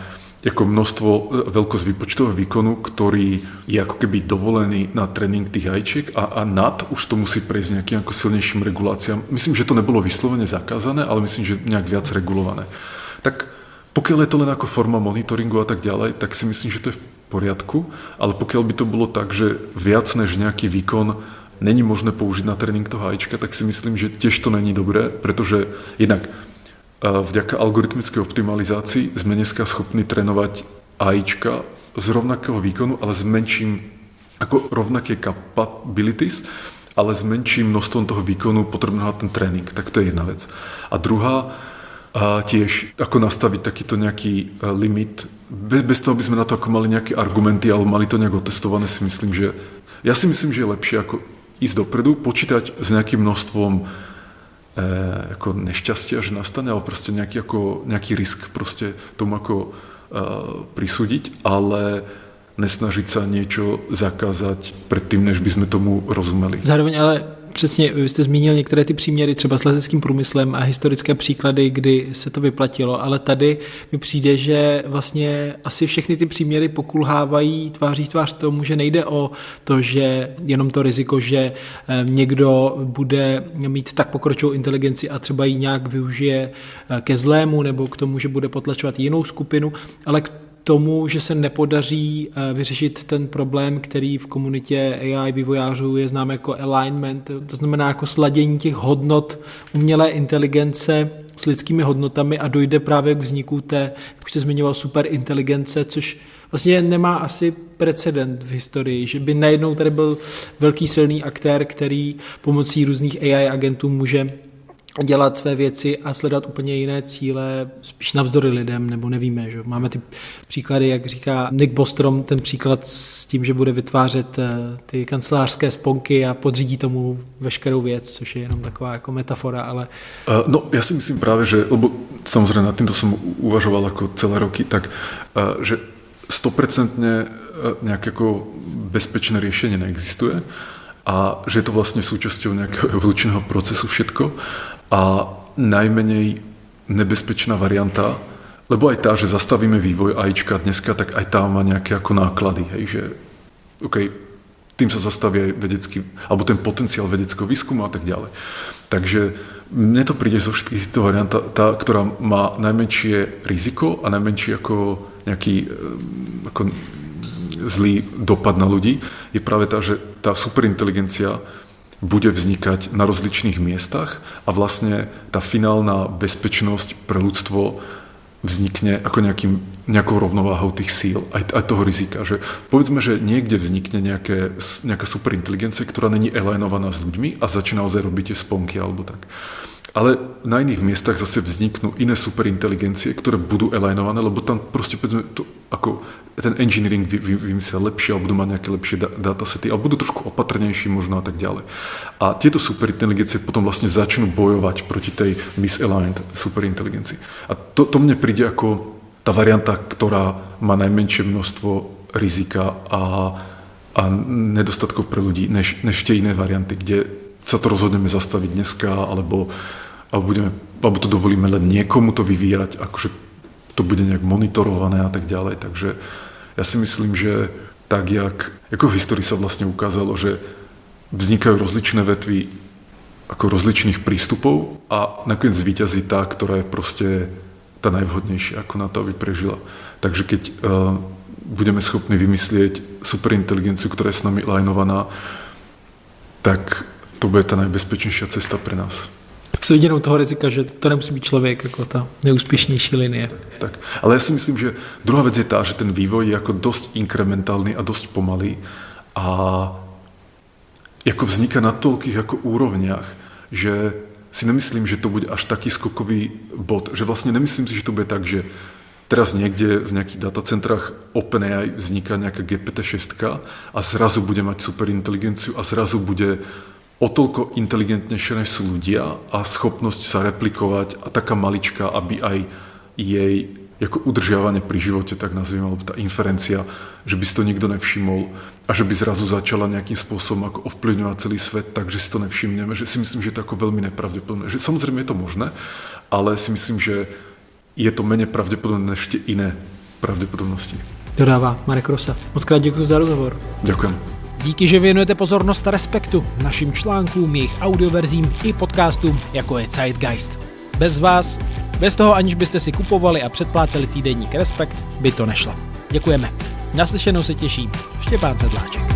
ako množstvo, veľkosť výpočtového výkonu, ktorý je ako keby dovolený na tréning tých AIčiek a nad už to musí prejsť nejakým ako silnejším reguláciám. Myslím, že to nebolo vyslovene zakázané, ale myslím, že nejak viac regulované. Tak pokiaľ je to len ako forma monitoringu a tak ďalej, tak si myslím, že to je v poriadku, ale pokiaľ by to bolo tak, že viac než nejaký výkon není možné použiť na tréning toho AIčka, tak si myslím, že tiež to není dobré, pretože jednak vďaka algoritmickej optimalizácii sme dneska schopní trénovať AIčka z rovnakého výkonu, ale s menším, ako rovnaké capabilities, ale s menším množstvom toho výkonu potrebného na ten trénink. Tak to je jedna vec. A druhá, a tiež ako nastaviť takýto nejaký limit, bez toho, aby sme na to ako mali nejaké argumenty, ale mali to nejak otestované, ja si myslím, že je lepšie ako ísť dopredu, počítať s nejakým množstvom ako nešťastia, že nastane, ale proste nejaký risk proste tomu ako prisúdiť, ale nesnažiť sa niečo zakázať predtým, než by sme tomu rozumeli.
Zároveň ale přesně, vy jste zmínil některé ty příměry třeba s leteckým průmyslem a historické příklady, kdy se to vyplatilo, ale tady mi přijde, že vlastně asi všechny ty příměry pokulhávají tváří tvář tomu, že nejde o to, že jenom to riziko, že někdo bude mít tak pokročilou inteligenci a třeba ji nějak využije ke zlému nebo k tomu, že bude potlačovat jinou skupinu, ale k tomu, že se nepodaří vyřešit ten problém, který v komunitě AI vývojářů je znám jako alignment, to znamená jako sladění těch hodnot umělé inteligence s lidskými hodnotami a dojde právě k vzniku té, jak už jste zmiňoval, superinteligence, což vlastně nemá asi precedent v historii, že by najednou tady byl velký silný aktér, který pomocí různých AI agentů může dělat své věci a sledovat úplně jiné cíle, spíš navzdory lidem, nebo nevíme. Že? Máme ty příklady, jak říká Nick Bostrom, ten příklad s tím, že bude vytvářet ty kancelářské sponky a podřídí tomu veškerou věc, což je jenom taková jako metafora, ale...
No, ja si myslím práve, že, lebo samozrejme nad týmto som uvažoval ako celé roky, tak že 100% nejaké ako bezpečné riešenie neexistuje. a že je to vlastne súčasťou nejakého evolučného procesu všetko a najmenej nebezpečná varianta, lebo aj tá, že zastavíme vývoj AIčka dneska, tak aj tá má nejaké ako náklady, hej, že tým sa zastaví aj vedecký, alebo ten potenciál vedeckého výskumu a tak ďalej. Takže mne to príde zo všetkých týchto variant, tá, ktorá má najmenšie riziko a najmenší ako nejaký ako zlý dopad na ľudí, je práve tá, že tá superinteligencia bude vznikať na rozličných miestach a vlastne tá finálna bezpečnosť pre ľudstvo vznikne ako nejakou rovnováhou tých síl, aj toho rizika. Že povedzme, že niekde vznikne nejaká superinteligencia, ktorá není alienovaná s ľuďmi a začína naozaj robiť tie sponky alebo tak. Ale na iných miestach zase vzniknú iné superinteligencie, ktoré budú alienované, lebo tam proste povedzme to, ako ten engineering vymyslia lepšie, alebo budú mať nejaké lepšie datasety, alebo budú trošku opatrnejší možno a tak ďalej. A tieto superinteligencie potom vlastne začnú bojovať proti tej misaligned superinteligencii. A to mne príde ako tá varianta, ktorá má najmenšie množstvo rizika a nedostatkov pre ľudí, než tie iné varianty, kde sa to rozhodneme zastaviť dneska, alebo to dovolíme len niekomu to vyvíjať, akože to bude nejak monitorované a tak ďalej. Takže ja si myslím, že tak, ako v histórii sa vlastne ukázalo, že vznikajú rozličné vetvy ako rozličných prístupov a nakoniec zvíťazí tá, ktorá je proste tá najvhodnejšia ako na to, aby prežila. Takže keď budeme schopní vymyslieť superinteligenciu, ktorá je s nami alignovaná, tak to bude tá najbezpečnejšia cesta pre nás.
S vidinou toho rizika, že to nemusí být člověk jako ta neúspěšnější linie.
Tak, ale ja si myslím, že druhá vec je tá, že ten vývoj je ako dosť inkrementálny a dosť pomalý a ako vzniká na toľkých ako úrovniach, že si nemyslím, že to bude až taký skokový bod, že vlastne nemyslím si, že to bude tak, že teraz niekde v nejakých datacentrách OpenAI vzniká nejaká GPT-6 a zrazu bude mať superinteligenciu a zrazu bude o toľko inteligentnejšie, než sú ľudia a schopnosť sa replikovať a taká malička, aby aj jej ako udržiavanie pri živote, tak nazviem, alebo tá inferencia, že by si to nikto nevšimol a že by zrazu začala nejakým spôsobom ako ovplyvňovať celý svet, takže si to nevšimneme, že si myslím, že je to ako veľmi nepravdepodobné. Že samozrejme je to možné, ale si myslím, že je to menej pravdepodobné než tie iné pravdepodobnosti.
Dodává Marek Rosa. Mockrát děkuji za rozhovor.
Ďakujem.
Díky, že věnujete pozornost a respektu našim článkům, jejich audioverzím i podcastům, jako je Zeitgeist. Bez vás, bez toho, aniž byste si kupovali a předpláceli týdeník Respekt, by to nešlo. Děkujeme. Naslyšenou se těší Štěpán Sedláček.